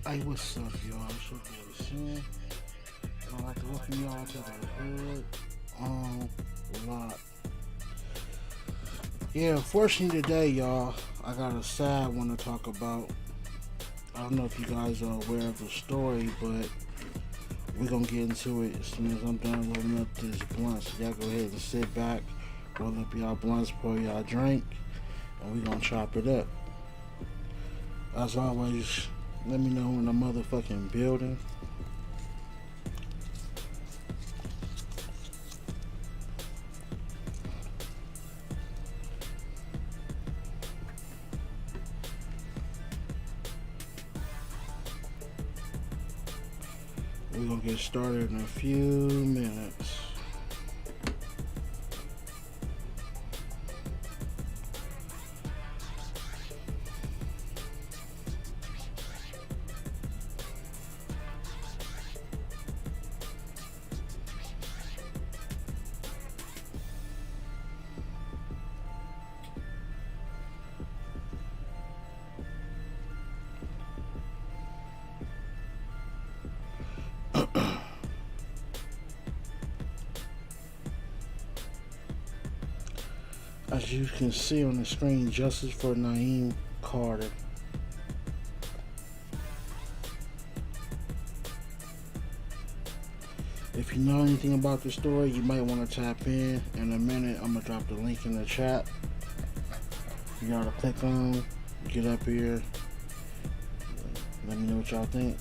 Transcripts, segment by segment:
Hey, what's up, y'all? It's your boy Sin. I'd like to welcome y'all to the Hood on Lock. Yeah, unfortunately today, y'all, I got a sad one to talk about. I don't know if you guys are aware of the story, but we're gonna get into it as soon as I'm done rolling up this blunt. So y'all go ahead and sit back, roll up y'all blunts, pour y'all drink, and we're gonna chop it up. As always, let me know in the motherfucking building. We're gonna get started in a few minutes. As you can see on the screen, justice for Nayim Carter. If you know anything about the story, you might want to tap in. In a minute, I'm going to drop the link in the chat. You gotta click on, get up here, let me know what y'all think.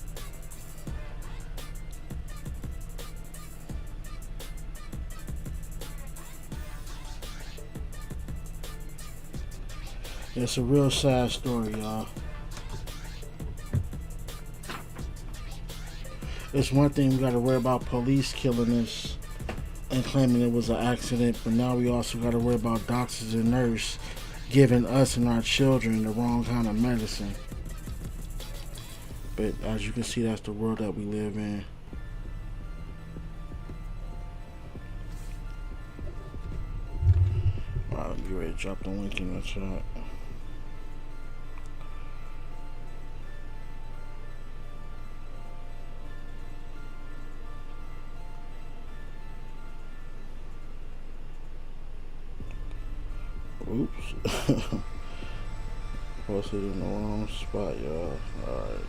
It's a real sad story, y'all. It's one thing we gotta worry about police killing us and claiming it was an accident, but now we also gotta worry about doctors and nurses giving us and our children the wrong kind of medicine. But as you can see, that's the world that we live in. I'll be ready to drop the link in the chat. Oops. Posted in the wrong spot, y'all. Alright.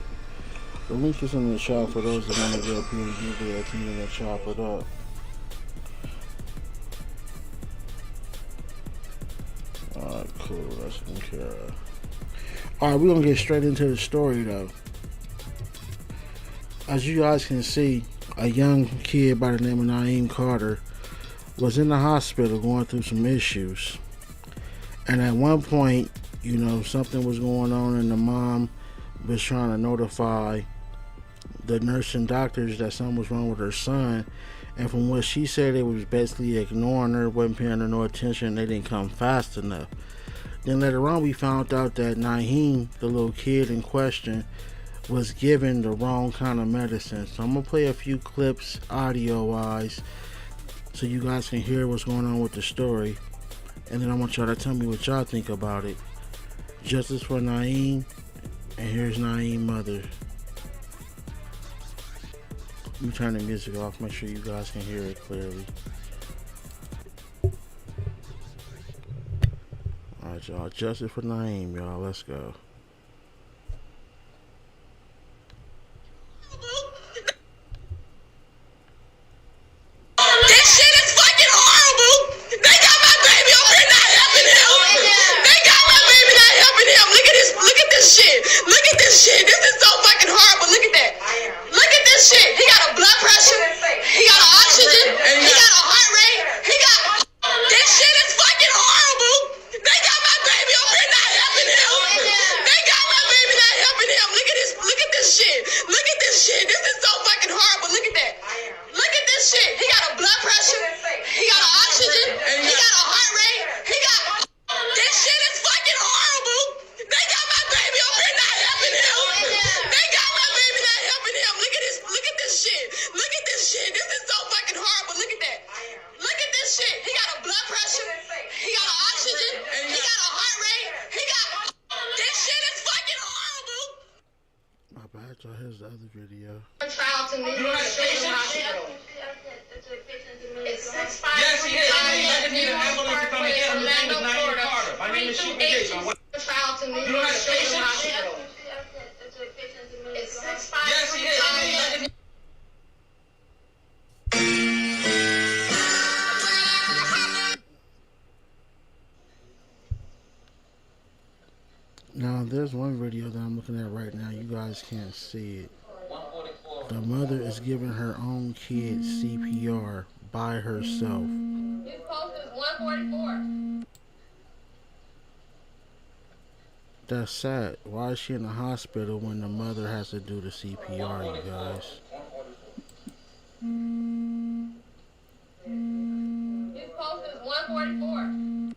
The link is in the chat for those that want to get up here and give their opinion and chop it up. Alright, cool. That's taken care of. Alright, we're going to get straight into the story, though. As you guys can see, a young kid by the name of Nayim Carter was in the hospital going through some issues. And at one point, you know, something was going on and the mom was trying to notify the nurse and doctors that something was wrong with her son. And from what she said, they was basically ignoring her, wasn't paying her no attention, they didn't come fast enough. Then later on, we found out that Nayim, the little kid in question, was given the wrong kind of medicine. So I'm going to play a few clips audio-wise so you guys can hear what's going on with the story. And then I want y'all to tell me what y'all think about it. Justice for Nayim, and here's Nayim's mother. Let me turn the music off, make sure you guys can hear it clearly. Alright, y'all. Justice for Nayim, y'all. Let's go. filed to me in the hospital. It's 653. Yes, he is. I need an ambulance to come and get him. His name is Nayim Carter. My name is Sheikh Jason. Filed to me in the hospital. It's 653. Yes, he is. Now, there's one video that I'm looking at right now. You guys can't see it. The mother is giving her own kid CPR by herself. His post is 144. That's sad. Why is she in the hospital when the mother has to do the CPR, you guys? His post is 144.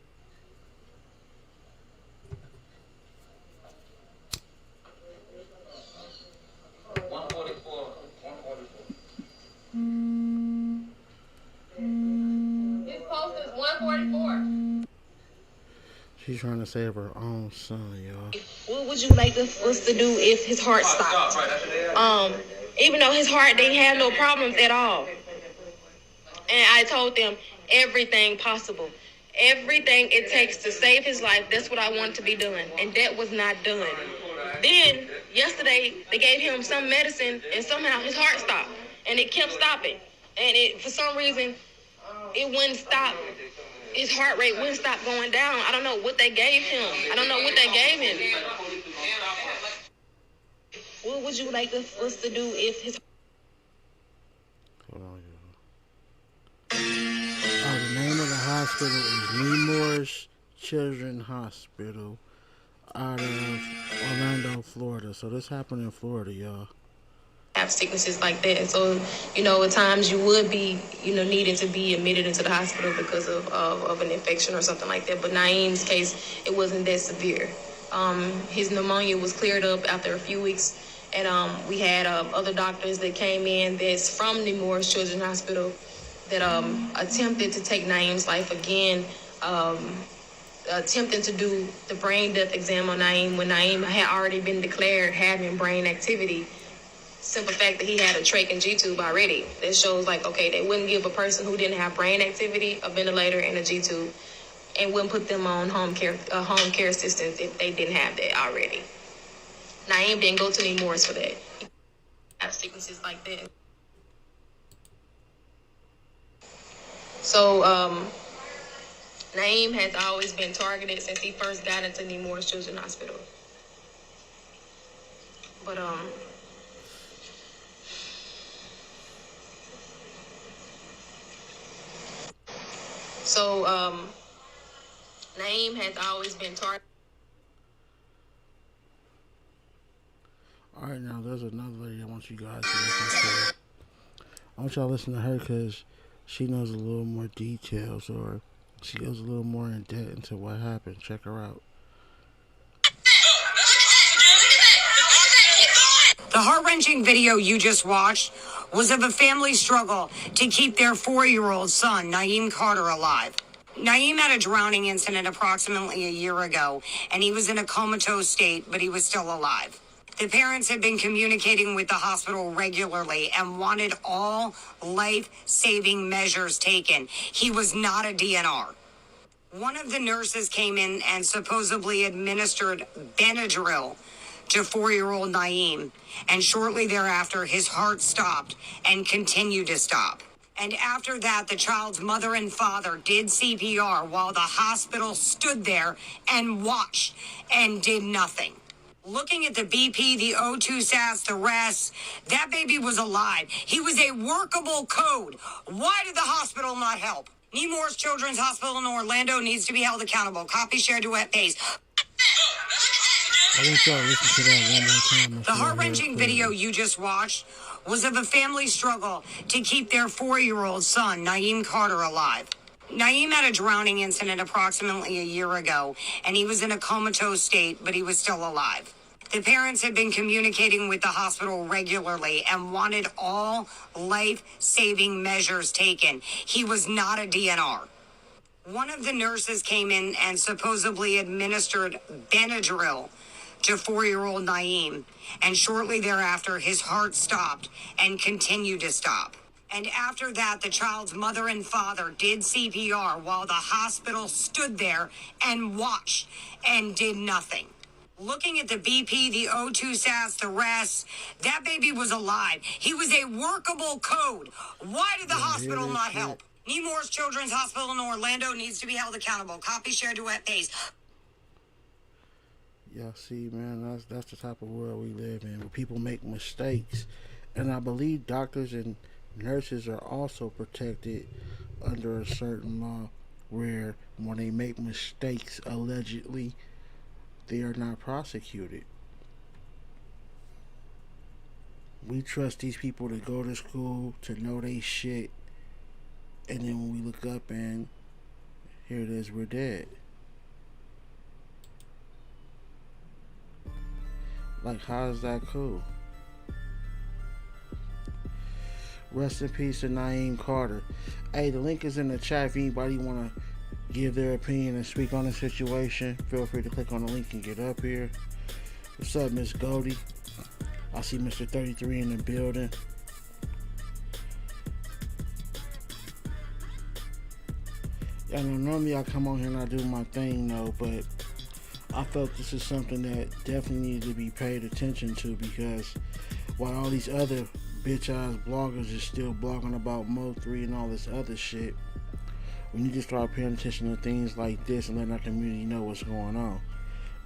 His post is 144. She's trying to save her own son, y'all. What would you like us to do if his heart stopped? Even though his heart didn't have no problems at all. And I told them everything possible. Everything it takes to save his life, that's what I want to be doing. And that was not done. Then, yesterday, they gave him some medicine, and somehow his heart stopped. And it kept stopping. And for some reason, it wouldn't stop. His heart rate wouldn't stop going down. I don't know what they gave him. What would you like us to do if his... Hold on, y'all. The name of the hospital is Nemours Children's Hospital out of Orlando, Florida. So this happened in Florida, y'all. Have sicknesses like that. So, at times you would be, needing to be admitted into the hospital because of an infection or something like that. But Nayim's case, it wasn't that severe. His pneumonia was cleared up after a few weeks. And we had other doctors that came in that's from Nemours Children's Hospital that attempted to take Nayim's life again, attempting to do the brain death exam on Nayim when Nayim had already been declared having brain activity. Simple fact that he had a trach and G-tube already. That shows okay, they wouldn't give a person who didn't have brain activity a ventilator and a G-tube and wouldn't put them on home care assistance if they didn't have that already. Nayim didn't go to Nemours for that. Have sicknesses like that. So, Nayim has always been targeted since he first got into Nemours Children's Hospital. But, Nayim has always been targeted. Alright, now there's another lady I want you guys to listen to. I want y'all to listen to her because she knows a little more details, or she goes a little more in depth into what happened. Check her out. The heart-wrenching video you just watched was of a family struggle to keep their 4-year-old son, Nayim Carter, alive. Nayim had a drowning incident approximately a year ago, and he was in a comatose state, but he was still alive. The parents had been communicating with the hospital regularly and wanted all life-saving measures taken. He was not a DNR. One of the nurses came in and supposedly administered Benadryl to 4-year-old Nayim, and shortly thereafter, his heart stopped and continued to stop. And after that, the child's mother and father did CPR while the hospital stood there and watched and did nothing. Looking at the BP, the O2 sats, the rest, that baby was alive. He was a workable code. Why did the hospital not help? Nemours Children's Hospital in Orlando needs to be held accountable. Copy shared to web page. I want y'all to listen to that one more time. The heart-wrenching video you just watched was of a family struggle to keep their 4-year-old son, Nayim Carter, alive. Nayim had a drowning incident approximately a year ago, and he was in a comatose state, but he was still alive. The parents had been communicating with the hospital regularly and wanted all life-saving measures taken. He was not a DNR. One of the nurses came in and supposedly administered Benadryl to 4-year-old Nayim, and shortly thereafter, his heart stopped and continued to stop. And after that, the child's mother and father did CPR while the hospital stood there and watched and did nothing. Looking at the BP, the O2 sats, the rest, that baby was alive. He was a workable code. Why did the hospital not help? Nemours Children's Hospital in Orlando needs to be held accountable. Copy, share, duet, paste. Y'all see, man, that's the type of world we live in, where people make mistakes. And I believe doctors and nurses are also protected under a certain law where when they make mistakes, allegedly, they are not prosecuted. We trust these people to go to school, to know they shit, and then when we look up and here it is, we're dead. Like, how is that cool? Rest in peace to Nayim Carter. Hey, the link is in the chat if anybody want to give their opinion and speak on the situation. Feel free to click on the link and get up here. What's up, Miss Goldie? I see Mr. 33 in the building. I know normally I come on here and I do my thing though, but I felt this is something that definitely needed to be paid attention to, because while all these other bitch ass bloggers is still blogging about Mo3 and all this other shit, we need to start paying attention to things like this and letting our community know what's going on.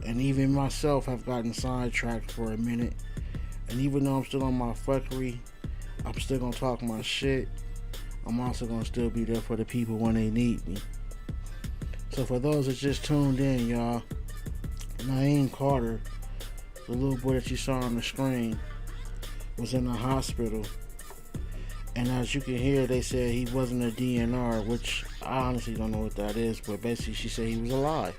And even myself have gotten sidetracked for a minute, and even though I'm still on my fuckery, I'm still gonna talk my shit. I'm also gonna still be there for the people when they need me. So for those that just tuned in, y'all, Nayim Carter, the little boy that you saw on the screen, was in the hospital, and as you can hear, they said he wasn't a DNR, which I honestly don't know what that is, but basically she said he was alive.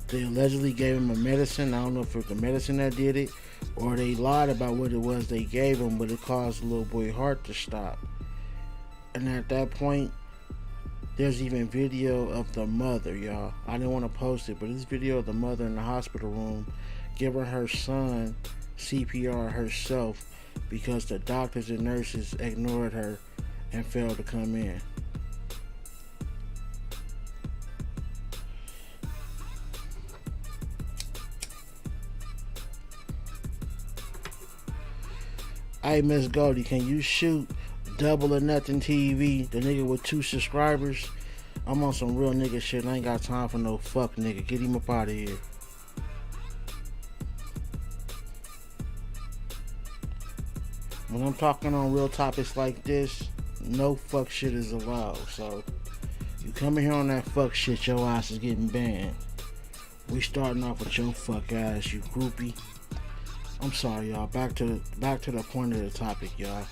They allegedly gave him a medicine. I don't know if it was the medicine that did it, or they lied about what it was they gave him, but it caused the little boy's heart to stop. And at that point, there's even video of the mother, y'all. I didn't want to post it, but this video of the mother in the hospital room giving her son CPR herself because the doctors and nurses ignored her and failed to come in. Hey, Miss Goldie, can you shoot Double or Nothing TV, the nigga with 2 subscribers? I'm on some real nigga shit. I ain't got time for no fuck nigga. Get him up out of here. When I'm talking on real topics like this, no fuck shit is allowed. So, you come in here on that fuck shit, your ass is getting banned. We starting off with your fuck ass, you groupie. I'm sorry, y'all. Back to the point of the topic, y'all.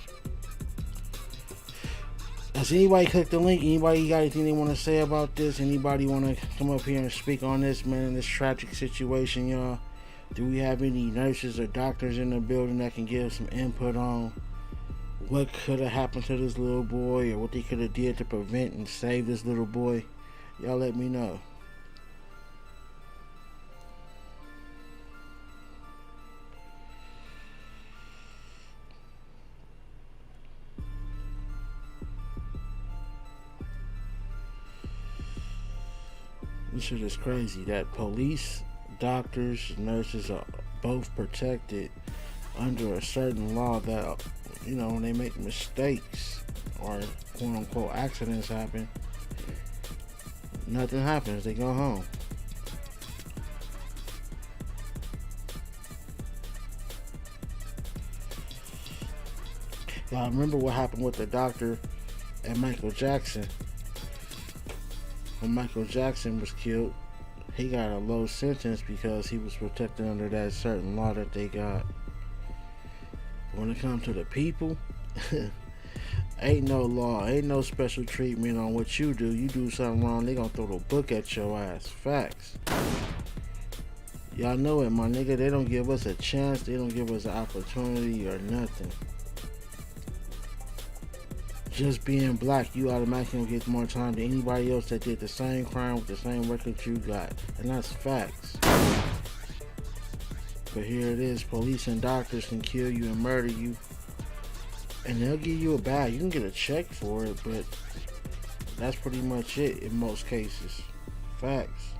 Has anybody clicked the link? Anybody got anything they want to say about this? Anybody want to come up here and speak on this, man, in this tragic situation, y'all? Do we have any nurses or doctors in the building that can give some input on what could have happened to this little boy, or what they could have did to prevent and save this little boy? Y'all let me know. This shit is crazy that police, doctors, nurses are both protected under a certain law that, you know, when they make mistakes or quote unquote accidents happen, nothing happens. They go home. Y'all remember what happened with the doctor and Michael Jackson? When Michael Jackson was killed, he got a low sentence because he was protected under that certain law that they got. When it comes to the people, ain't no law, ain't no special treatment on what you do. You do something wrong, they gonna throw the book at your ass. Facts. Y'all know it, my nigga. They don't give us a chance. They don't give us an opportunity or nothing. Just being black, you automatically gonna get more time than anybody else that did the same crime with the same record you got. And that's facts. But here it is, police and doctors can kill you and murder you, and they'll give you a bag. You can get a check for it, but that's pretty much it in most cases. Facts.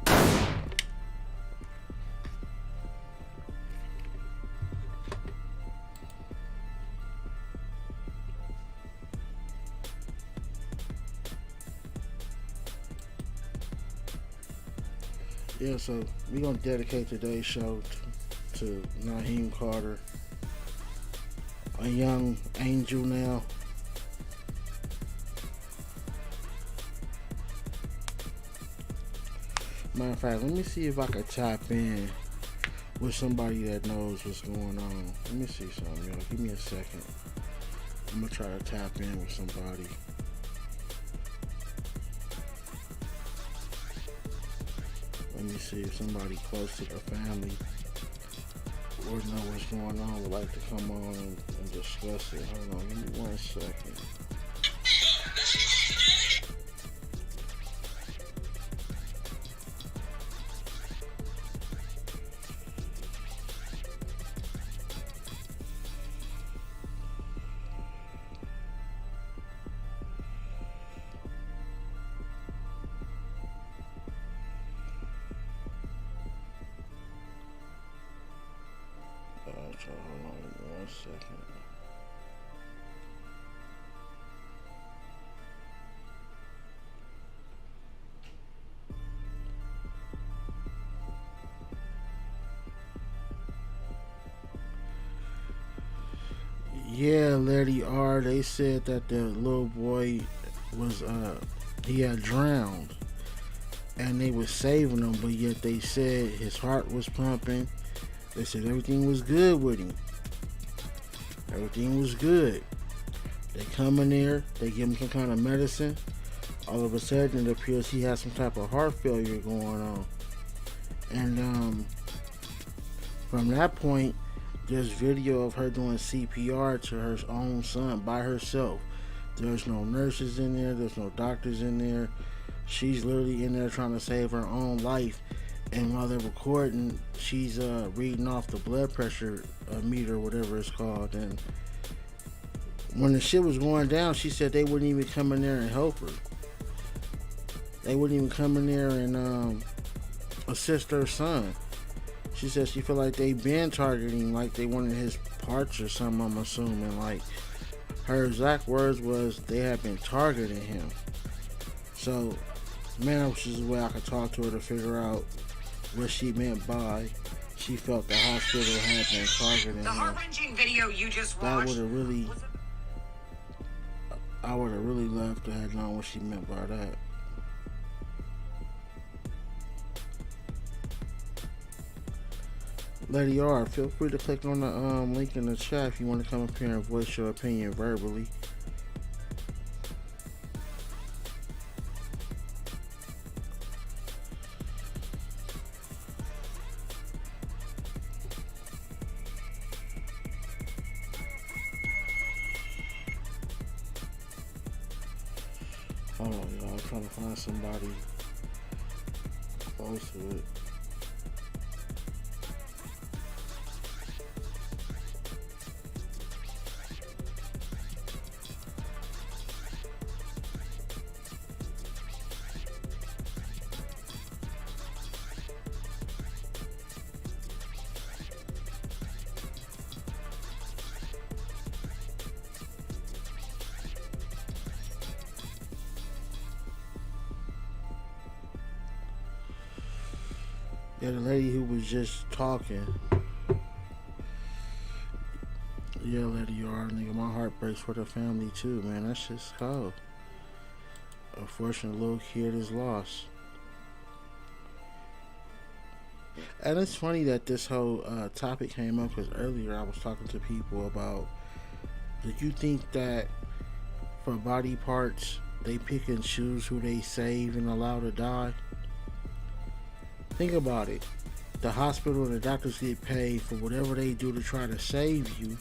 Yeah, so we're going to dedicate today's show to Nayim Carter, a young angel now. Matter of fact, let me see if I can tap in with somebody that knows what's going on. Let me see something, y'all. Give me a second. I'm going to try to tap in with somebody. Let me see if somebody close to the family or know what's going on would like to come on and discuss it. Hold on, give me 1 second. So hold on, give me 1 second. Yeah, Lady R, they said that the little boy was he had drowned and they was saving him, but yet they said his heart was pumping. They said everything was good with him. Everything was good. They come in there, they give him some kind of medicine. All of a sudden, it appears he has some type of heart failure going on. And from that point, there's video of her doing CPR to her own son by herself. There's no nurses in there. There's no doctors in there. She's literally in there trying to save her own life. And while they're recording, she's reading off the blood pressure meter, whatever it's called. And when the shit was going down, she said they wouldn't even come in there and help her. They wouldn't even come in there and assist her son. She said she felt like they been targeting, like they wanted his parts or something, I'm assuming. Like, her exact words was they had been targeting him. So, man, which is the way I could talk to her to figure out what she meant by she felt the hospital had been targeting him. The heart-wrenching video you just watched. I would have really loved to have known what she meant by that. Lady R, feel free to click on the link in the chat if you want to come up here and voice your opinion verbally. Hold on, y'all. I'm trying to find somebody close to it. Yeah, the lady who was just talking. Yeah, Lady R, nigga, my heart breaks for the family too, man. That's just cold. Unfortunately, little kid is lost. And it's funny that this whole topic came up because earlier I was talking to people about, do you think that for body parts, they pick and choose who they save and allow to die? Think about it. The hospital and the doctors get paid for whatever they do to try to save you.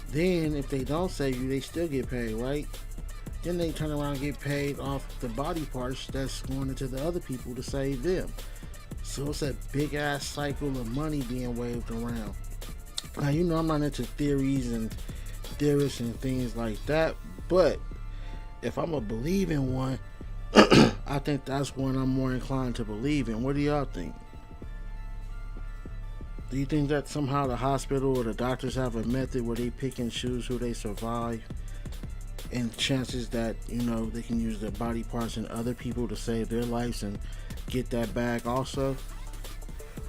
Then, if they don't save you, they still get paid, right? Then they turn around and get paid off the body parts that's going into the other people to save them. So it's a big ass cycle of money being waved around. Now, you know, I'm not into theories and theorists and things like that, but if I'm a believe in one, I think that's one I'm more inclined to believe in. What do y'all think? Do you think that somehow the hospital or the doctors have a method where they pick and choose who they survive, and chances that, you know, they can use their body parts in other people to save their lives and get that bag also?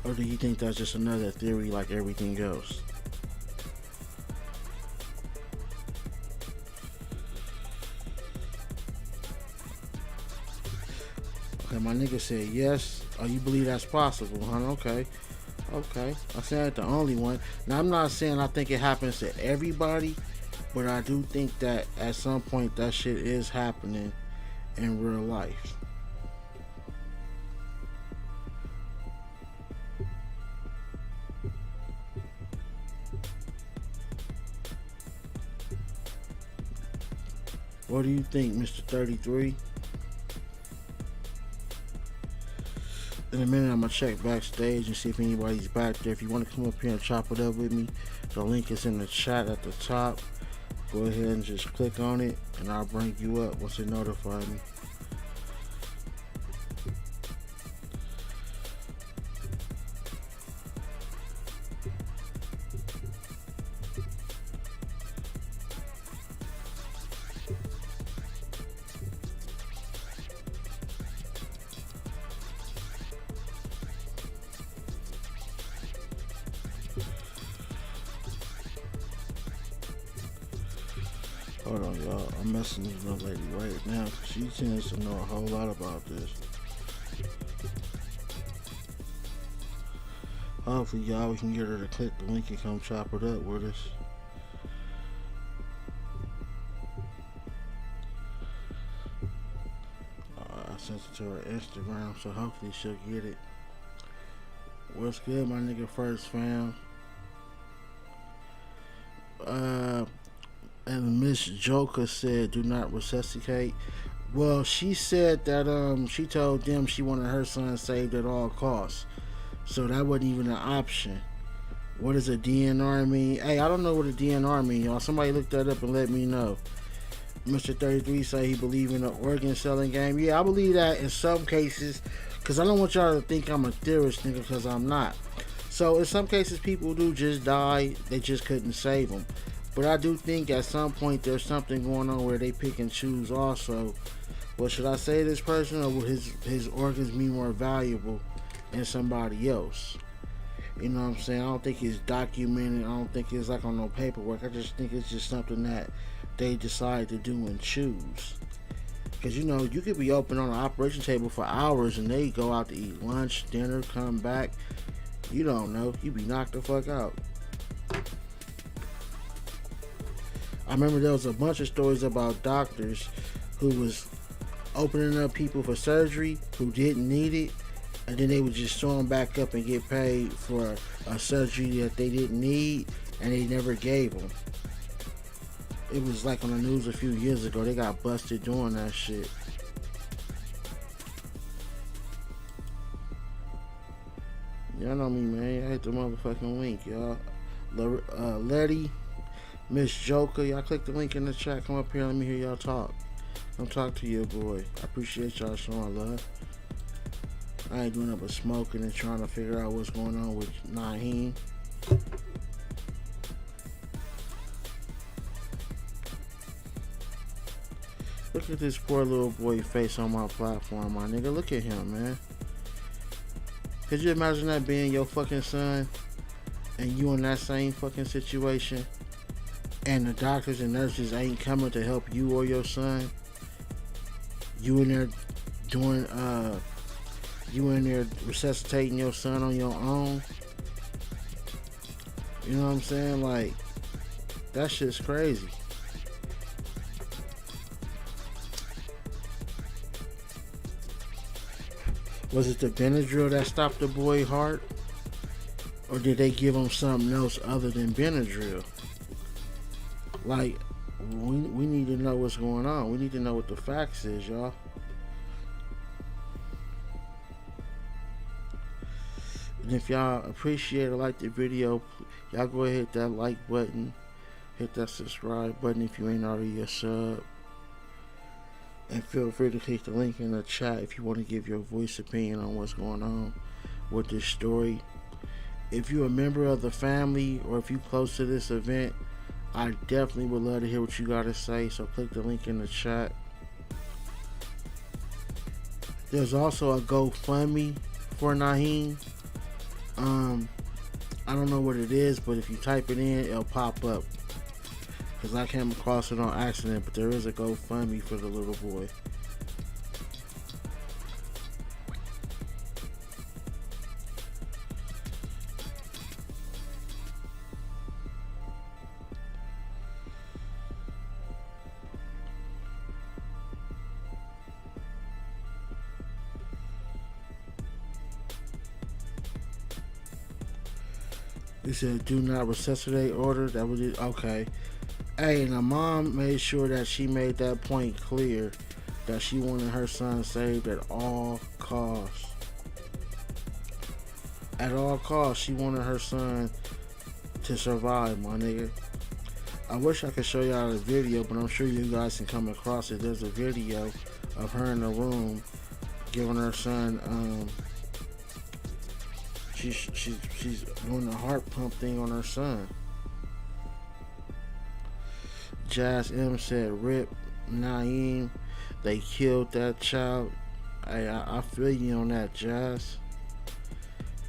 Or do you think that's just another theory like everything else? Okay, my nigga said yes. Oh, you believe that's possible, huh? Okay. Okay. I said I ain't the only one. Now, I'm not saying I think it happens to everybody, but I do think that at some point that shit is happening in real life. What do you think, Mr. 33? In a minute, I'm going to check backstage and see if anybody's back there. If you want to come up here and chop it up with me, the link is in the chat at the top. Go ahead and just click on it, and I'll bring you up once it notifies me. Hold on, y'all. I'm messing this little lady right now. She tends to know a whole lot about this. Hopefully, y'all, we can get her to click the link and come chop it up with us. I sent it to her Instagram, so hopefully she'll get it. What's good, my nigga First Fam? And Miss Joker said, "Do not resuscitate." Well, she said that she told them she wanted her son saved at all costs, so that wasn't even an option. What does a DNR mean? Hey, I don't know what a DNR mean, y'all. Somebody look that up and let me know. Mr. 33 say he believe in the organ selling game. Yeah, I believe that in some cases, because I don't want y'all to think I'm a theorist, nigga, because I'm not. So in some cases, people do just die. They just couldn't save them. But I do think at some point there's something going on where they pick and choose also. Well, should I say this person, or will his organs be more valuable than somebody else? You know what I'm saying? I don't think it's documented. I don't think it's like on no paperwork. I just think it's just something that they decide to do and choose. Because, you know, you could be open on an operation table for hours and they go out to eat lunch, dinner, come back. You don't know. You be knocked the fuck out. I remember there was a bunch of stories about doctors who was opening up people for surgery who didn't need it, and then they would just sew them back up and get paid for a surgery that they didn't need, and they never gave them. It was like on the news a few years ago. They got busted doing that shit. Y'all know me, man. I hit the motherfucking link, y'all. Letty, Miss Joker, y'all click the link in the chat. Come up here, let me hear y'all talk. Come talk to your boy. I appreciate y'all showing love. I ain't doing nothing but smoking and trying to figure out what's going on with Nayim. Look at this poor little boy face on my platform, my nigga. Look at him, man. Could you imagine that being your fucking son and you in that same fucking situation and the doctors and nurses ain't coming to help you or your son? You in there doing, you in there resuscitating your son on your own? You know what I'm saying? Like, that shit's crazy. Was it the Benadryl that stopped the boy's heart? Or did they give him something else other than Benadryl? Like, we need to know what's going on. We need to know what the facts is, y'all. And if y'all appreciate or like the video, y'all go ahead, hit that like button, hit that subscribe button if you ain't already a sub. And feel free to click the link in the chat if you want to give your voice opinion on what's going on with this story. If you're a member of the family or if you're close to this event, I definitely would love to hear what you got to say. So click the link in the chat. There's also a GoFundMe for Nayim. I don't know what it is, but if you type it in, it'll pop up. Because I came across it on accident, but there is a GoFundMe for the little boy. It said, do not resuscitate order. That was it. Okay. Hey, and the mom made sure that she made that point clear that she wanted her son saved at all costs. At all costs, she wanted her son to survive, my nigga. I wish I could show y'all the video, but I'm sure you guys can come across it. There's a video of her in the room giving her son, she's doing the heart pump thing on her son. Jazz M said, "Rip Nayim, they killed that child." Hey, I feel you on that, Jazz.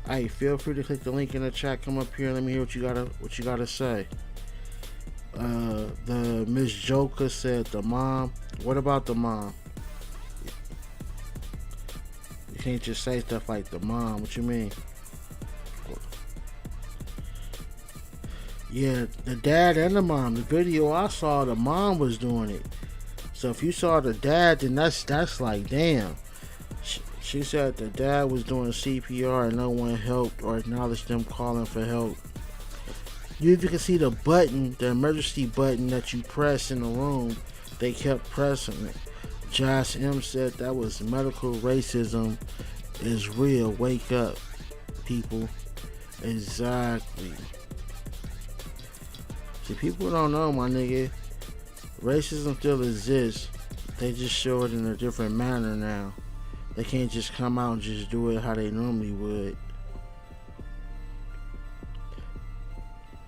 Hey, feel free to click the link in the chat. Come up here. Let me hear what you gotta say. The Miss Joker said the mom. What about the mom? You can't just say stuff like the mom. What you mean? Yeah, the dad and the mom. The video I saw, the mom was doing it. So if you saw the dad, then that's like, damn. She said the dad was doing CPR and no one helped or acknowledged them calling for help. You even can see the button, the emergency button that you press in the room. They kept pressing it. Josh M said that was medical racism is real. Wake up, people. Exactly. See, people don't know, my nigga. Racism still exists. They just show it in a different manner now. They can't just come out and just do it how they normally would.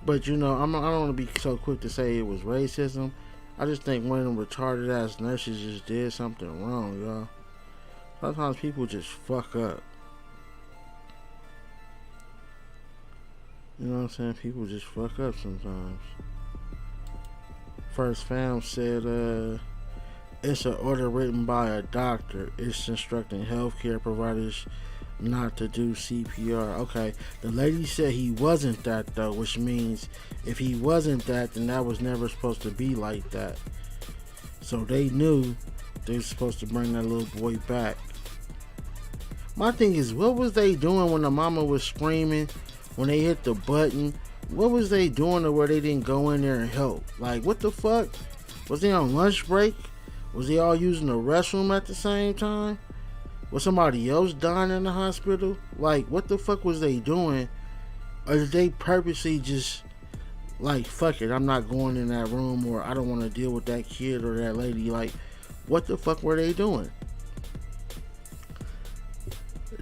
But you know, I don't want to be so quick to say it was racism. I just think one of them retarded ass nurses just did something wrong, y'all. Sometimes people just fuck up. You know what I'm saying? People just fuck up sometimes. First Fam said, it's an order written by a doctor. It's instructing healthcare providers not to do CPR. Okay, the lady said he wasn't that though, which means if he wasn't that, then that was never supposed to be like that. So they knew they were supposed to bring that little boy back. My thing is, what was they doing when the mama was screaming, when they hit the button? What was they doing to where they didn't go in there and help? Like, what the fuck? Was they on lunch break? Was they all using the restroom at the same time? Was somebody else dying in the hospital? Like, what the fuck was they doing? Or did they purposely just, like, fuck it, I'm not going in that room, or I don't want to deal with that kid or that lady? Like, what the fuck were they doing?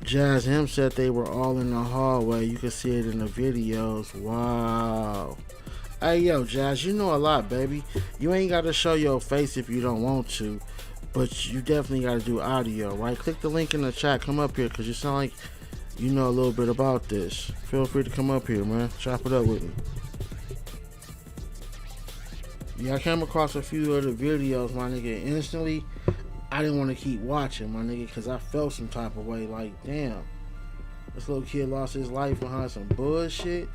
Jazz M said they were all in the hallway. You can see it in the videos. Wow. Hey, yo, Jazz, you know a lot, baby. You ain't got to show your face if you don't want to, but you definitely got to do audio, right? Click the link in the chat. Come up here, because you sound like you know a little bit about this. Feel free to come up here, man. Chop it up with me. Yeah, I came across a few other videos, my nigga. Instantly, I didn't want to keep watching, my nigga, because I felt some type of way. Like, damn, this little kid lost his life behind some bullshit.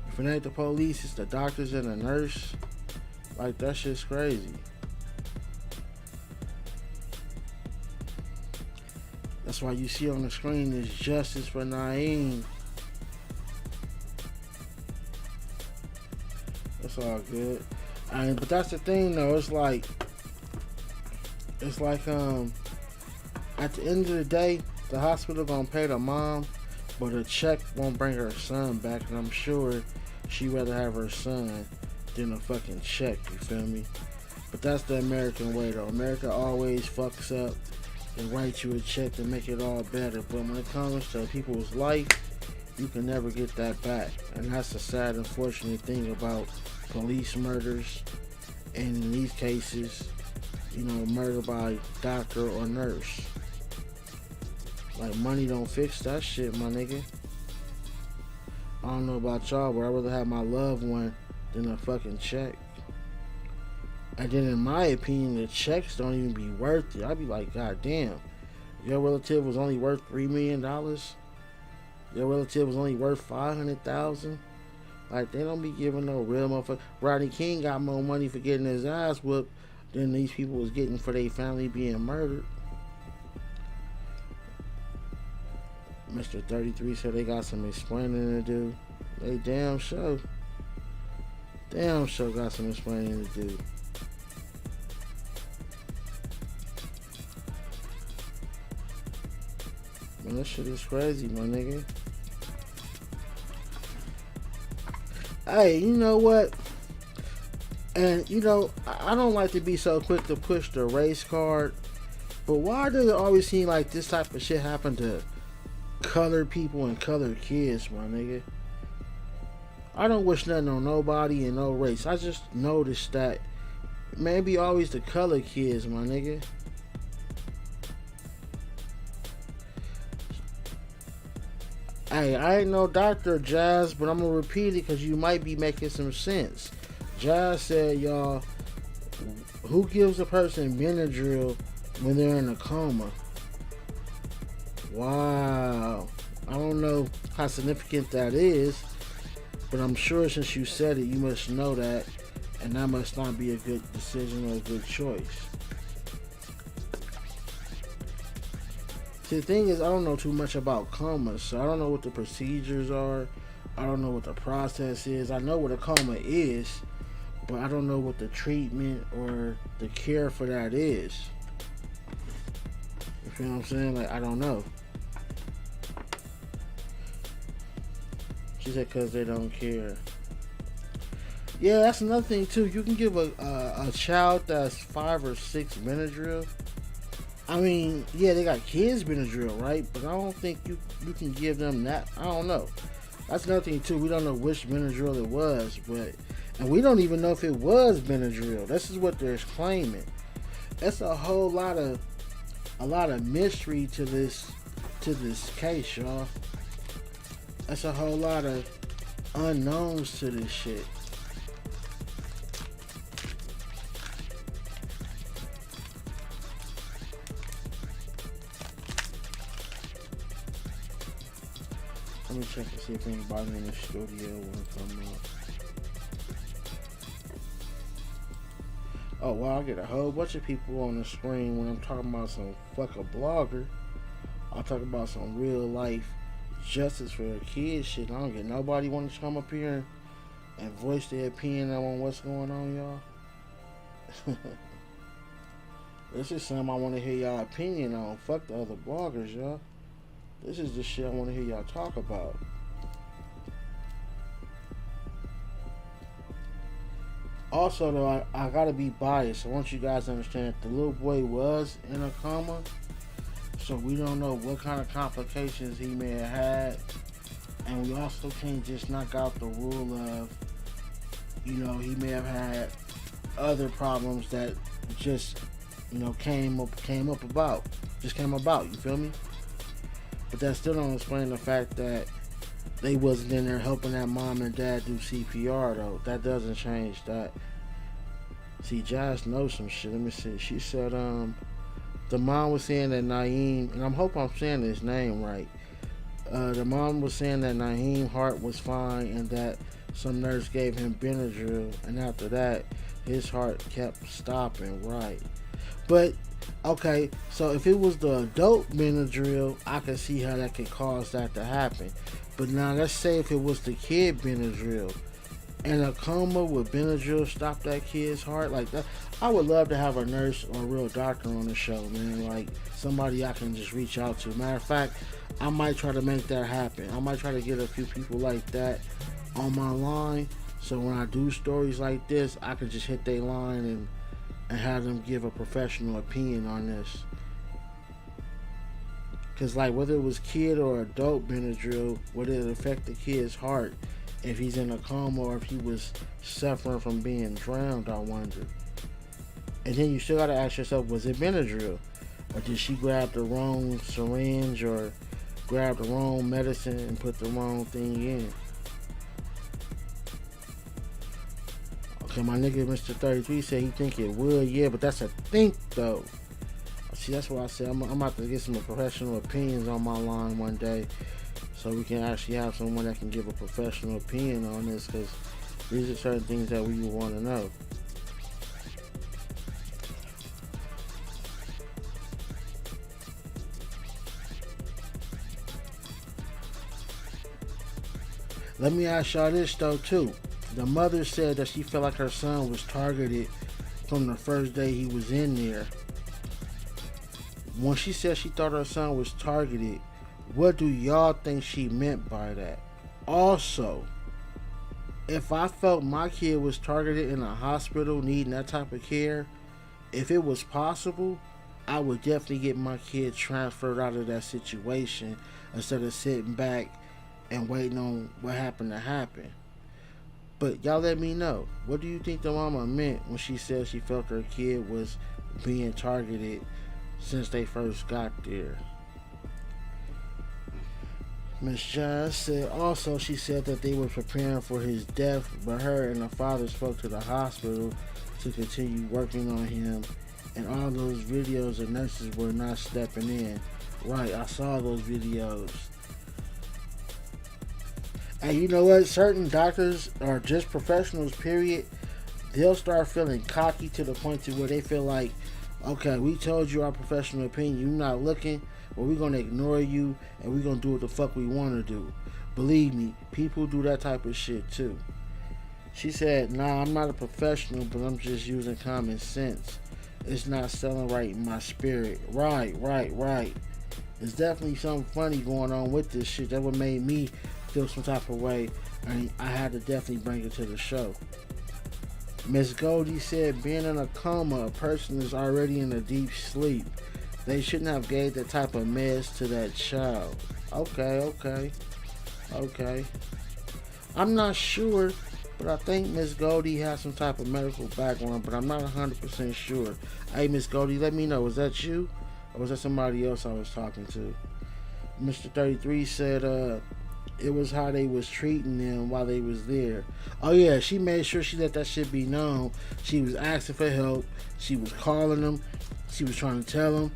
If it ain't the police, it's the doctors and the nurse. Like, that shit's crazy. That's why you see on the screen is justice for Nayim. That's all good. But that's the thing, though. It's like at the end of the day, the hospital gonna pay the mom But a check won't bring her son back, and I'm sure she'd rather have her son than a fucking check, you feel me? But that's the American way, though. America always fucks up and writes you a check to make it all better. But when it comes to people's life, you can never get that back. And that's the sad, unfortunate thing about police murders. And in these cases, you know, murder by doctor or nurse. Like, money don't fix that shit, my nigga. I don't know about y'all, but I'd rather have my loved one than a fucking check. And then, in my opinion, the checks don't even be worth it. I'd be like, God damn, your relative was only worth $3 million? Your relative was only worth $500,000? Like, they don't be giving no real motherfucker. Rodney King got more money for getting his ass whooped than these people was getting for their family being murdered. Mr. 33 said they got some explaining to do. They damn sure got some explaining to do. Man, this shit is crazy, my nigga. Hey, you know what? And, you know, I don't like to be so quick to push the race card, but why does it always seem like this type of shit happen to colored people and colored kids, my nigga? I don't wish nothing on nobody and no race. I just noticed that maybe always the colored kids, my nigga. Hey, I ain't no doctor, Jazz, but I'm gonna repeat it because you might be making some sense. Jazz said, y'all, who gives a person Benadryl when they're in a coma? Wow. I don't know how significant that is, but I'm sure since you said it, you must know that, and that must not be a good decision or a good choice. See, the thing is, I don't know too much about comas, so I don't know what the procedures are. I don't know what the process is. I know what a coma is, but I don't know what the treatment or the care for that is. You feel what I'm saying? Like, I don't know. She said, because they don't care. Yeah, that's another thing, too. You can give a child that's 5 or 6 Benadryl. I mean, yeah, they got kids Benadryl, right? But I don't think you can give them that. I don't know. That's another thing, too. We don't know which Benadryl it was, and we don't even know if it was Benadryl. This is what they're claiming. That's a whole lot of mystery to this case, y'all. That's a whole lot of unknowns to this shit. Let me check to see if anybody in the studio want to come up. Oh, wow, I get a whole bunch of people on the screen when I'm talking about some fucking blogger. I'll talk about some real life justice for the kids shit. I don't get nobody want to come up here and voice their opinion on what's going on, y'all. This is something I want to hear y'all opinion on. Fuck the other bloggers, y'all. This is the shit I want to hear y'all talk about. Also, though, I gotta be biased. I want you guys to understand the little boy was in a coma, so we don't know what kind of complications he may have had, and we also can't just knock out the rule of, you know, he may have had other problems that just, you know, came about. You feel me? But that still don't explain the fact that they wasn't in there helping that mom and dad do CPR, though. That doesn't change that. See, Josh knows some shit. Let me see. She said, the mom was saying that Nayim, and I hope I'm saying his name right. The mom was saying that Nayim's heart was fine and that some nurse gave him Benadryl, and after that, his heart kept stopping, right? But okay, so if it was the adult Benadryl, I could see how that could cause that to happen. But now let's say if it was the kid Benadryl, and a coma with Benadryl stop that kid's heart like that. I would love to have a nurse or a real doctor on the show, man. Like somebody I can just reach out to. Matter of fact, I might try to make that happen. I might try to get a few people like that on my line, so when I do stories like this, I can just hit their line and have them give a professional opinion on this. Because, like, whether it was kid or adult Benadryl, would it affect the kid's heart if he's in a coma or if he was suffering from being drowned, I wonder. And then you still got to ask yourself, was it Benadryl? Or did she grab the wrong syringe or grab the wrong medicine and put the wrong thing in? Okay, my nigga Mr. 33 said he think it would. Yeah, but that's a think, though. See, that's why I said I'm about to get some professional opinions on my line one day, so we can actually have someone that can give a professional opinion on this, because these are certain things that we want to know. Let me ask y'all this though too. The mother said that she felt like her son was targeted from the first day he was in there. When she said she thought her son was targeted, what do y'all think she meant by that? Also, if I felt my kid was targeted in a hospital needing that type of care, if it was possible, I would definitely get my kid transferred out of that situation instead of sitting back and waiting on what happened to happen. But y'all let me know. What do you think the mama meant when she said she felt her kid was being targeted since they first got there? Miss John said also she said that they were preparing for his death, but her and the father spoke to the hospital to continue working on him, and all those videos the nurses were not stepping in. Right, I saw those videos. And you know what? Certain doctors or just professionals, period, they'll start feeling cocky to the point to where they feel like, okay, we told you our professional opinion, you're not looking, well, we're going to ignore you and we're going to do what the fuck we want to do. Believe me, people do that type of shit too. She said, nah, I'm not a professional, but I'm just using common sense. It's not selling right in my spirit. Right. There's definitely something funny going on with this shit. That what made me feel some type of way, and I had to definitely bring it to the show. Miss Goldie said, being in a coma, a person is already in a deep sleep. They shouldn't have gave that type of meds to that child. Okay. I'm not sure, but I think Miss Goldie has some type of medical background, but I'm not 100% sure. Hey, Miss Goldie, let me know. Was that you? Or was that somebody else I was talking to? Mr. 33 said, it was how they was treating them while they was there. Oh yeah, she made sure she let that shit be known. She was asking for help. She was calling them. She was trying to tell them.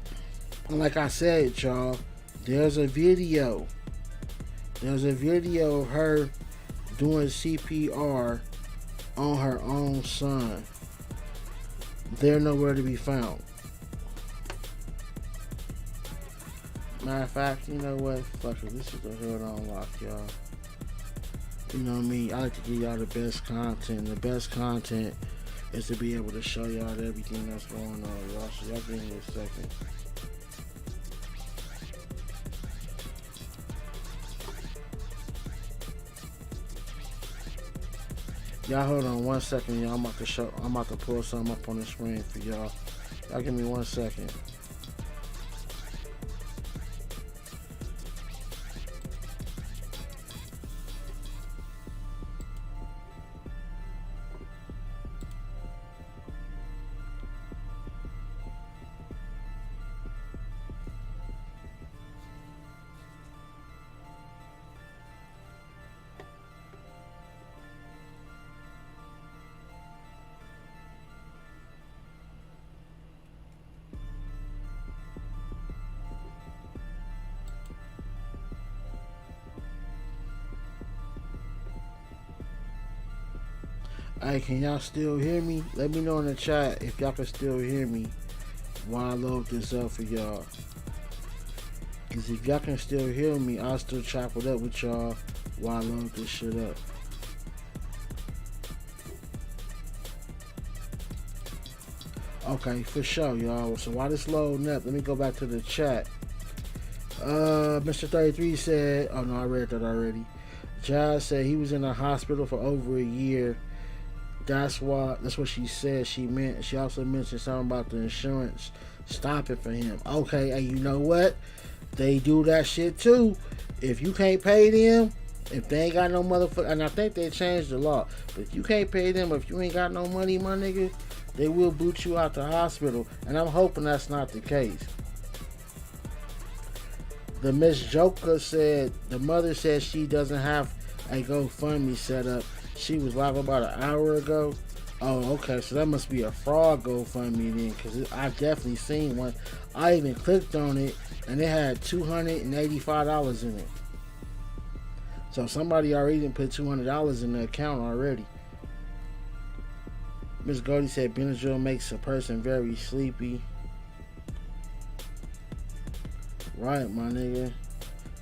And like I said, y'all, there's a video. There's a video of her doing CPR on her own son. They're nowhere to be found. Matter of fact, you know what? Fuck it. This is the Hood Unlocked, y'all. You know what I mean? I like to give y'all the best content. The best content is to be able to show y'all everything that's going on, y'all. So y'all give me a second. Y'all hold on one second, y'all. I'm about to pull something up on the screen for y'all. Y'all give me 1 second. Hey, can y'all still hear me? Let me know in the chat if y'all can still hear me while I load this up for y'all. Because if y'all can still hear me, I'll still chop it up with y'all while I load this shit up. Okay, for sure, y'all. So while this loading up, let me go back to the chat. Mr. 33 said, oh no, I read that already. Josh said he was in the hospital for over a year. That's what she said she meant. She also mentioned something about the insurance stopping for him. Okay, and you know what? They do that shit too. If you can't pay them, if they ain't got no motherfucker, and I think they changed the law, but if you can't pay them, if you ain't got no money, my nigga, they will boot you out the hospital. And I'm hoping that's not the case. The Miss Joker said, the mother said she doesn't have a GoFundMe set up. She was live about an hour ago. Oh, okay, so that must be a fraud GoFundMe then, because I definitely seen one. I even clicked on it, and it had $285 in it. So somebody already put $200 in the account already. Miss Goldie said Benadryl makes a person very sleepy. Right, my nigga.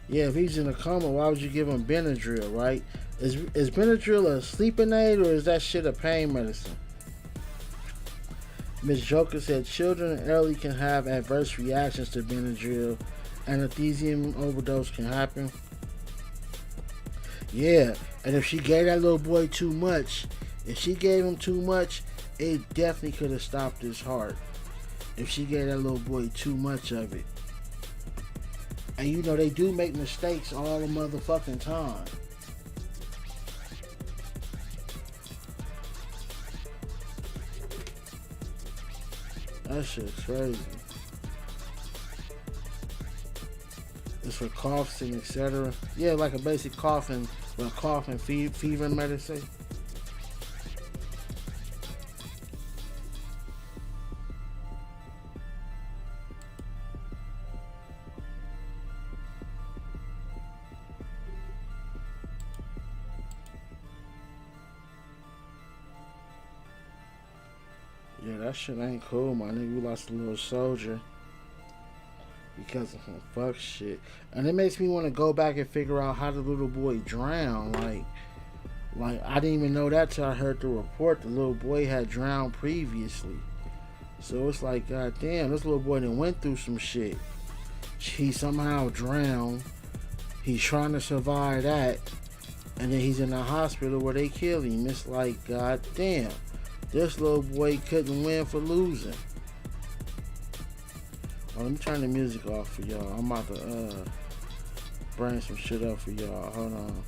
Yeah, if he's in a coma, why would you give him Benadryl, right? Is Benadryl a sleeping aid, or is that shit a pain medicine? Miss Joker said children and elderly can have adverse reactions to Benadryl. Anesthesia overdose can happen. Yeah, and if she gave that little boy too much, it definitely could have stopped his heart. If she gave that little boy too much of it. And you know they do make mistakes all the motherfucking time. That shit's crazy. It's for coughs and etc. Yeah, like a basic coughing, fever medicine. Yeah, that shit ain't cool, my nigga. We lost a little soldier because of some fuck shit. And it makes me want to go back and figure out how the little boy drowned. Like I didn't even know that till I heard the report. The little boy had drowned previously. So it's like, god damn, this little boy done went through some shit. He somehow drowned. He's trying to survive that. And then he's in the hospital where they kill him. It's like, god damn. This little boy couldn't win for losing. Oh, let me turn the music off for y'all. I'm about to bring some shit up for y'all. Hold on.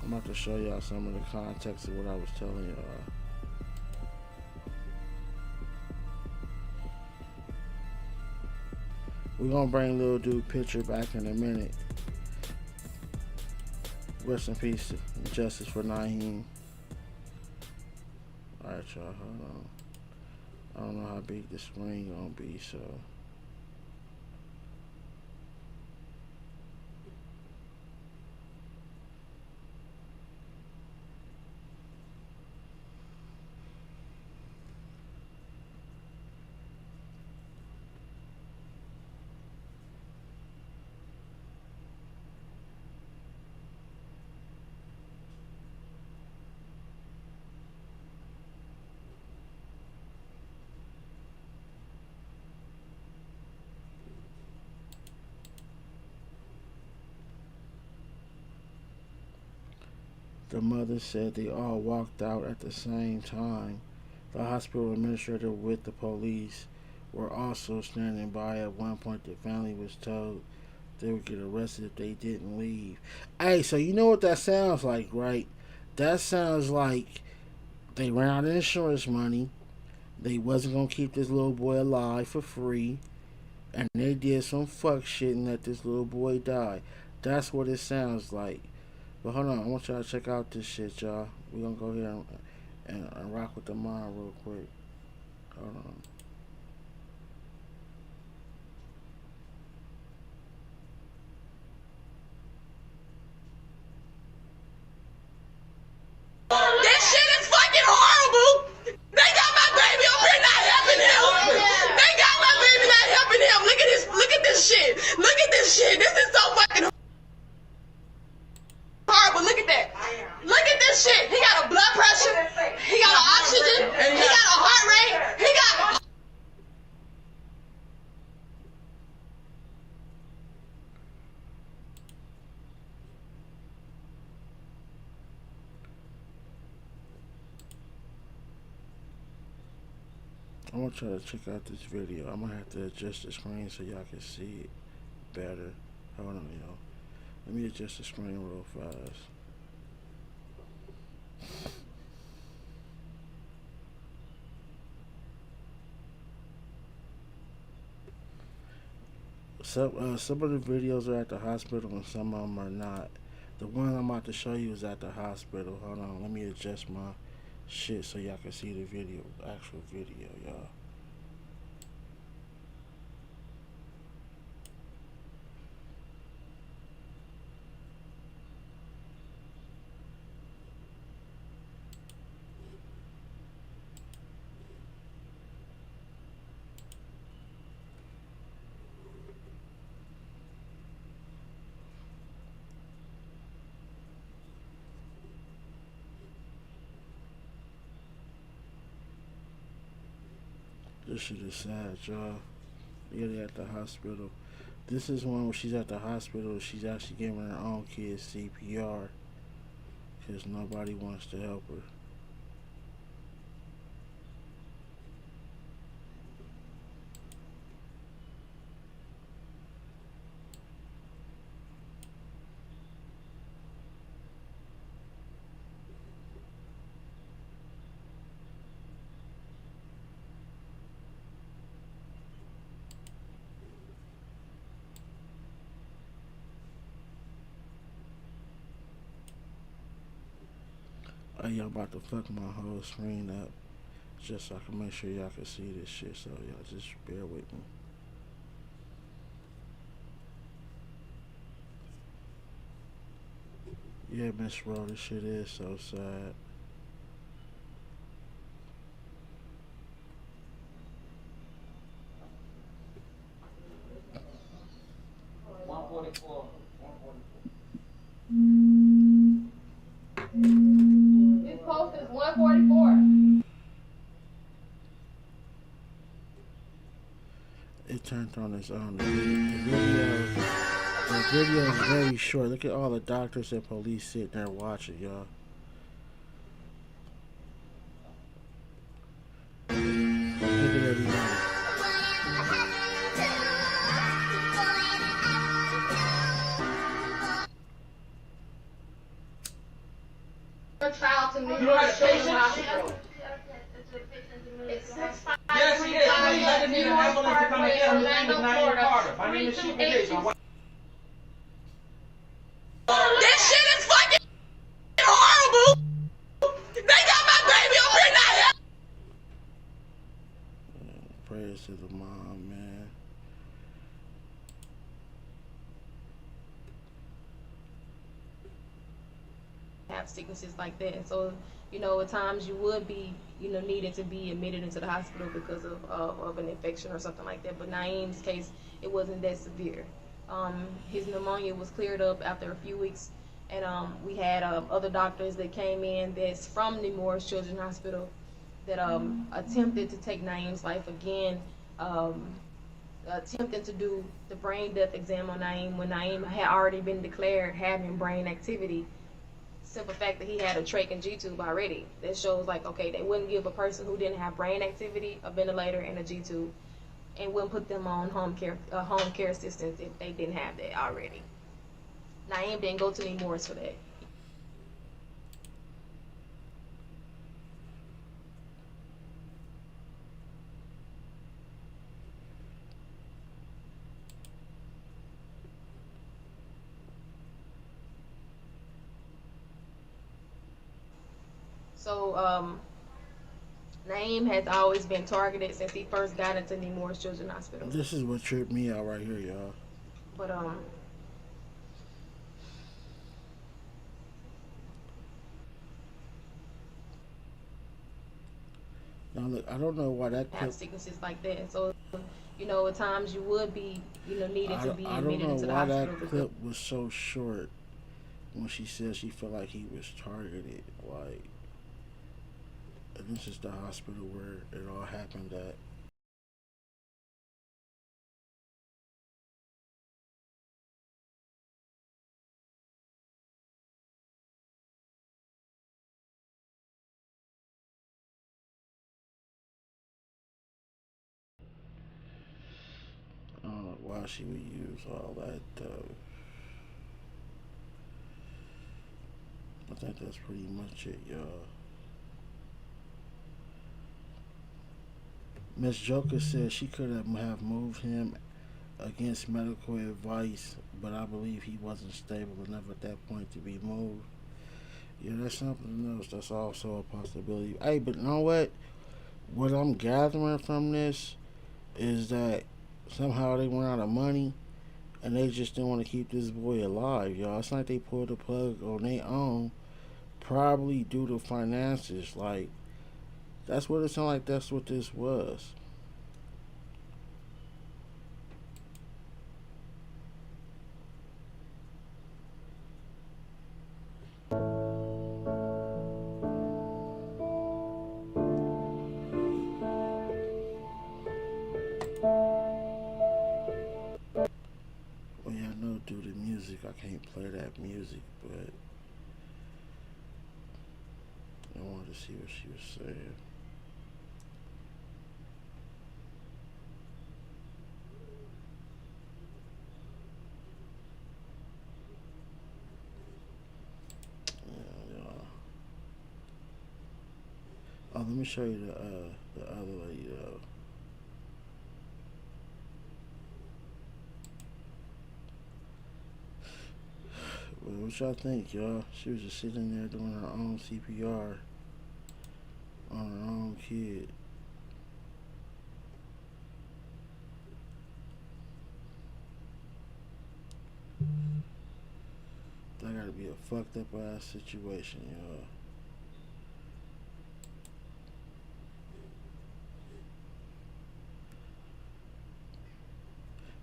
I'm about to show y'all some of the context of what I was telling y'all. We're gonna bring little dude picture back in a minute. Rest in peace and justice for Nayim. Alright, y'all, hold on. I don't know how big the screen gonna be, so. The mother said they all walked out at the same time. The hospital administrator with the police were also standing by. At one point, the family was told they would get arrested if they didn't leave. Hey, so you know what that sounds like, right? That sounds like they ran out of insurance money. They wasn't going to keep this little boy alive for free. And they did some fuck shit and let this little boy die. That's what it sounds like. But hold on, I want y'all to check out this shit, y'all. We're going to go here and rock with the mind real quick. Hold on. That shit is fucking horrible. They got my baby up here not helping him. They got my baby not helping him. Look at this shit. Look at this shit. This is so fucking horrible. Look at that. Look at this shit. He got a blood pressure. He got an oxygen. He got a heart rate. He got I want y'all to check out this video. I'm gonna have to adjust the screen so y'all can see it better. Hold on, y'all. Let me adjust the screen real fast. Some of the videos are at the hospital and some of them are not. The one I'm about to show you is at the hospital. Hold on, let me adjust my shit so y'all can see the video, actual video, y'all. This shit is sad, y'all. Yeah, they at the hospital. This is one where she's at the hospital. She's actually giving her own kids CPR because nobody wants to help her. Y'all about to fuck my whole screen up just so I can make sure y'all can see this shit. So y'all just bear with me. Yeah, Miss Rowe, this shit is so sad. This post is 144. It turned on its own. The video is very short. Look at all the doctors and police sitting there watching, y'all. Look at everybody. Child to me. You are a patient? It's 6'5". Yes, he is. I just need an ambulance to come and get him. His name is Nayim. My name is Sheikah Jason. This shit is fucking horrible. They got my baby over here now. Prayers to the mom, man. Have sicknesses like that, and so at times you would be needed to be admitted into the hospital because of an infection or something like that. But Nayim's case, it wasn't that severe. His pneumonia was cleared up after a few weeks, and we had other doctors that came in that's from Nemours Children's Hospital that attempted to take Nayim's life again, attempting to do the brain death exam on Nayim when Nayim had already been declared having brain activity. Simple fact that he had a trach and G-tube already. That shows like, okay, they wouldn't give a person who didn't have brain activity a ventilator and a G-tube, and wouldn't put them on home care assistance if they didn't have that already. Nayim didn't go to Nemours for that. So Nayim has always been targeted since he first got into Nemours Children's Hospital. This is what tripped me out right here, y'all. But now look, I don't know why that clip. Have sicknesses like that, and so at times you would be needed to be admitted into the hospital. I don't know why that clip was so short when she said she felt like he was targeted. Like, and this is the hospital where it all happened at. why she would use all that though. I think that's pretty much it, y'all. Miss Joker said she could have moved him against medical advice, but I believe he wasn't stable enough at that point to be moved. Yeah, that's something else. That's also a possibility. Hey, but you know what? What I'm gathering from this is that somehow they went out of money and they just didn't want to keep this boy alive, y'all. It's like they pulled the plug on their own, probably due to finances. Like, that's what it sounded like. That's what this was. Well, yeah, I know due to music, I can't play that music, but I wanted to see what she was saying. Yeah, yeah. Oh, let me show you the other lady though. Well, what y'all think, y'all? She was just sitting there doing her own CPR on her own kid. That gotta be a fucked up ass situation, y'all.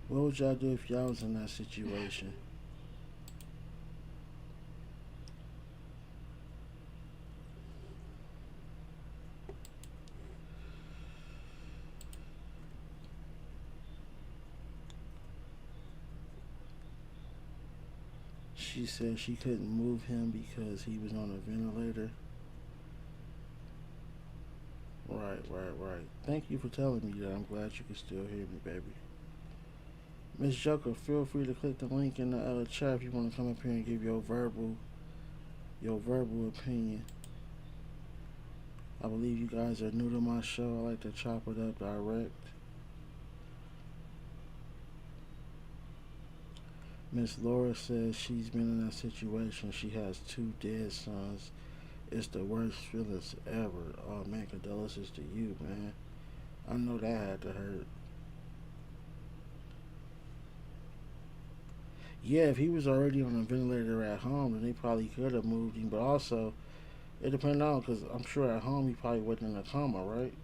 What would y'all do if y'all was in that situation? She said she couldn't move him because he was on a ventilator. Right, right, right. Thank you for telling me that. I'm glad you can still hear me, baby. Miss Joker, feel free to click the link in the chat if you want to come up here and give your verbal opinion. I believe you guys are new to my show. I like to chop it up direct. Miss Laura says she's been in that situation. She has two dead sons. It's the worst feelings ever. Oh man, condolences to you, man. I know that had to hurt. Yeah, if he was already on a ventilator at home, then they probably could have moved him. But also, it depends on because I'm sure at home he probably wasn't in a coma, right?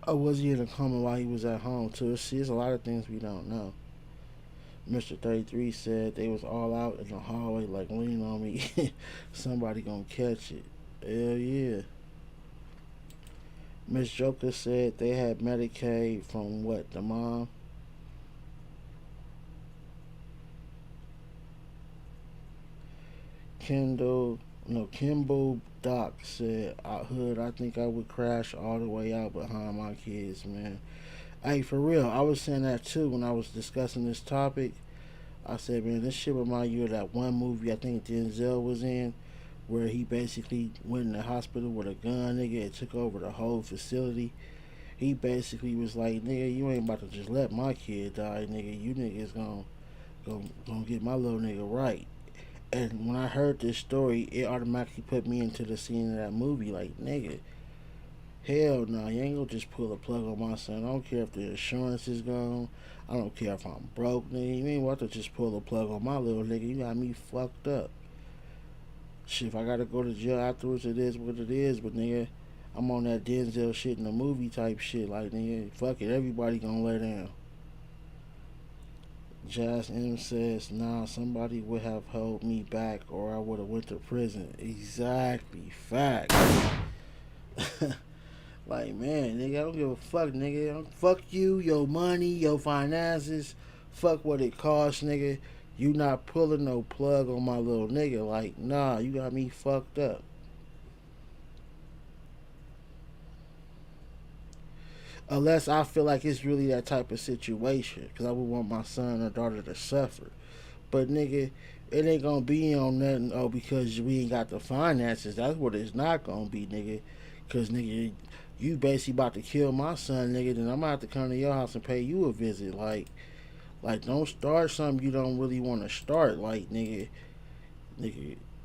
Or was he in a coma while he was at home too? See, there's a lot of things we don't know. Mr. 33 said they was all out in the hallway like lean on me. Somebody gonna catch it. Hell yeah. Miss Joker said they had Medicaid from what, the mom? Kendall, no, Kimbo Doc said, Hood, I think I would crash all the way out behind my kids, man. Hey, for real, I was saying that too when I was discussing this topic. I said, man, this shit remind you of that one movie I think Denzel was in, where he basically went in the hospital with a gun, nigga, and took over the whole facility. He basically was like, nigga, you ain't about to just let my kid die, nigga. You niggas gonna get my little nigga right. And when I heard this story, it automatically put me into the scene of that movie. Like, nigga, hell no, you ain't gonna just pull a plug on my son. I don't care if the insurance is gone. I don't care if I'm broke, nigga. You ain't about to just pull a plug on my little nigga. You got me fucked up. Shit, if I gotta go to jail afterwards, it is what it is. But nigga, I'm on that Denzel shit in the movie type shit. Like, nigga, fuck it. Everybody gonna lay down. Jazz M says, nah, somebody would have held me back or I would have went to prison. Exactly. Fact. Like, man, nigga, I don't give a fuck, nigga. Fuck you, your money, your finances. Fuck what it costs, nigga. You not pulling no plug on my little nigga. Like, nah, you got me fucked up. unless I feel like it's really that type of situation, because I would want my son or daughter to suffer. But nigga, it ain't gonna be on nothing. Oh, because we ain't got the finances. That's what it's not gonna be, nigga. Cause nigga, you basically about to kill my son, nigga. Then I'm gonna have to come to your house and pay you a visit. Like don't start something you don't really want to start. Like nigga.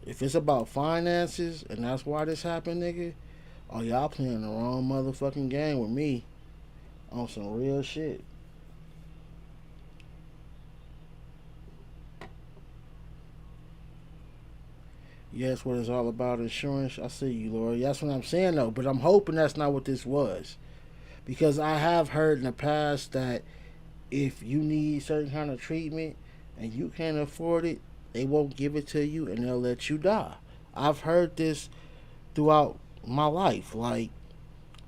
If it's about finances and that's why this happened, nigga, oh y'all playing the wrong motherfucking game with me on some real shit. Yes, what it's all about insurance. I see you, Lord. That's what I'm saying though. But I'm hoping that's not what this was, because I have heard in the past that if you need certain kind of treatment and you can't afford it, they won't give it to you and they'll let you die. I've heard this throughout my life. Like,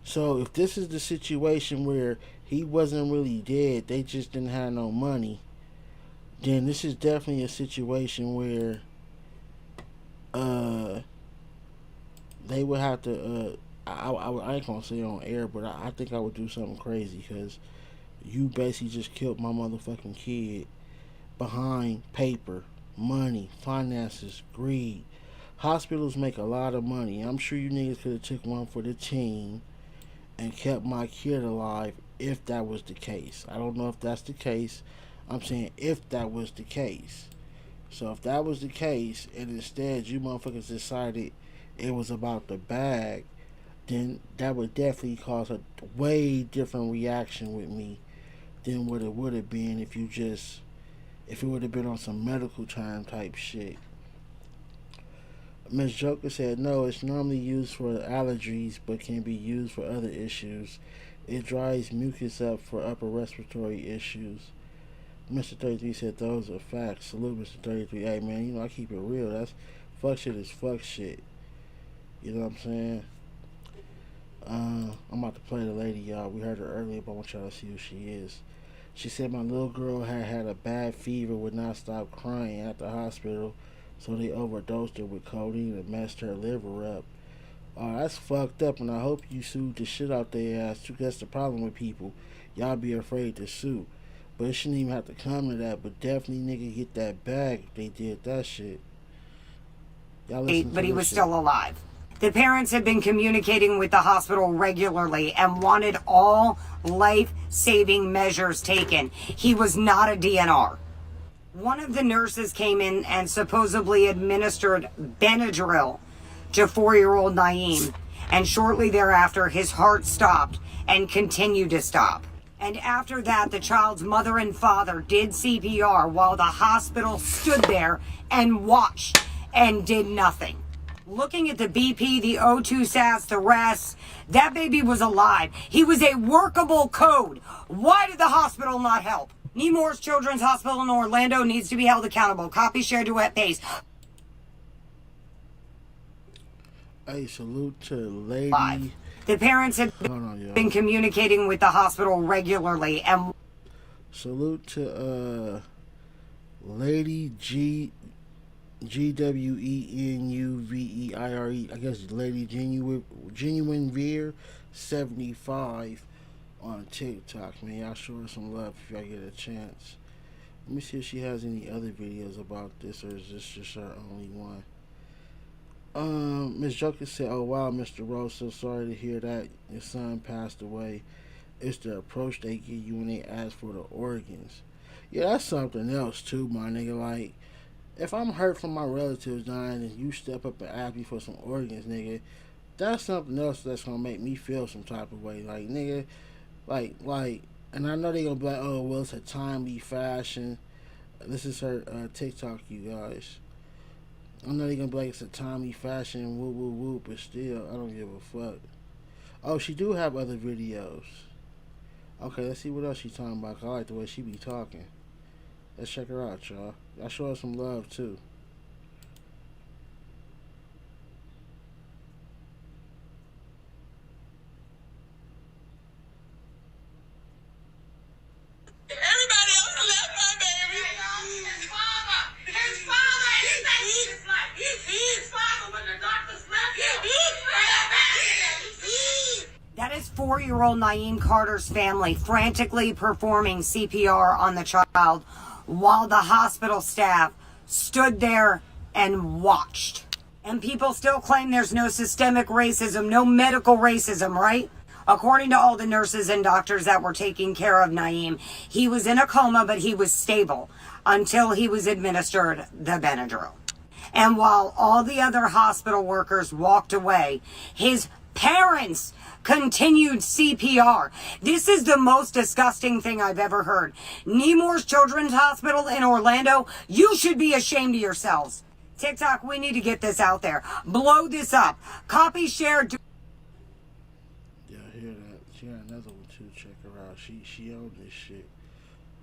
so if this is the situation where he wasn't really dead, they just didn't have no money, then this is definitely a situation where uh they would have to I ain't gonna say it on air, but I think I would do something crazy, because you basically just killed my motherfucking kid behind paper, money, finances, greed. Hospitals make a lot of money. I'm sure you niggas could have took one for the team and kept my kid alive if that was the case. I don't know if that's the case. I'm saying if that was the case. So if that was the case, and instead you motherfuckers decided it was about the bag, then that would definitely cause a way different reaction with me than what it would have been if it would have been on some medical time type shit. Miss Joker said no, it's normally used for allergies but can be used for other issues. It dries mucus up for upper respiratory issues. Mr. 33 said those are facts. Salute, Mr. 33. Hey man, you know I keep it real. That's fuck shit is fuck shit. You know what I'm saying? I'm about to play the lady, y'all. We heard her earlier, but I want y'all to see who she is. She said my little girl had a bad fever, would not stop crying at the hospital, so they overdosed her with codeine and messed her liver up. Oh, that's fucked up, and I hope you sued the shit out their ass too. That's the problem with people. Y'all be afraid to sue. But it shouldn't even have to come to that. But definitely, nigga, get that bag if they did that shit. Y'all listen to but he this was shit. still alive. The parents had been communicating with the hospital regularly and wanted all life-saving measures taken. He was not a DNR. One of the nurses came in and supposedly administered Benadryl to 4-year-old Nayim, and shortly thereafter his heart stopped and continued to stop. And after that, the child's mother and father did CPR while the hospital stood there and watched and did nothing. Looking at the BP, the O2 sats, the rest, that baby was alive. He was a workable code. Why did the hospital not help? Nemours Children's Hospital in Orlando needs to be held accountable. Copy, share, duet, paste. Hey, salute to Lady. Live. The parents have been communicating with the hospital regularly, and salute to Lady GWENUVEIRE. I guess Lady Genuine Veer 75 on TikTok. Man, y'all show her some love if y'all get a chance. Let me see if she has any other videos about this, or is this just her only one? Miss Joker said, "Oh wow, Mr. Rose, so sorry to hear that your son passed away. It's the approach they give you when they ask for the organs. Yeah, that's something else too, my nigga. Like, if I'm hurt from my relatives dying and you step up and ask me for some organs, nigga, that's something else that's gonna make me feel some type of way. Like, nigga, like, and I know they gonna be like, oh, well, it's a timely fashion. This is her TikTok, you guys. I know they gonna be like, it's a timely fashion, whoop, whoop, whoop, but still, I don't give a fuck. Oh, she do have other videos. Okay, let's see what else she's talking about, 'cause I like the way she be talking. Let's check her out, y'all. Y'all show her some love, too. Everybody else left my baby. His father, his father, when the doctors left him. that is 4-year-old Nayim Carter's family frantically performing CPR on the child while the hospital staff stood there and watched. And people still claim there's no systemic racism, no medical racism, right? According to all the nurses and doctors that were taking care of Nayim, he was in a coma, but he was stable until he was administered the Benadryl. And while all the other hospital workers walked away, his parents continued CPR. This is the most disgusting thing I've ever heard. Nemours Children's Hospital in Orlando, you should be ashamed of yourselves. TikTok, we need to get this out there. Blow this up. Copy, share. Yeah, I hear that. She got another one too. Check her out. She owned this shit.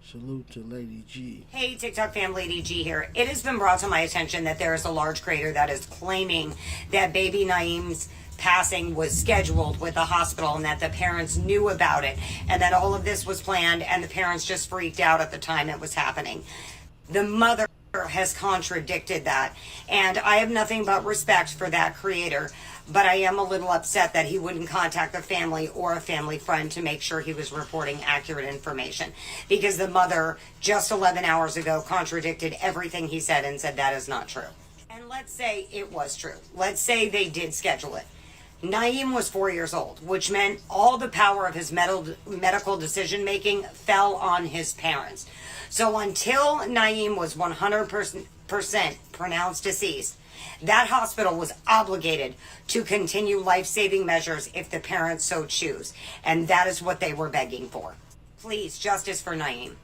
Salute to Lady G. Hey, TikTok fam, Lady G here. It has been brought to my attention that there is a large creator that is claiming that baby Nayim's passing was scheduled with the hospital and that the parents knew about it and that all of this was planned and the parents just freaked out at the time it was happening. The mother has contradicted that, and I have nothing but respect for that creator, but I am a little upset that he wouldn't contact the family or a family friend to make sure he was reporting accurate information, because the mother just 11 hours ago contradicted everything he said and said that is not true. And let's say it was true. Let's say they did schedule it. Nayim was 4 years old, which meant all the power of his medical decision making fell on his parents. So until Nayim was 100% pronounced deceased, that hospital was obligated to continue life-saving measures if the parents so choose. And that is what they were begging for. Please, justice for Nayim.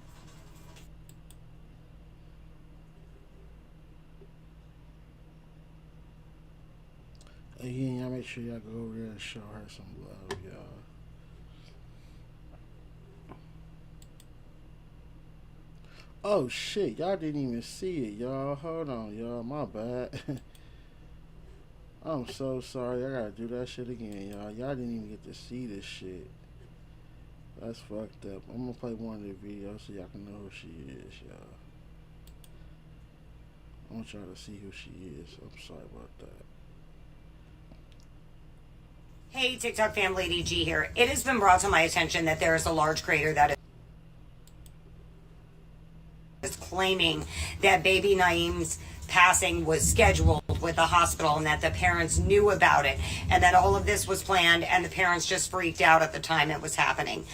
Again, y'all make sure y'all go over there and show her some love, y'all. Oh shit, y'all didn't even see it, y'all. Hold on, y'all. My bad. I'm so sorry. I gotta do that shit again, y'all. Y'all didn't even get to see this shit. That's fucked up. I'm gonna play one of the videos so y'all can know who she is, y'all. I want y'all to see who she is. I'm sorry about that. Hey, TikTok fam, Lady G here. It has been brought to my attention that there is a large creator that is claiming that baby Nayim's passing was scheduled with the hospital and that the parents knew about it and that all of this was planned and the parents just freaked out at the time it was happening.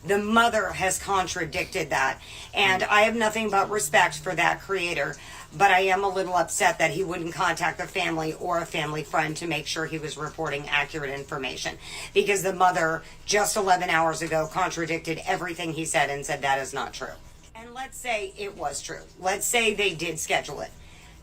The mother has contradicted that, and I have nothing but respect for that creator, but I am a little upset that he wouldn't contact the family or a family friend to make sure he was reporting accurate information, because the mother just 11 hours ago contradicted everything he said and said that is not true. And let's say it was true. Let's say they did schedule it.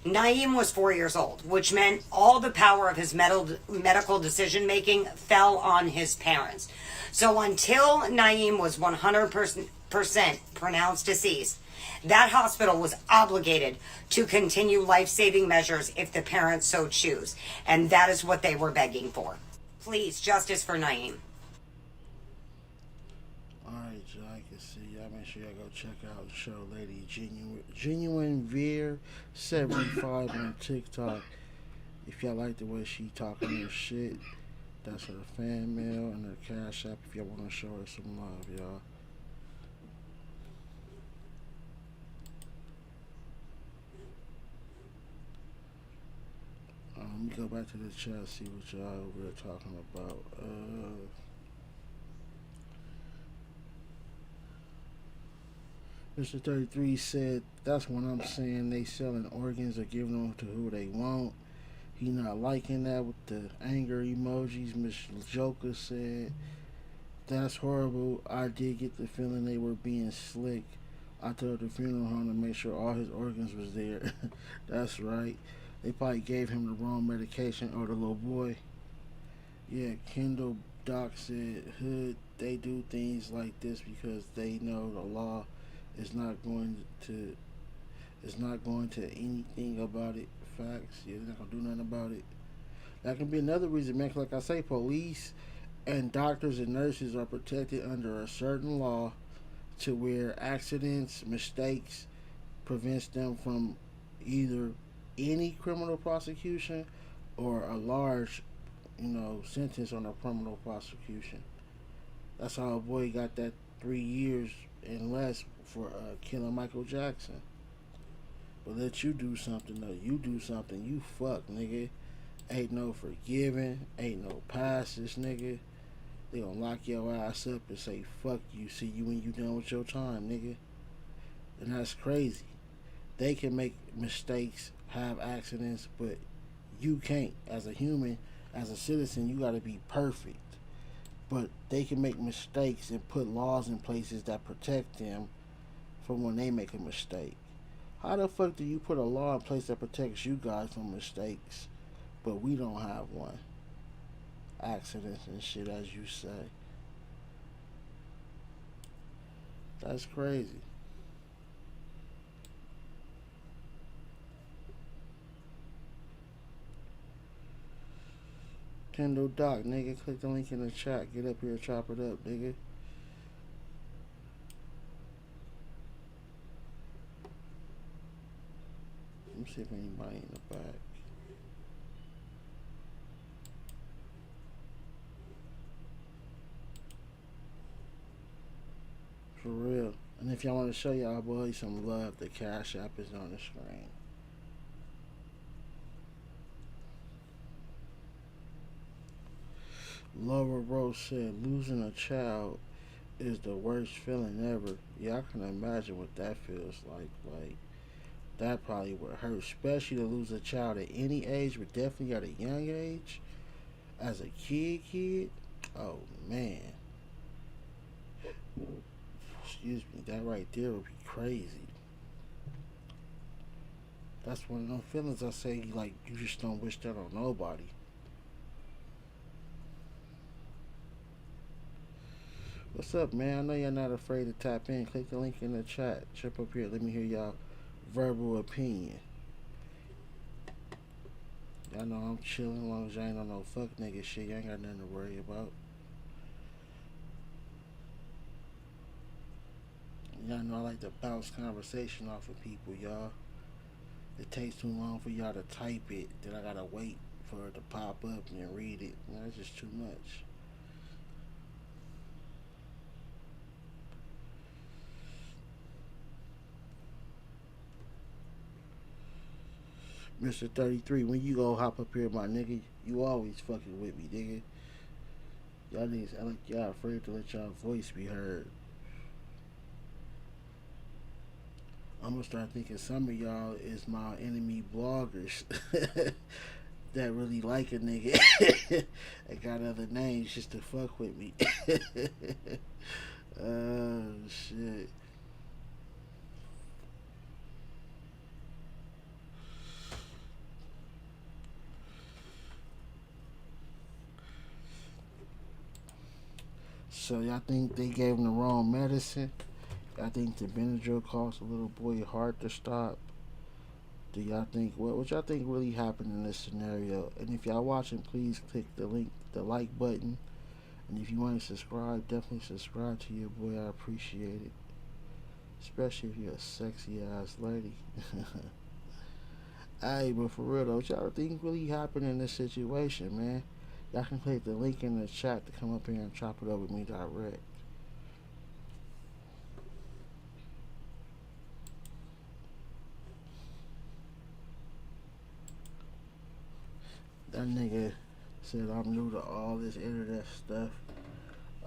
Nayim was 4 years old, which meant all the power of his medical decision making fell on his parents. So until Nayim was 100% pronounced deceased, that hospital was obligated to continue life-saving measures if the parents so choose. And that is what they were begging for. Please, justice for Nayim. Alright, y'all, I can see y'all. Make sure y'all go check out the show Lady Genuine Veer 75 on TikTok. If y'all like the way she talking her shit, that's her fan mail and her cash app if y'all want to show her some love, y'all. Let me go back to the chat, see what y'all over there talking about. Mr. 33 said, that's what I'm saying. They selling organs or giving them to who they want. He not liking that with the anger emojis. Miss Joker said, that's horrible. I did get the feeling they were being slick. I told the funeral home to make sure all his organs was there. That's right. They probably gave him the wrong medication, or the little boy. Yeah, Kendall Doc said, Hood, they do things like this because they know the law is not going to anything about it. Facts. Yeah, they're not gonna do nothing about it. That can be another reason, man. Like I say, police and doctors and nurses are protected under a certain law to where accidents, mistakes prevents them from either any criminal prosecution or a large, sentence on a criminal prosecution. That's how a boy got that 3 years and less for killing Michael Jackson. But let you do something though. You do something, you fuck, nigga. Ain't no forgiving, ain't no passes, nigga. They gonna lock your ass up and say fuck you. See you when you done with your time, nigga. And that's crazy. They can make mistakes, have accidents, but you can't. As a human, as a citizen, you gotta be perfect. But they can make mistakes and put laws in places that protect them from when they make a mistake. How the fuck do you put a law in place that protects you guys from mistakes, but we don't have one? Accidents and shit, as you say. That's crazy. Kendall Doc, nigga, click the link in the chat. Get up here, chop it up, nigga. Let me see if anybody in the back. For real. And if y'all want to show y'all boys some love, the Cash App is on the screen. Laura Rose said, losing a child is the worst feeling ever. Yeah, I can imagine what that feels like. Like, that probably would hurt, especially to lose a child at any age, but definitely at a young age. As a kid. Oh, man. Excuse me, that right there would be crazy. That's one of those feelings I say, like, you just don't wish that on nobody. What's up, man? I know you're not afraid to tap in. Click the link in the chat. Jump up here. Let me hear y'all verbal opinion. Y'all know I'm chilling as long as y'all ain't on no fuck nigga shit. You ain't got nothing to worry about. Y'all know I like to bounce conversation off of people, y'all. It takes too long for y'all to type it. Then I gotta wait for it to pop up and then read it. Man, that's just too much. Mr. 33, when you go hop up here, my nigga, you always fucking with me, nigga. Y'all niggas act like y'all afraid to let y'all voice be heard. I'm gonna start thinking some of y'all is my enemy bloggers that really like a nigga and got other names just to fuck with me. Oh, shit. So y'all think they gave him the wrong medicine? I think the Benadryl caused a little boy heart to stop. Do y'all think what y'all think really happened in this scenario? And if y'all watching, please click the link, the like button. And if you want to subscribe, definitely subscribe to your boy. I appreciate it, especially if you're a sexy ass lady. Hey, but for real though, what y'all think really happened in this situation, man? Y'all can click the link in the chat to come up here and chop it up with me direct. That nigga said I'm new to all this internet stuff.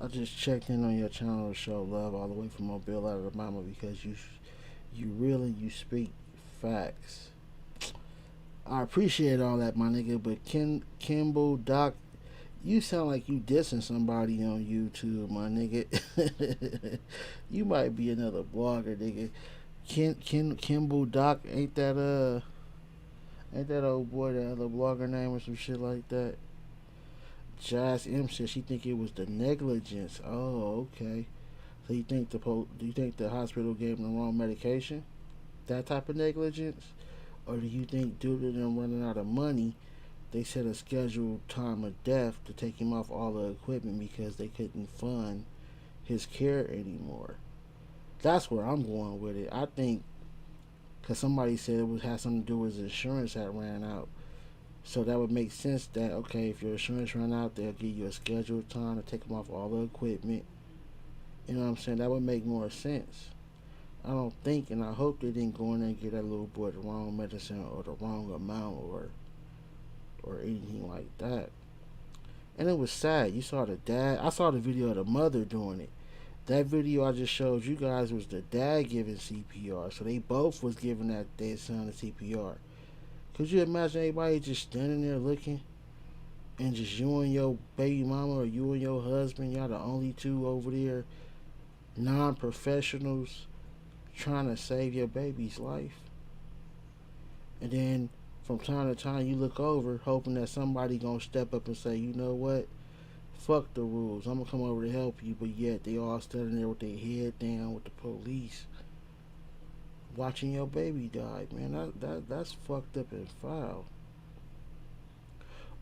I just checked in on your channel to show love all the way from Mobile, Alabama, because you speak facts. I appreciate all that, my nigga, but Kimball Doc, you sound like you dissing somebody on YouTube, my nigga. You might be another blogger, nigga. Kimball Doc, ain't that old boy that other blogger name or some shit like that? Jazz M said she think it was the negligence. Oh, okay. So do you think the hospital gave him the wrong medication? That type of negligence? Or do you think due to them running out of money, they set a scheduled time of death to take him off all the equipment because they couldn't fund his care anymore? That's where I'm going with it. I think because somebody said it had something to do with his insurance that ran out. So that would make sense that, okay, if your insurance run out, they'll give you a scheduled time to take them off all the equipment You know what I'm saying? That would make more sense. I don't think, and I hope they didn't go in there and get that little boy the wrong medicine or the wrong amount or anything like that. And it was sad. You saw the dad. I saw the video of the mother doing it. That video I just showed you guys was the dad giving CPR. So they both was giving that dead son a CPR. Could you imagine anybody just standing there looking and just you and your baby mama or you and your husband, y'all the only two over there, non-professionals, trying to save your baby's life? And then from time to time you look over hoping that somebody gonna step up and say, you know what? Fuck the rules. I'm gonna come over to help you, but yet they all standing there with their head down with the police, watching your baby die. Man, that's fucked up and foul.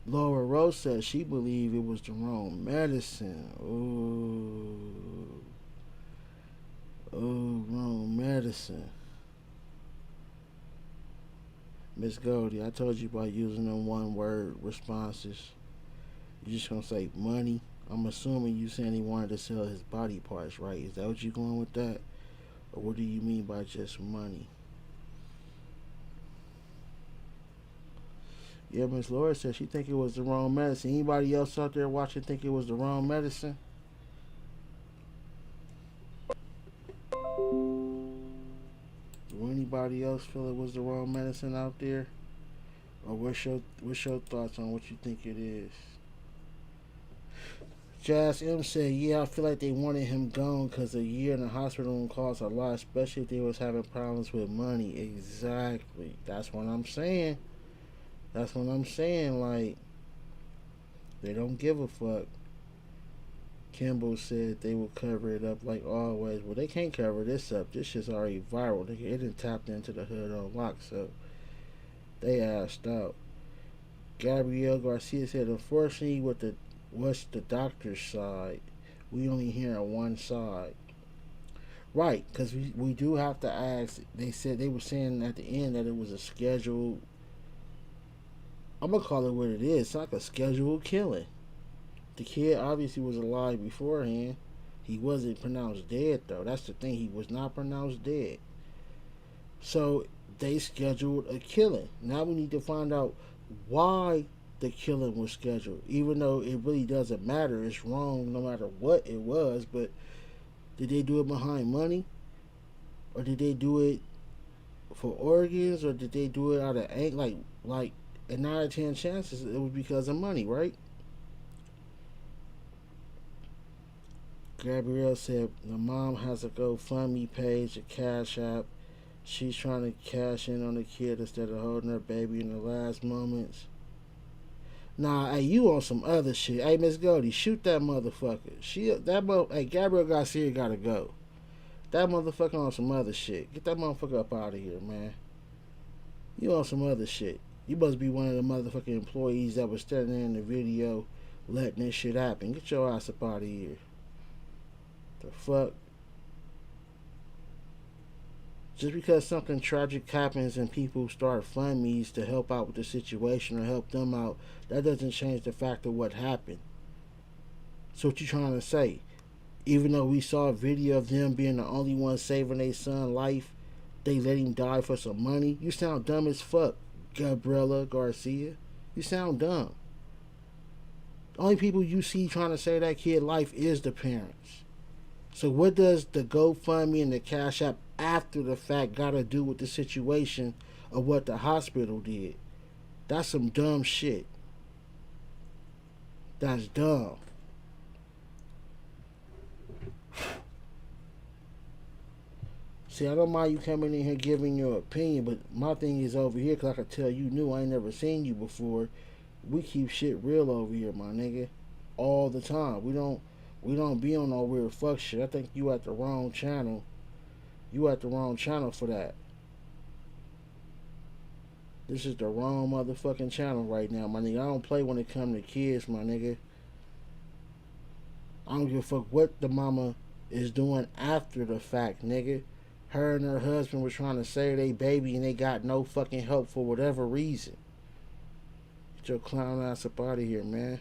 Laura Rose said she believed it was the wrong medicine. Ooh, wrong medicine. Miss Goldie, I told you about using them one word responses. You just gonna say money. I'm assuming you saying he wanted to sell his body parts, right? Is that what you going with that? Or what do you mean by just money? Yeah, Miss Laura said she think it was the wrong medicine. Anybody else out there watching think it was the wrong medicine? Do anybody else feel it was the wrong medicine out there? Or what's your thoughts on what you think it is? Jazz M said, yeah, I feel like they wanted him gone because a year in the hospital would cost a lot, especially if they was having problems with money. Exactly. That's what I'm saying. That's what I'm saying. Like, they don't give a fuck. Kimball said they will cover it up like always. Well, they can't cover this up. This shit's already viral. It didn't tap into the Hood Unlocked, so they asked out. Gabrielle Garcia said, unfortunately, what's the doctor's side? We only hear on one side. Right, because we do have to ask. They were saying at the end that it was a scheduled. I'm gonna call it what it is. It's like a scheduled killing. The kid obviously was alive beforehand. He wasn't pronounced dead though. That's the thing. He was not pronounced dead. So they scheduled a killing. Now we need to find out why the killing was scheduled. Even though it really doesn't matter. It's wrong no matter what it was. But did they do it behind money? Or did they do it for organs? Or did they do it out of like a 9 out of 10 chances it was because of money, right? Gabrielle said the mom has a GoFundMe page, a Cash App. She's trying to cash in on the kid instead of holding her baby in the last moments. Nah, hey, you on some other shit. Hey, Miss Goldie, shoot that motherfucker. Hey, Gabrielle Garcia gotta go. That motherfucker on some other shit. Get that motherfucker up out of here, man. You on some other shit. You must be one of the motherfucking employees that was standing there in the video letting this shit happen. Get your ass up out of here. The fuck? Just because something tragic happens and people start funmies to help out with the situation or help them out, that doesn't change the fact of what happened. So what you trying to say? Even though we saw a video of them being the only one saving their son's life, they let him die for some money? You sound dumb as fuck, Gabriela Garcia. You sound dumb. The only people you see trying to save that kid life is the parents. So what does the GoFundMe and the Cash App after the fact got to do with the situation of what the hospital did? That's some dumb shit. That's dumb. See, I don't mind you coming in here giving your opinion, but my thing is over here, because I can tell you new. I ain't never seen you before. We keep shit real over here, my nigga. All the time. We don't be on no weird fuck shit. I think you at the wrong channel. You at the wrong channel for that. This is the wrong motherfucking channel right now, my nigga. I don't play when it come to kids, my nigga. I don't give a fuck what the mama is doing after the fact, nigga. Her and her husband were trying to save their baby and they got no fucking help for whatever reason. Get your clown ass up out of here, man.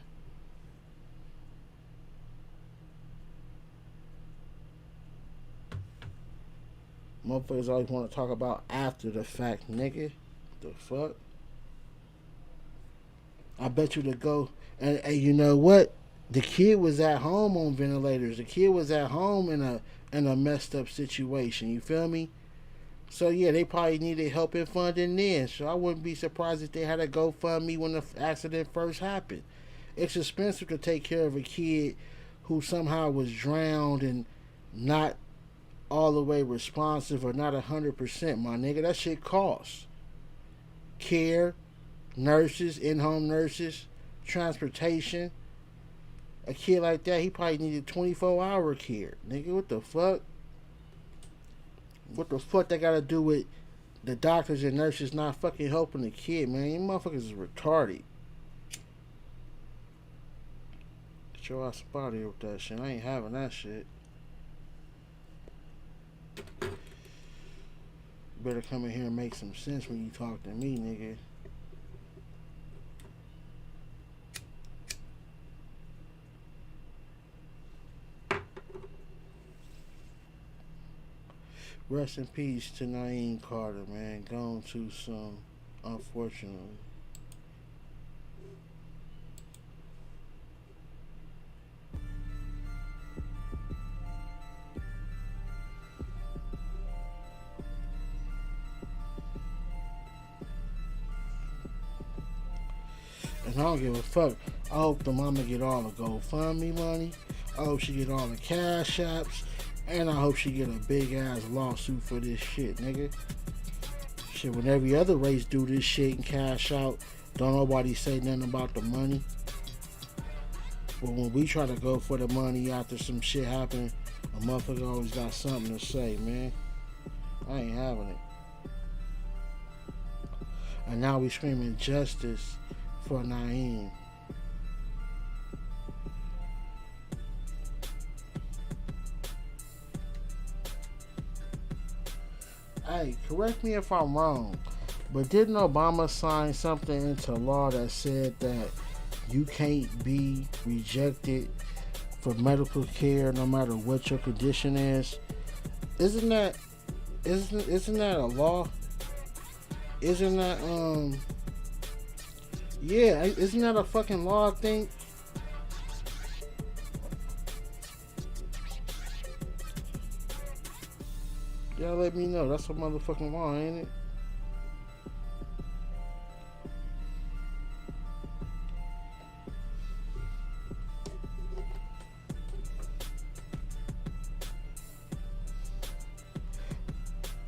Motherfuckers always want to talk about after the fact, nigga. The fuck? I bet you to go and you know what? The kid was at home on ventilators. The kid was at home in a messed up situation. You feel me? So yeah, they probably needed help and funding then. So I wouldn't be surprised if they had a GoFundMe when the accident first happened. It's expensive to take care of a kid who somehow was drowned and not all the way responsive or not 100%. My nigga, that shit costs care, nurses, in-home nurses, transportation. A kid like that, he probably needed 24-hour care. Nigga, what the fuck? What the fuck that got to do with the doctors and nurses not fucking helping the kid, man? You motherfuckers is retarded. Get your ass up out of here with that shit. I ain't having that shit. Better come in here and make some sense when you talk to me, nigga. Rest in peace to Nayim Carter, man. Gone too soon, unfortunately. And I don't give a fuck. I hope the mama get all the GoFundMe money. I hope she get all the cash apps. And I hope she get a big ass lawsuit for this shit, nigga. Shit, when every other race do this shit and cash out, don't nobody say nothing about the money. But when we try to go for the money after some shit happen, a motherfucker always got something to say, man. I ain't having it. And now we screaming justice for Nayim. Hey, correct me if I'm wrong, but didn't Obama sign something into law that said that you can't be rejected for medical care no matter what your condition is? Isn't that a law? Isn't that yeah, isn't that a fucking law, I think? Y'all let me know. That's a motherfucking law, ain't it?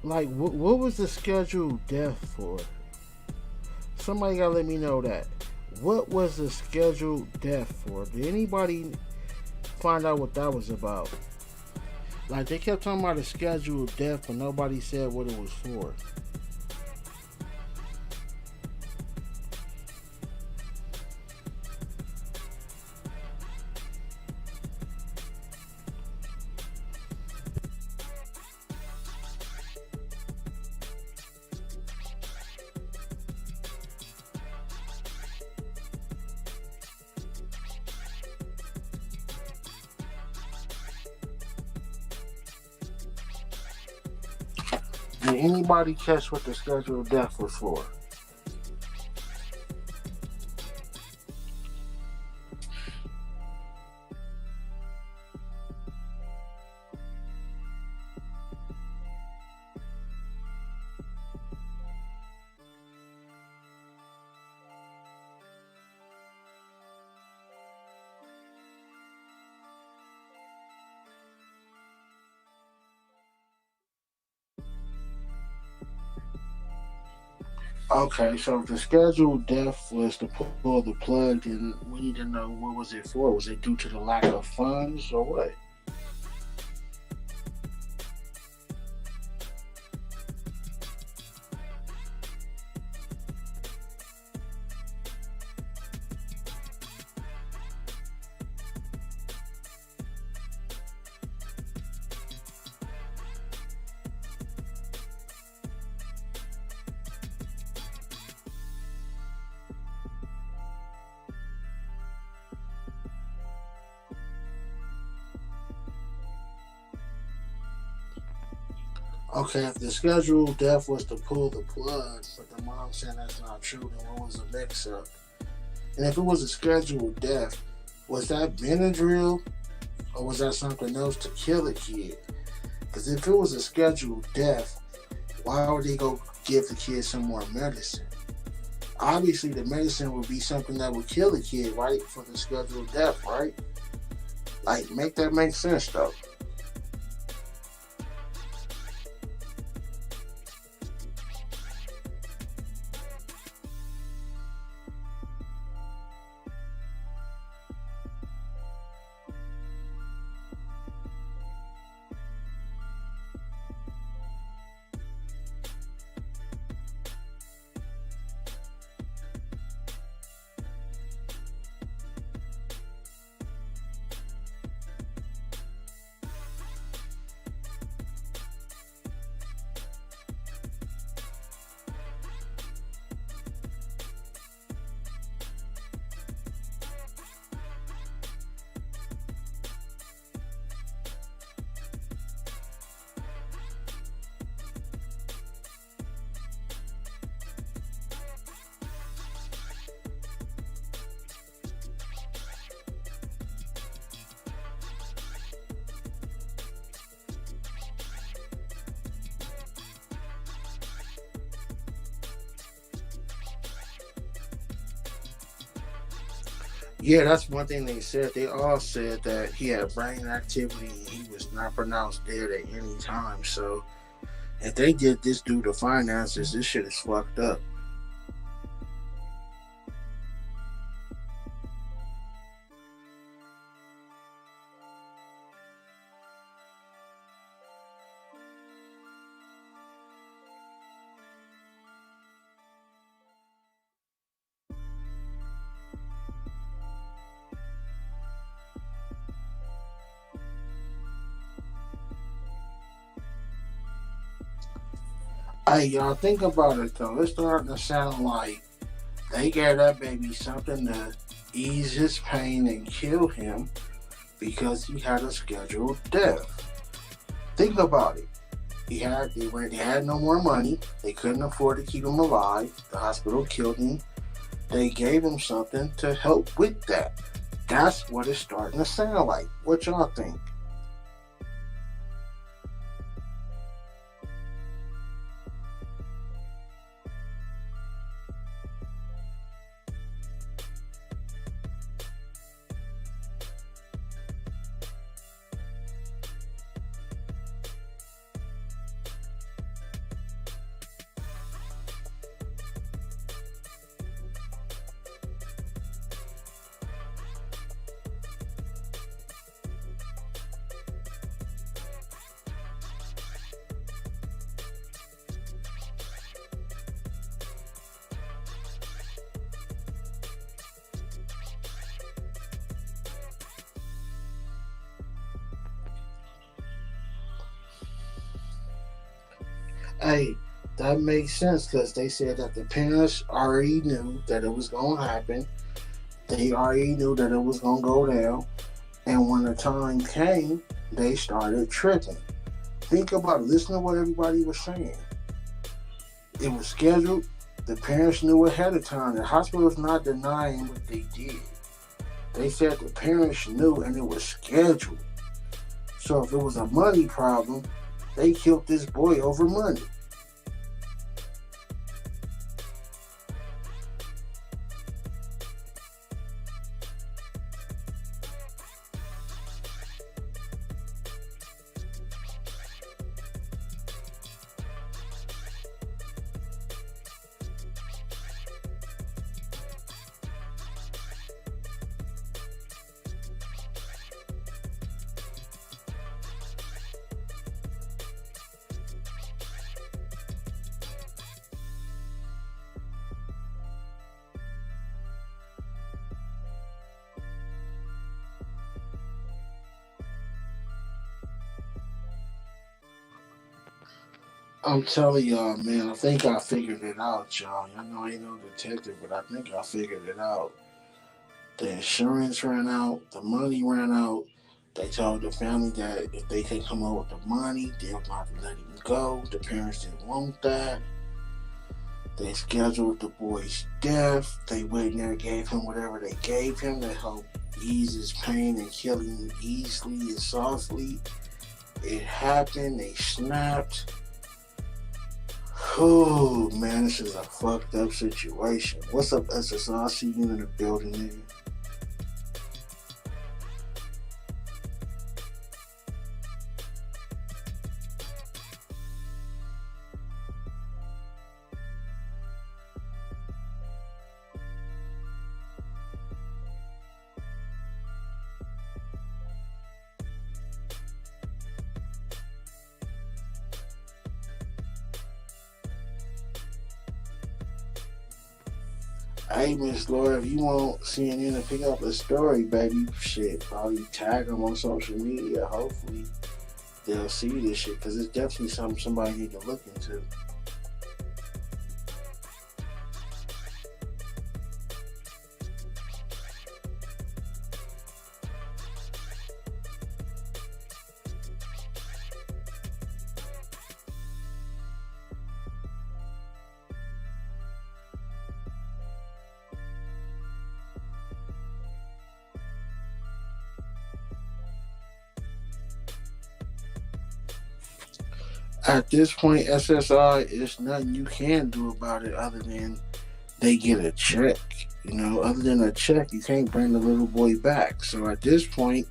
Like, what was the scheduled death for? Somebody gotta let me know that. What was the scheduled death for? Did anybody find out what that was about? Like, they kept talking about a scheduled death, but nobody said what it was for. Did anybody catch what the scheduled death was for? Okay, so if the scheduled death was to pull the plug, then we need to know what was it for. Was it due to the lack of funds or what? Okay, if the scheduled death was to pull the plug, but the mom saying that's not true, then what was the mix up? And if it was a scheduled death, was that Benadryl or was that something else to kill a kid? Because if it was a scheduled death, why would they go give the kid some more medicine? Obviously, the medicine would be something that would kill the kid, right? For the scheduled death, right? Like, make that make sense, though. Yeah, that's one thing they said. They all said that he had brain activity and he was not pronounced dead at any time. So if they did this due to finances, this shit is fucked up. Hey, y'all think about it though. It's starting to sound like they gave that baby something to ease his pain and kill him because he had a scheduled death. Think about it. They had no more money. They couldn't afford to keep him alive. The hospital killed him. They gave him something to help with that. That's what it's starting to sound like. What y'all think? Hey, that makes sense because they said that the parents already knew that it was going to happen. They already knew that it was going to go down. And when the time came, they started tripping. Think about it. Listen to what everybody was saying. It was scheduled. The parents knew ahead of time. The hospital's not denying what they did. They said the parents knew and it was scheduled. So if it was a money problem, they killed this boy over money. I'm telling y'all, man, I think I figured it out, y'all. I know I ain't no detective, but I think I figured it out. The insurance ran out, the money ran out. They They told the family that if they could come up with the money, they were not to let him go. The parents didn't want that. They scheduled the boy's death. They went in there and gave him whatever they gave him to help ease his pain and kill him easily and softly. It happened. They snapped. Oh, man, this is a fucked up situation. What's up, SSR? I see you in the building, nigga. Hey, Miss Laura, if you want CNN to pick up the story, baby, shit, probably tag them on social media. Hopefully, they'll see this shit, because it's definitely something somebody need to look into. At this point, SSI, it's nothing you can do about it other than they get a check. You know, other than a check, you can't bring the little boy back. So at this point,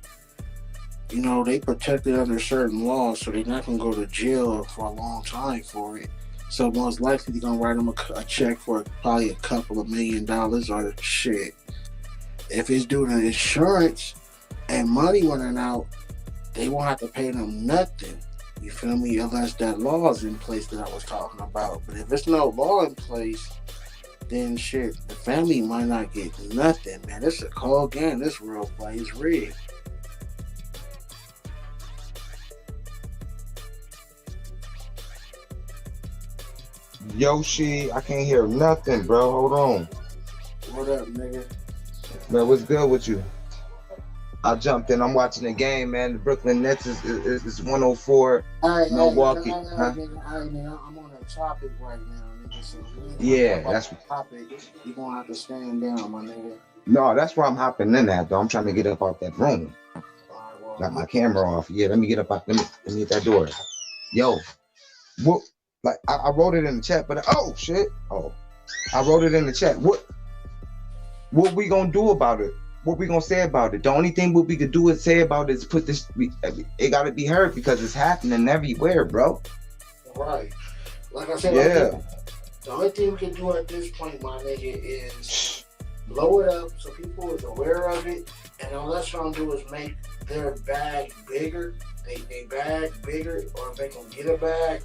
you know, they protected under certain laws, so they're not going to go to jail for a long time for it. So most likely they're going to write them a check for probably a couple of $1 million or shit. If it's due to insurance and money running out, they won't have to pay them nothing. You feel me? Unless that law is in place that I was talking about. But if there's no law in place, then shit, the family might not get nothing, man. It's a cold game. This world plays rigged. Yoshi, I can't hear nothing, bro. Hold on. What up, nigga? Man, what's good with you? I jumped in. I'm watching the game, man. The Brooklyn Nets is 104. Milwaukee. I'm on a topic right now, nigga. So yeah, that's the topic. You're gonna have to stand down, my nigga. No, that's where I'm hopping in at, though. I'm trying to get up out that room. Got my camera off. Yeah, let me get up out. Let me hit that door. Yo, what? Like I wrote it in the chat, but oh shit. Oh, I wrote it in the chat. What we gonna do about it? What we gonna say about it? The only thing what we could do is say about it is put this. It gotta be heard because it's happening everywhere, bro. Right. Like I said, yeah. The only thing we can do at this point, my nigga, is blow it up so people is aware of it, and all that's trying to do is make their bag bigger. They bag bigger, or make them get a bag.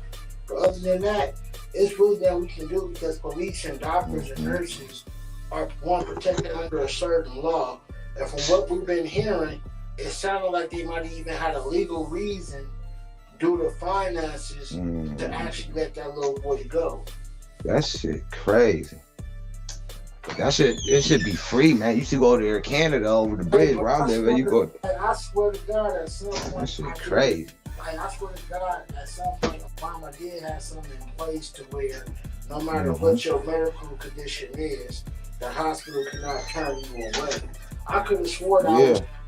But other than that, it's really that we can do because police and doctors and nurses are one protected under a certain law. And from what we've been hearing, it sounded like they might have even had a legal reason due to finances to actually let that little boy go. That shit crazy. It should be free, man. You should go to Canada over the bridge where I live, and you go. I swear to God, at some point, that shit crazy. I swear to God, at some point, Obama did have something in place to where no matter what your medical condition is, the hospital cannot turn you away. I could have sworn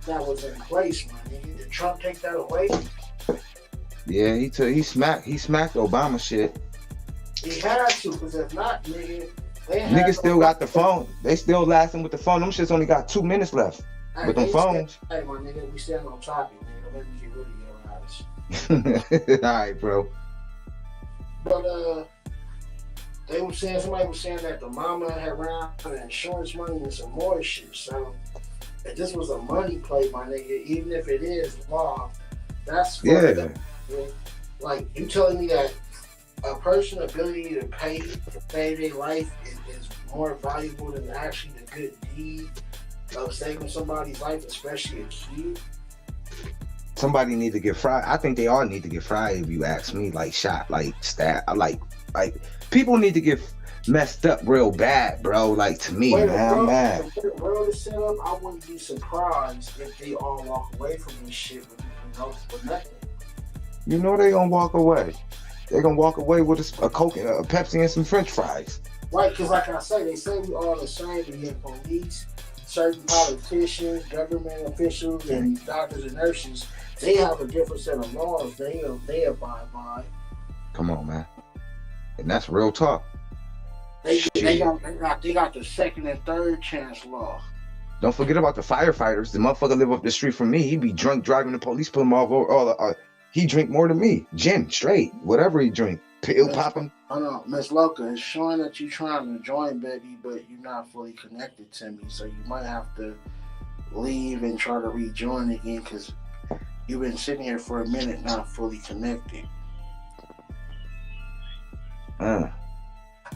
that was in place, man. Did Trump take that away? Yeah, he smacked Obama shit. He had to, because if not, nigga, niggas still got the phone. They still lasting with the phone. Them shits only got 2 minutes left with them phones. Hey, my nigga, we stand on topic, nigga. Let me get rid of your eyes. All right, bro. But they were saying, somebody was saying that the mama had ran out of insurance money and some more shit. So if this was a money play, my nigga, even if it is law, that's yeah. Like you telling me that a person's ability to pay to save their life is more valuable than actually the good deed of saving somebody's life, especially a kid. Somebody need to get fried. I think they all need to get fried if you ask me. Like shot, like stab, like people need to get. messed up real bad, bro. Like, to me, Wait, man, I'm mad. the world is set up, I wouldn't be surprised if they all walk away from this shit with nothing. You know they gonna walk away. They gonna walk away with a Coke, a Pepsi, and some French fries. Right, because like I say, they say we all the same. We have police, certain politicians, government officials, and doctors and nurses. They have a different set of laws they abide by. Come on, man. And that's real talk. They got the second and third chance law. Don't forget about the firefighters. The motherfucker live up the street from me. He be drunk driving the police, put him off all he drink more than me. Gin, straight, whatever he drink. Pill popping. I know, Miss Loca, it's showing that you're trying to join, baby, but you're not fully connected to me. So you might have to leave and try to rejoin again because you've been sitting here for a minute not fully connected.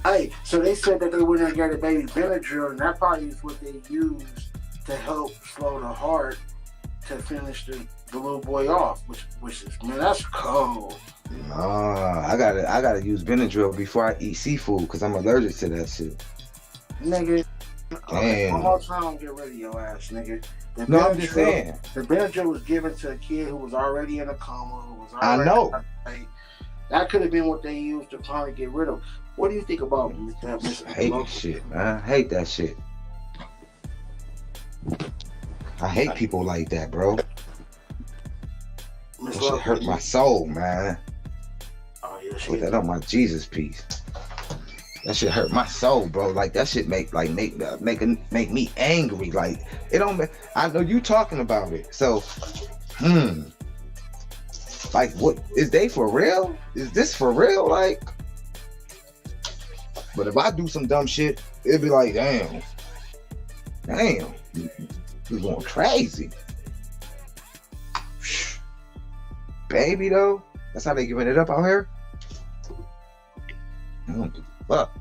Hey, so they said that they went and got a baby Benadryl, and that probably is what they used to help slow the heart to finish the little boy off, which is, man, that's cold. I gotta use Benadryl before I eat seafood because I'm allergic to that shit. Nigga, damn. One more time, get rid of your ass, nigga. No, I'm just saying. The Benadryl was given to a kid who was already in a coma, who was already. I know. That could have been what they used to finally get rid of. What do you think about that, Mr. I hate that shit, man. I hate that shit. I hate people like that, bro. That shit hurt my soul, man. Oh, yeah, put that on my Jesus piece. That shit hurt my soul, bro. Like, that shit make me angry. Like, it don't. I know you talking about it. So, like, what is they for real? Is this for real? Like, but if I do some dumb shit, it'd be like, damn, you're going crazy, baby. Though, that's how they giving it up out here. I don't give a fuck.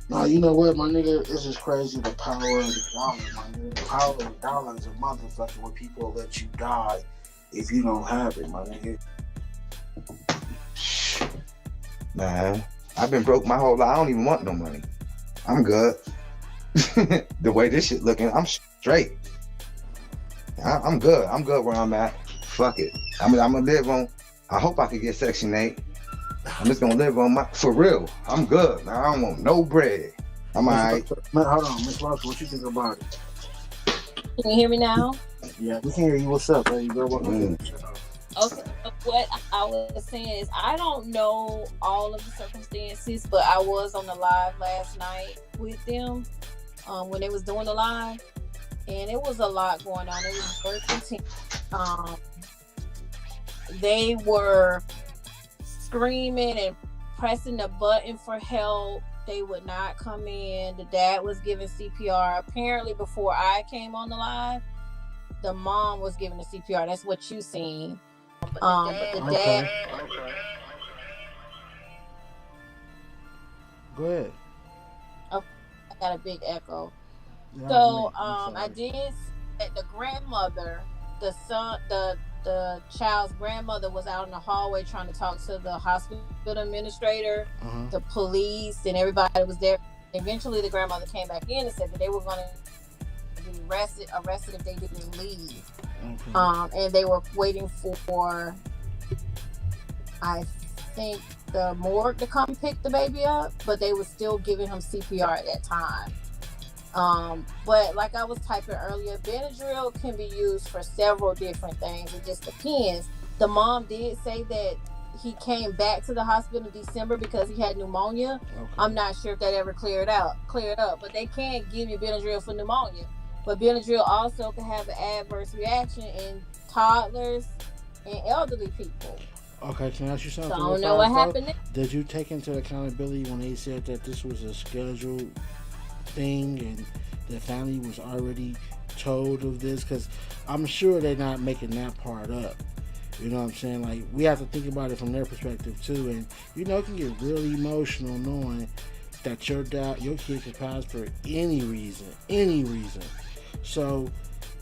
Nah, you know what, my nigga? This is crazy. The power of the dollar, my nigga. The power of the dollar is a motherfucker where people will let you die if you don't have it, my nigga. Man, I've been broke my whole life. I don't even want no money. I'm good. The way this shit looking, I'm straight. I'm good. I'm good where I'm at. Fuck it. I'm gonna live on. I hope I could get Section 8. I'm just gonna live on for real. I'm good. I don't want no bread. I'm alright. Hold on, Miss Ross, what you think about it? Can you hear me now? Yeah, we can hear you. What's up, baby girl? Welcome to the show. Okay, what I was saying is I don't know all of the circumstances, but I was on the live last night with them when they was doing the live, and it was a lot going on. It was very intense. They were screaming and pressing the button for help. They would not come in. The dad was giving CPR. Apparently, before I came on the live, the mom was giving the CPR. That's what you seen. But the dad. Okay. Go ahead. Oh, I got a big echo. So I did that the grandmother, the son, the child's grandmother was out in the hallway trying to talk to the hospital administrator, the police, and everybody was there. Eventually, the grandmother came back in and said that they were going to be arrested if they didn't leave. And they were waiting for, I think, the morgue to come pick the baby up, but they were still giving him CPR at that time. But like I was typing earlier, Benadryl can be used for several different things. It just depends. The mom did say that he came back to the hospital in December because he had pneumonia. I'm not sure if that ever cleared up, but they can give you Benadryl for pneumonia. But Benadryl also can have an adverse reaction in toddlers and elderly people. Okay, can I ask you something? So I don't know what happened there. Did you take into accountability when they said that this was a scheduled thing and the family was already told of this? Because I'm sure they're not making that part up. You know what I'm saying? Like, we have to think about it from their perspective too. And you know, it can get really emotional knowing that your kid could pass for any reason. So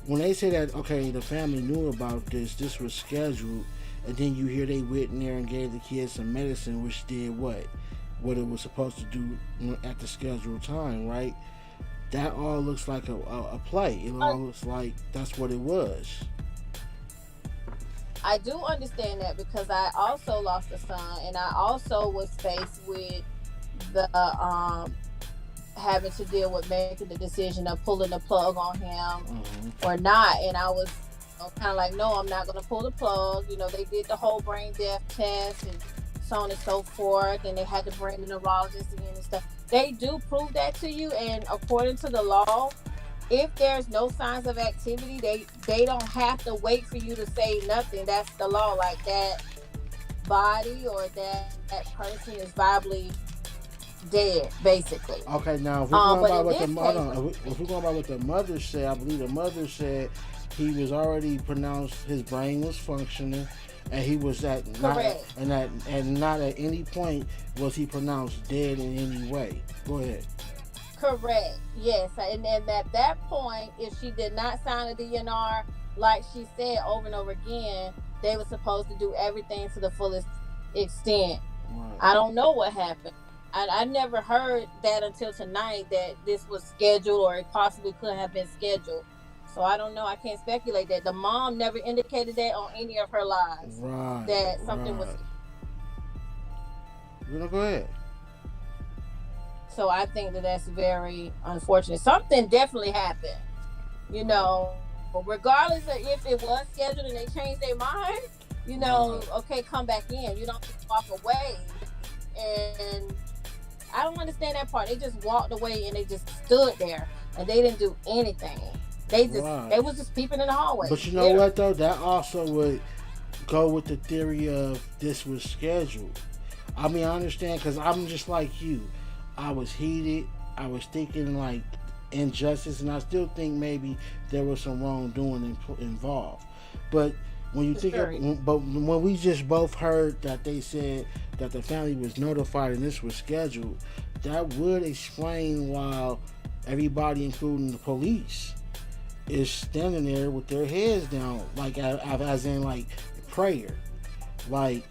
when they say that, okay, the family knew about this was scheduled, and then you hear they went in there and gave the kids some medicine, which did what it was supposed to do at the scheduled time, right? That all looks like a play. It all looks like that's what it was. I do understand that because I also lost a son, and I also was faced with the having to deal with making the decision of pulling the plug on him or not. And I was kind of like, no, I'm not going to pull the plug. You know, they did the whole brain death test and so on and so forth, and they had to bring the neurologist in and stuff. They do prove that to you, and according to the law, if there's no signs of activity, they don't have to wait for you to say nothing. That's the law. Like, that body or that person is viably dead, basically. Okay, now if we're going by what the mother said, I believe the mother said he was already pronounced, his brain was functioning, and he was not at any point was he pronounced dead in any way. Go ahead. Correct. Yes, and then at that point, if she did not sign a DNR, like she said over and over again, they were supposed to do everything to the fullest extent. Right. I don't know what happened. I never heard that until tonight, that this was scheduled or it possibly could have been scheduled. So I don't know. I can't speculate that. The mom never indicated that on any of her lives. Right. That something was. Go ahead. So I think that's very unfortunate. Something definitely happened. You know, regardless of if it was scheduled and they changed their mind, you know, okay, come back in. You don't just walk away. And I don't understand that part. They just walked away and they just stood there and they didn't do anything. They was just peeping in the hallway. But you know what though? That also would go with the theory of this was scheduled. I mean, I understand because I'm just like you. I was heated. I was thinking like injustice, and I still think maybe there was some wrongdoing involved. But when you when we just both heard that they said that the family was notified and this was scheduled, that would explain why everybody, including the police, is standing there with their heads down, like as in like prayer. Like,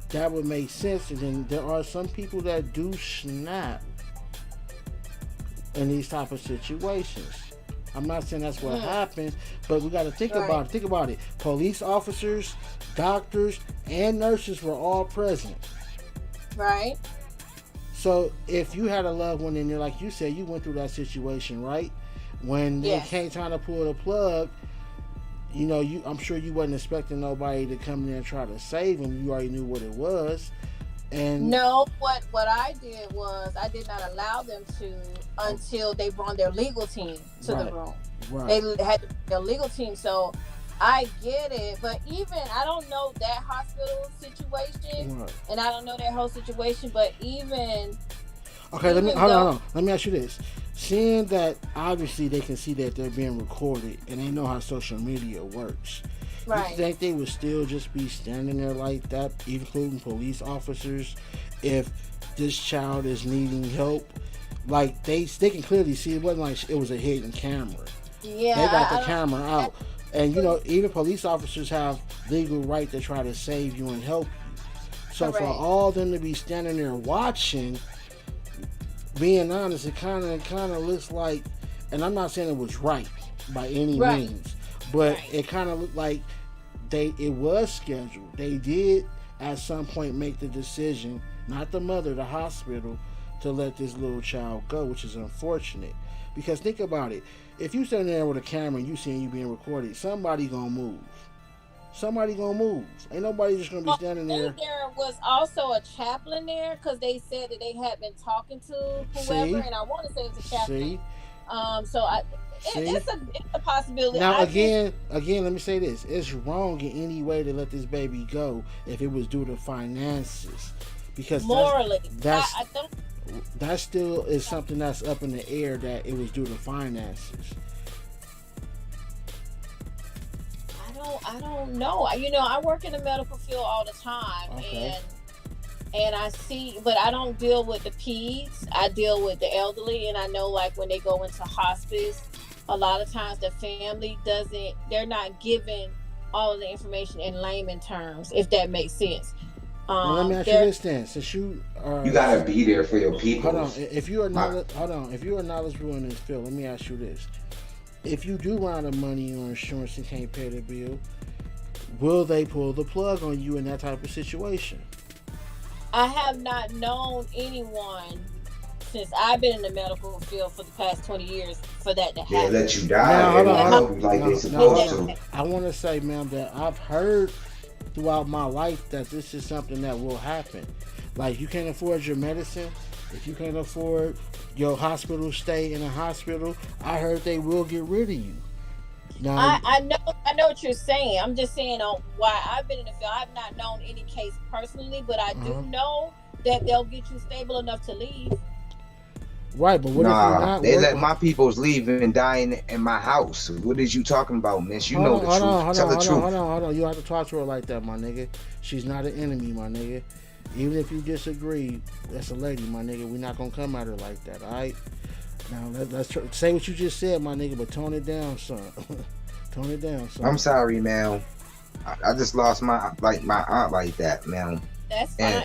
that would make sense. And then there are some people that do snap in these type of situations. I'm not saying that's what happened, but we got to think about it. Think about it. Police officers, doctors, and nurses were all present. Right. So if you had a loved one in there, like you said, you went through that situation, right? When they came trying to pull the plug, you know, I'm sure you wasn't expecting nobody to come in there and try to save him. You already knew what it was. And no, what I did was I did not allow them to until they brought their legal team to the room. Right. They had their legal team, so I get it. But even I don't know that hospital situation, and I don't know that whole situation. But even let me hold on. Let me ask you this: seeing that obviously they can see that they're being recorded, and they know how social media works. Right. You think they would still just be standing there like that, including police officers, if this child is needing help? Like, they can clearly see it wasn't like it was a hidden camera. Yeah, they got the camera out. And, you know, even police officers have legal right to try to save you and help you. So for all them to be standing there watching, being honest, it kind of looks like, and I'm not saying it was right by any means, but it kind of looked like it was scheduled. They did at some point make the decision, not the mother, the hospital, to let this little child go, which is unfortunate. Because think about it, if you stand there with a camera and you seeing you being recorded, somebody gonna move. Ain't nobody just gonna be standing there. There was also a chaplain there, because they said that they had been talking to whoever, and I want to say it's a chaplain. It's a possibility. Now, again, let me say this. It's wrong in any way to let this baby go if it was due to finances. Because morally, that still is something that's up in the air, that it was due to finances. I don't know. You know, I work in the medical field all the time, and I see, but I don't deal with the peds. I deal with the elderly, and I know, like, when they go into hospice, a lot of times the family they're not given all of the information in layman terms, if that makes sense. Well, let me ask you this then. Since you are, You gotta be there for your people. hold on. If you are if you are knowledgeable in this field, let me ask you this: if you do run out of money on insurance and can't pay the bill, will they pull the plug on you in that type of situation? I have not known anyone since I've been in the medical field for the past 20 years for that to They happen. let you Now, die. hold They on, don't hold help you like on. they No, supposed hold on. to. I want to say, ma'am, that I've heard throughout my life that this is something that will happen. Like, you can't afford your medicine, if you can't afford your hospital stay in a hospital, I heard they will get rid of you. Now, I know what you're saying. I'm just saying on why I've been in the field. I've not known any case personally, but I do know that they'll get you stable enough to leave. right, but what if you're Nah, not? they let my peoples leave and die in my house. What is you talking about, miss? You know the truth. Tell the truth. Hold on. You don't have to talk to her like that, my nigga. She's not an enemy, my nigga. Even if you disagree, that's a lady, my nigga. We're not gonna come at her like that, all right? Now let's say what you just said, my nigga, but tone it down, son. Tone it down, son. I'm sorry, man. I just lost my aunt like that, man. That's fine.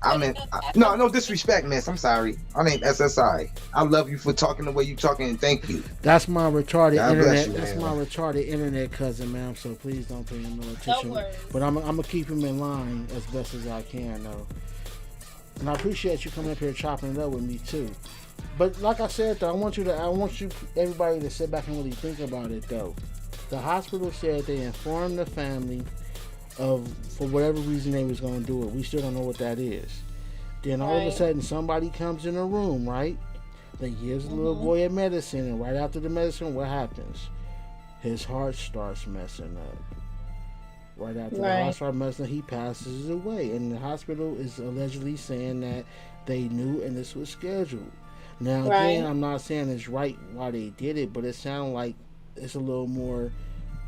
And no disrespect, miss. I'm sorry. My name SSI. I love you for talking the way you talking, and thank you. That's my retarded God internet. bless you, That's man. my retarded internet cousin, ma'am. So please don't pay him no attention. No worries. But I'm gonna keep him in line as best as I can, though. And I appreciate you coming up here chopping it up with me too. But like I said, though, I want you everybody to sit back and really think about it, though. The hospital said they informed the family of, for whatever reason they was going to do it. We still don't know what that is. Then all of a sudden somebody comes in the room, right? They gives the little boy a medicine, and right after the medicine, what happens? His heart starts messing up. Right after the heart starts messing up, he passes away. And the hospital is allegedly saying that they knew and this was scheduled. Now, again, I'm not saying it's right why they did it, but it sounds like it's a little more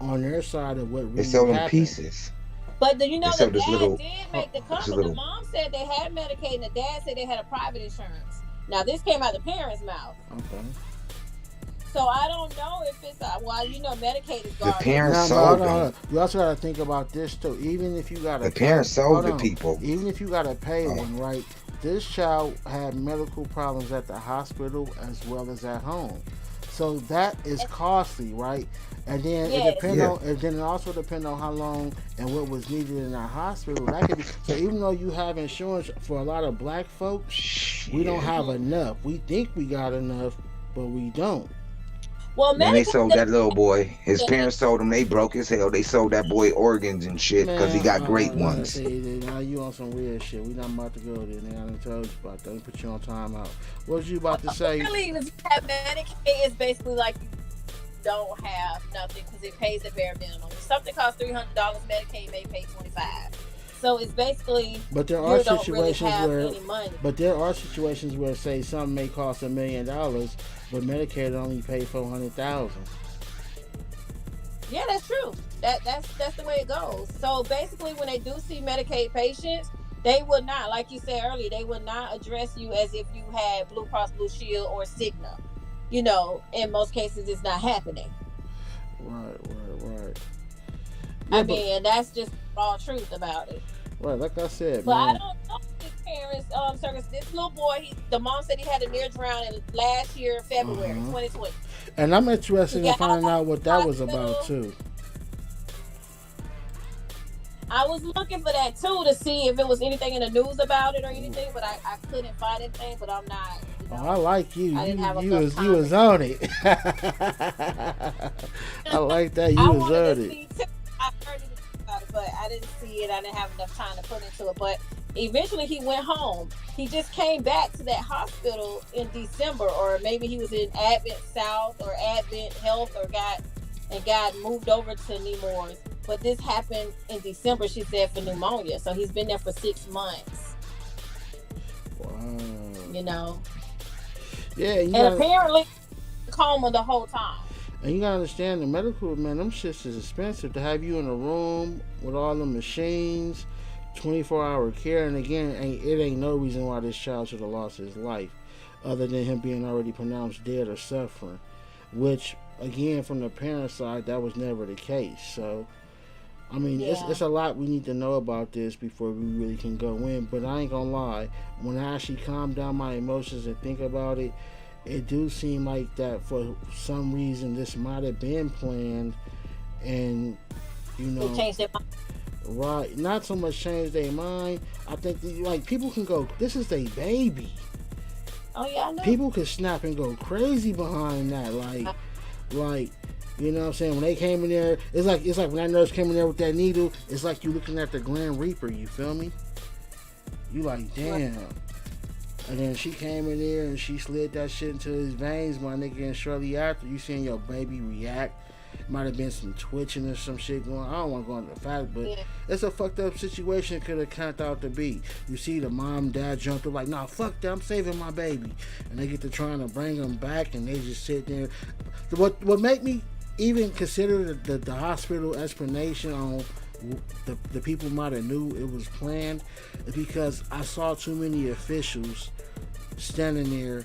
on their side of what really They sell them happened. pieces. But the dad did make the comment. little, The mom said they had Medicaid, and the dad said they had a private insurance. Now, this came out of the parents' mouth. Okay. So I don't know if it's Medicaid is garbage. The parents sold them. You also got to think about this too. Even if you got the parents sold the people. Even if you got to pay one, right? This child had medical problems at the hospital as well as at home, so that is costly, right? And then it also depends on how long and what was needed in that hospital. That could be, so even though you have insurance, for a lot of black folks, we don't have enough. We think we got enough, but we don't. Well, man, they sold that little boy. His parents sold him. They broke as hell. They sold that boy organs and shit because he got great ones. Now you on some weird shit. We not about to go there. Nigga, I done told you about that. Let me put you on timeout. What was you about to say? Really, if you have Medicaid, it's basically like you don't have nothing because it pays the bare minimum. If something costs $300, Medicaid may pay $25. So it's basically. But there are situations where, say, something may cost $1 million, but Medicare only pay $400,000. Yeah, that's true. That's the way it goes. So basically, when they do see Medicaid patients, they would not, like you said earlier, they would not address you as if you had Blue Cross Blue Shield or Cigna. In most cases, it's not happening. Right. Yeah, and that's just raw truth about it. Right, like I said, but man. I don't know his parents. Circus. This little boy, the mom said he had a near drowning last year, February 2020. And I'm interested in finding out what that was about too. I was looking for that too to see if it was anything in the news about it or anything, but I couldn't find anything. But I'm not. I like you. I didn't have you was on it. I like that. You was on it. I heard it about it, but I didn't see it. I didn't have enough time to put into it. But eventually he went home. He just came back to that hospital in December, or maybe he was in Advent South or Advent Health, or got moved over to Nemours. But this happened in December, she said, for pneumonia. So he's been there for 6 months. Wow. Yeah. Apparently coma the whole time. And you gotta understand, the medical, man, them shits is expensive. To have you in a room with all the machines, 24-hour care, and again, it ain't no reason why this child should have lost his life, other than him being already pronounced dead or suffering. Which, again, from the parent side, that was never the case. So, I mean, Yeah. it's a lot we need to know about this before we really can go in. But I ain't gonna lie, when I actually calm down my emotions and think about it, it do seem like that for some reason this might have been planned, and you They know, changed their mind. right? Not so much change their mind. I think like people can go, this is their baby. Oh yeah, I know. People could snap and go crazy behind that, like. You know what I'm saying? When they came in there, it's like when that nurse came in there with that needle. It's like you looking at the Glen Reaper. You feel me? You like, damn. And then she came in there and she slid that shit into his veins, my nigga. And shortly after, you seeing your baby react. Might have been some twitching or some shit going on. I don't want to go into the fact, but it's a fucked up situation. Could have turned out to be. You see the mom and dad jumped up like, nah, fuck that, I'm saving my baby. And they get to trying to bring them back and they just sit there. What make me even consider the hospital explanation on the people might have knew it was planned is because I saw too many officials standing there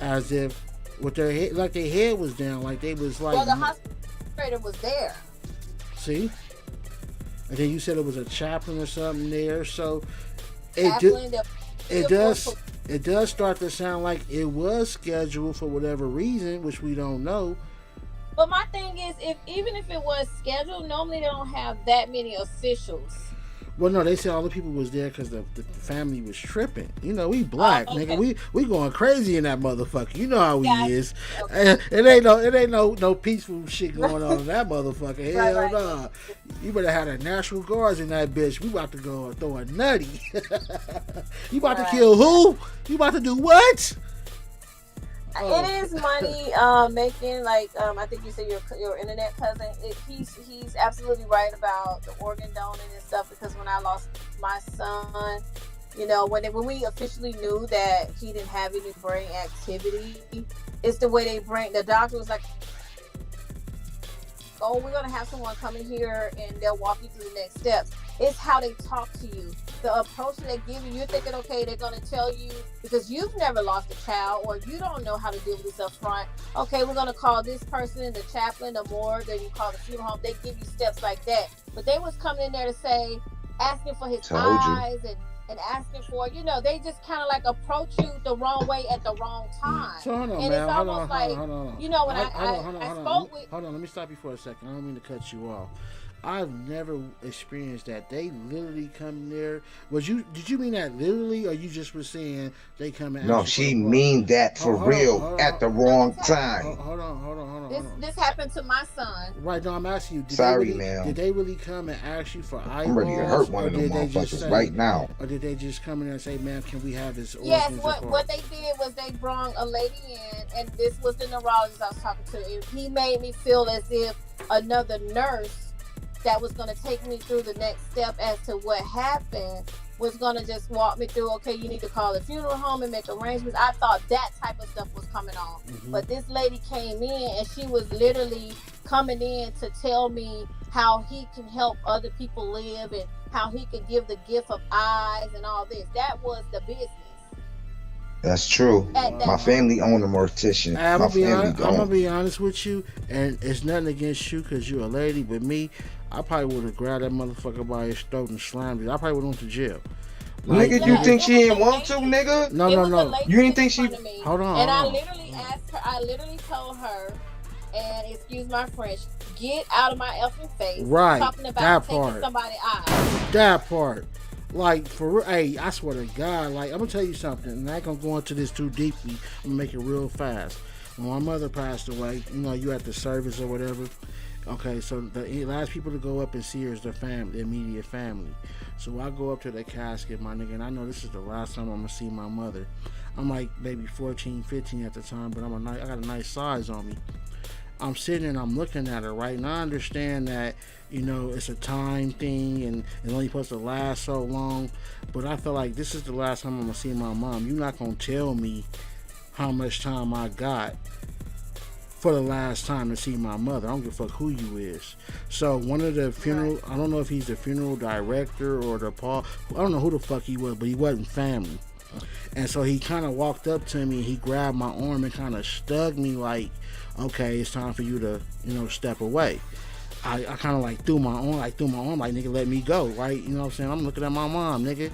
as if with their head, like their head was down, like they was like. Well, the hospital was there. See, and then you said it was a chaplain or something there, so it does start to sound like it was scheduled for whatever reason, which we don't know. But my thing is, even if it was scheduled, normally they don't have that many officials. Well, no, they said all the people was there because the family was tripping. You know, we black, nigga. We going crazy in that motherfucker. You know how we is. Okay. It ain't no peaceful shit going on in that motherfucker. Hell nah. You better have the National Guards in that bitch. We about to go throw a nutty. You about to kill who? You about to do what? It is money making. Like I think you said your internet cousin. He's absolutely right about the organ donating and stuff. Because when I lost my son, you know, when we officially knew that he didn't have any brain activity, it's the way they bring. The doctor was like, "Oh, we're gonna have someone come in here and they'll walk you through the next steps." It's how they talk to you. The approach that they give you, you're thinking, okay, they're going to tell you, because you've never lost a child or you don't know how to deal with this up front. Okay, we're going to call this person, the chaplain, the morgue, and you call the funeral home. They give you steps like that. But they was coming in there to say, asking for his eyes and asking for, you know, they just kind of like approach you the wrong way at the wrong time. So hold on, and man. It's almost hold on. You know, when I spoke with... Hold on, let me stop you for a second. I don't mean to cut you off. I've never experienced that. They literally come there. Did you mean that literally, or you just were saying they come and? No, she mean that for real at the wrong time. Hold on. This happened to my son. Right. No, I'm asking you. Sorry, ma'am. Did they really come and ask you for eyeballs? I'm ready to hurt one of them motherfuckers right now. Or did they just come in there and say, "Ma'am, can we have his organs?" Yes. What they did was they brought a lady in, and this was the neurologist I was talking to. And he made me feel as if another nurse that was going to take me through the next step as to what happened was going to just walk me through, okay, you need to call the funeral home and make arrangements. I thought that type of stuff was coming on. Mm-hmm. But this lady came in and she was literally coming in to tell me how he can help other people live and how he can give the gift of eyes and all this. That was the business. That's true. My family owned a mortician. I'm gonna be honest with you, and it's nothing against you because you're a lady, but me, I probably would have grabbed that motherfucker by his throat and slammed it. I probably would have went to jail. Like, nigga, you think she didn't want to, nigga? No. You didn't think she... Hold on. And I literally asked her, I literally told her, and excuse my French, get out of my effing face. Right. Talking about that part. Taking somebody's eyes. That part. Like, for real, hey, I swear to God, like, I'm gonna tell you something, and I ain't gonna go into this too deeply. I'm gonna make it real fast. When my mother passed away, you know, you at the service or whatever. Okay, so the last people to go up and see her is their family, the immediate family. So I go up to the casket, my nigga, and I know this is the last time I'm gonna see my mother. I'm like maybe 14, 15 at the time, but I got a nice size on me. I'm sitting and I'm looking at her, right? And I understand that, you know, it's a time thing and it's only supposed to last so long. But I feel like this is the last time I'm going to see my mom. You're not going to tell me how much time I got for the last time to see my mother. I don't give a fuck who you is. So one of the funeral, I don't know if he's the funeral director or the Paul. I don't know who the fuck he was, but he wasn't family. And so he kind of walked up to me and he grabbed my arm and kind of stuck me like, okay, it's time for you to, you know, step away. I kind of like threw my arm, like nigga, let me go, right? You know what I'm saying? I'm looking at my mom, nigga.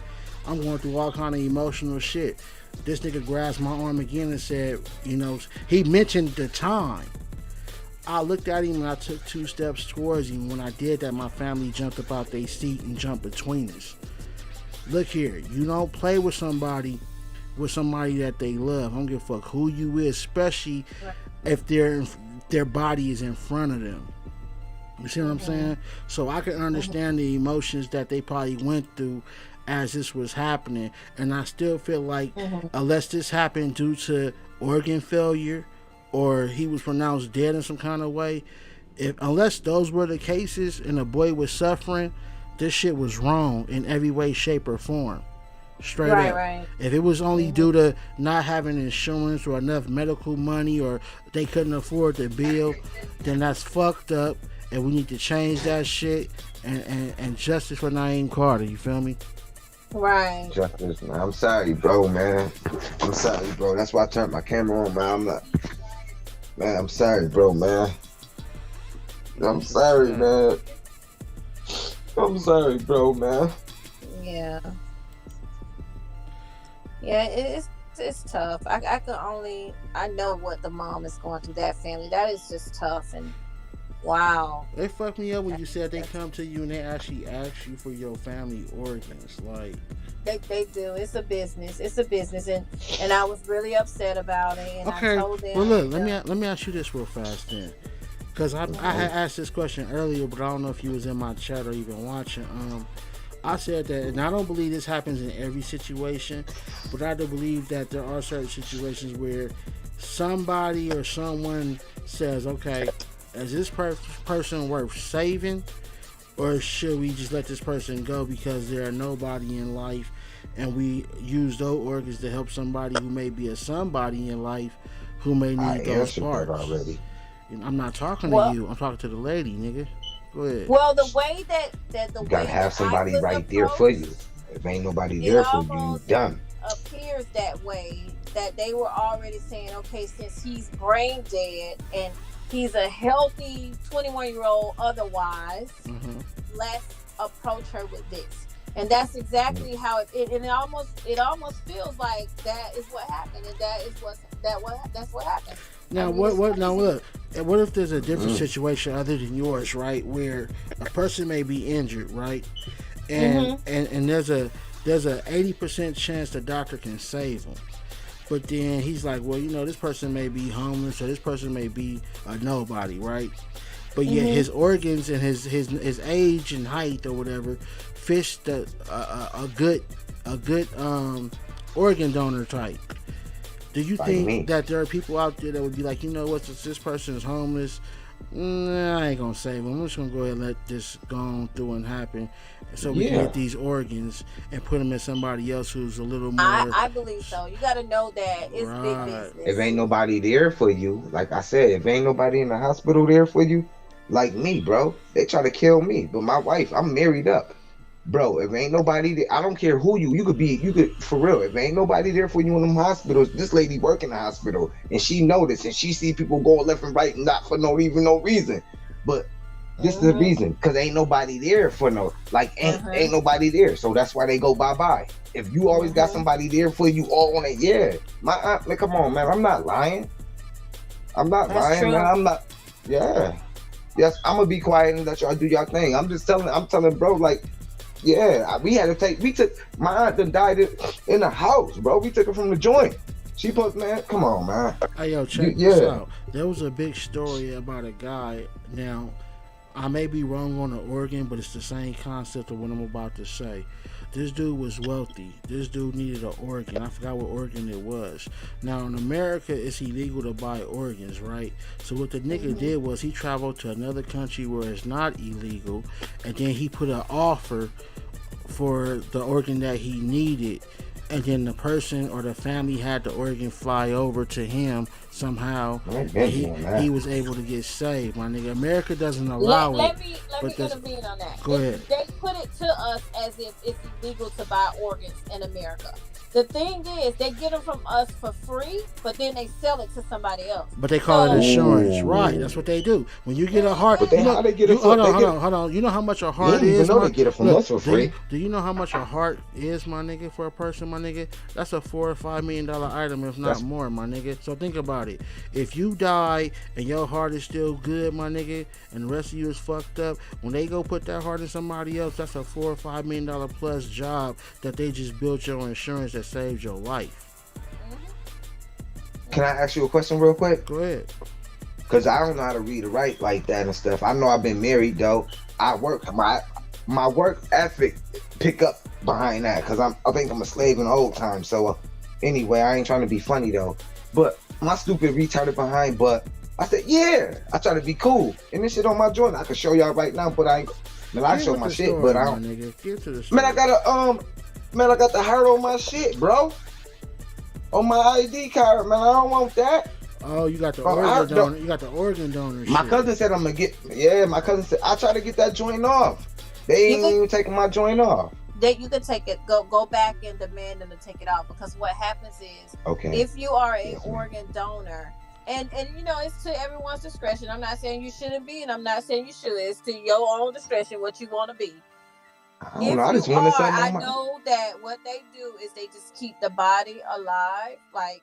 I'm going through all kind of emotional shit. This nigga grasped my arm again and said, you know, he mentioned the time. I looked at him and I took 2 steps towards him. When I did that, my family jumped up out their seat and jumped between us. Look here, you don't play with somebody that they love. I don't give a fuck who you is, especially if their body is in front of them. You see what I'm saying? So I can understand the emotions that they probably went through as this was happening, and I still feel like unless this happened due to organ failure or he was pronounced dead in some kind of way, unless those were the cases and the boy was suffering, this shit was wrong in every way, shape, or form. Straight up. Right. If it was only due to not having insurance or enough medical money or they couldn't afford the bill, then that's fucked up, and we need to change that shit and justice for Nayim Carter. You feel me? Right. Justice, man. I'm sorry, bro, man. I'm sorry, bro. That's why I turned my camera on, man. I'm not. Man, I'm sorry, bro, man. I'm sorry, man. I'm sorry, bro, man. Yeah. Yeah, it's tough. I know what the mom is going through, that family. That is just tough, and wow. It fucked me up when you said they come to you and they actually ask you for your family organs. Like they do. It's a business. And I was really upset about it. And okay. I told them. Well, look, let me ask you this real fast then, because I had asked this question earlier, but I don't know if you was in my chat or even watching. I said that, and I don't believe this happens in every situation, but I do believe that there are certain situations where somebody or someone says, okay, is this person worth saving, or should we just let this person go because they're nobody in life, and we use those organs to help somebody who may be a somebody in life who may need those parts? Already. I'm not talking to you. I'm talking to the lady, nigga. Go ahead. Well, the way that you gotta have somebody right there for you. If ain't nobody there for you, you done. Appears that way, that they were already saying, okay, since he's brain dead and he's a healthy 21-year-old otherwise, let's approach her with this. And that's exactly how it almost feels like that is what happened, and that's what happened. Now what if there's a different situation other than yours, right? Where a person may be injured, right? And there's a 80% chance the doctor can save them. But then he's like, well, you know, this person may be homeless, or this person may be a nobody, right? But yet his organs and his age and height or whatever fits a good organ donor type. Do you think that there are people out there that would be like, you know what, since this person is homeless, I ain't gonna save him. I'm just gonna go ahead and let this go on through and happen, so we can get these organs and put them in somebody else who's a little more. I believe so. You got to know that it's big business. If ain't nobody there for you, like I said, if ain't nobody in the hospital there for you, like me, bro, they try to kill me. But my wife, I'm married up. Bro, if ain't nobody there, I don't care who you could, for real, if ain't nobody there for you in them hospitals, this lady work in the hospital, and she noticed, and she see people going left and right, not for no reason. But this is the reason, because ain't nobody there for ain't nobody there. So that's why they go bye-bye. If you always got somebody there for you all on it, my aunt, like, come on, man, I'm not lying. I'm not lying, true. Man, I'm not, yes, I'm gonna be quiet and let y'all do y'all thing. I'm telling bro, like, we took my aunt that died in the house, bro. We took her from the joint. She put, man, come on, man. Hey, yo, check this out. There was a big story about a guy. Now, I may be wrong on the organ, but it's the same concept of what I'm about to say. This dude was wealthy. This dude needed an organ. I forgot what organ it was. Now, in America, it's illegal to buy organs, right? So what the nigga did was he traveled to another country where it's not illegal, and then he put an offer for the organ that he needed, and then the person or the family had the organ fly over to him somehow. He was able to get saved, my nigga. America doesn't allow it. Let me intervene on that. Go ahead. They put it to us as if it's illegal to buy organs in America. The thing is, they get them from us for free, but then they sell it to somebody else. But they call it insurance, right? That's what they do. When you get a heart, but how they get it? Hold on. You know how much a heart is? Even though they get it from us for free. Do you know how much a heart is, my nigga, for a person, my nigga? That's a $4 or $5 million item, if not more, my nigga. So think about it. If you die and your heart is still good, my nigga, and the rest of you is fucked up, when they go put that heart in somebody else, that's a $4 or $5 million plus job that they just built your insurance that saves your life. Can I ask you a question real quick? Go ahead. Because I don't know how to read or write like that and stuff. I know I've been married though. I work my work ethic pick up behind that because I think I'm a slave in the old time. So anyway, I ain't trying to be funny though. But my stupid retarded behind, but I said, yeah, I try to be cool. And this shit on my joint, I can show y'all right now, but I show my shit, but I don't. Man, I got the heart on my shit, bro. On my ID card, man. I don't want that. Oh, you got the organ donor. You got the organ donor. My cousin said I'm gonna get. Yeah, my cousin said I try to get that joint off. They ain't even taking my joint off. That you can take it. Go back and demand them to take it off because what happens is, if you are an organ donor, and you know it's to everyone's discretion. I'm not saying you shouldn't be, and I'm not saying you should. It's to your own discretion what you want to be. I don't know. I just want to say. I know that what they do is they just keep the body alive, like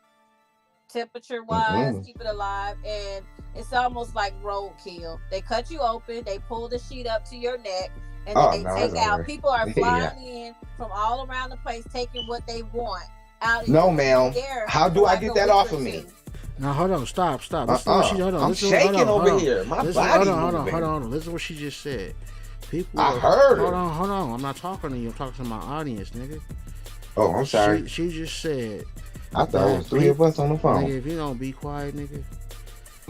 temperature wise, keep it alive, and it's almost like roadkill. They cut you open, they pull the sheet up to your neck, and then they take out. People are flying in from all around the place, taking what they want out. No, ma'am. How do I get that off of me? Now hold on, stop. I'm shaking over here. My body. Hold on. Listen to what she just said. People. I heard her. Hold on. I'm not talking to you. I'm talking to my audience, nigga. Oh, I'm sorry. She just said. I thought it was three of us on the phone. Nigga, if you don't be quiet, nigga.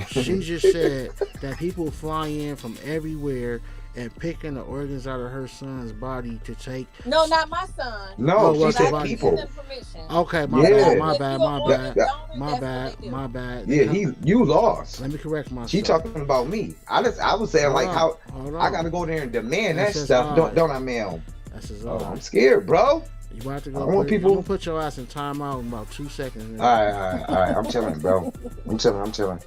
She just said that people fly in from everywhere and picking the organs out of her son's body to take. No, not my son. No, she said people. Okay, my bad. Yeah, you lost. Let me correct myself. She talking about me. I was saying like how I gotta go there and demand that stuff. Don't I, ma'am? That's his I'm scared, bro. You about to go? I'm gonna put your ass in timeout in about 2 seconds. All right. I'm chilling, bro. I'm chilling.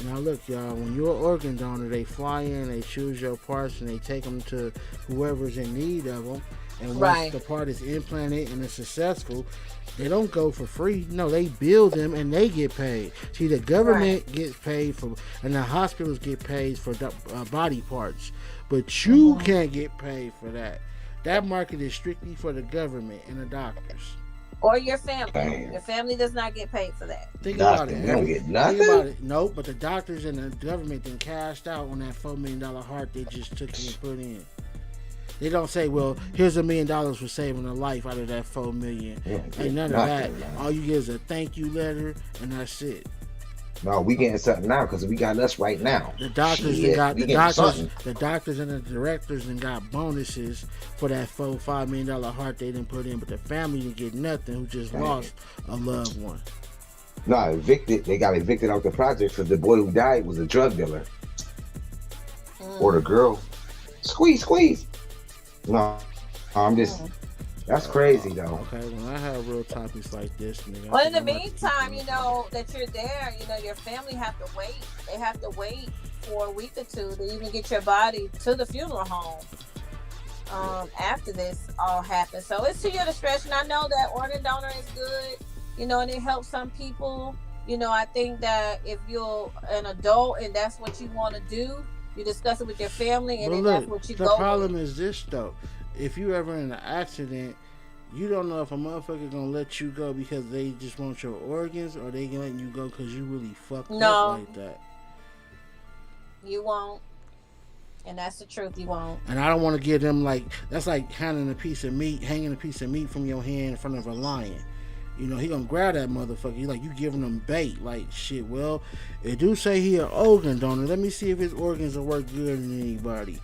Now look, y'all, when you're an organ donor, they fly in, they choose your parts, and they take them to whoever's in need of them. And once the part is implanted and it's successful, they don't go for free. No, they build them and they get paid. See, the government gets paid for, and the hospitals get paid for body parts. But you can't get paid for that. That market is strictly for the government and the doctors. Or your family. Damn. Your family does not get paid for that. Think about it. They don't get nothing? Think about it. No, but the doctors and the government then cashed out on that $4 million heart they just took and put in. They don't say, well, here's $1 million for saving a life out of that $4 million. Ain't none of that. Man. All you get is a thank you letter, and that's it. No, we getting something now because we got us right now. The doctors the doctors and the directors and got bonuses for that $5 million heart they didn't put in, but the family didn't get nothing who just lost a loved one. No, evicted. They got evicted out the project because the boy who died was a drug dealer. Or the girl. Squeeze. No, I'm just. That's crazy though. Okay, when I have real topics like this, nigga. Well, in the meantime, you know that you're there. You know your family have to wait. They have to wait for a week or two to even get your body to the funeral home. After this all happens, so it's to your discretion. I know that organ donor is good, you know, and it helps some people. You know, I think that if you're an adult and that's what you want to do, you discuss it with your family, and then that's what you go with. The problem is this though. If you ever in an accident, you don't know if a motherfucker gonna let you go because they just want your organs, or they gonna let you go because you really fucked up like that. You won't, and that's the truth. You won't. And I don't want to give them that's like hanging a piece of meat from your hand in front of a lion. You know, he gonna grab that motherfucker. You giving him bait. Like, shit, well, it do say he an organ donor. Let me see if his organs will work good in anybody.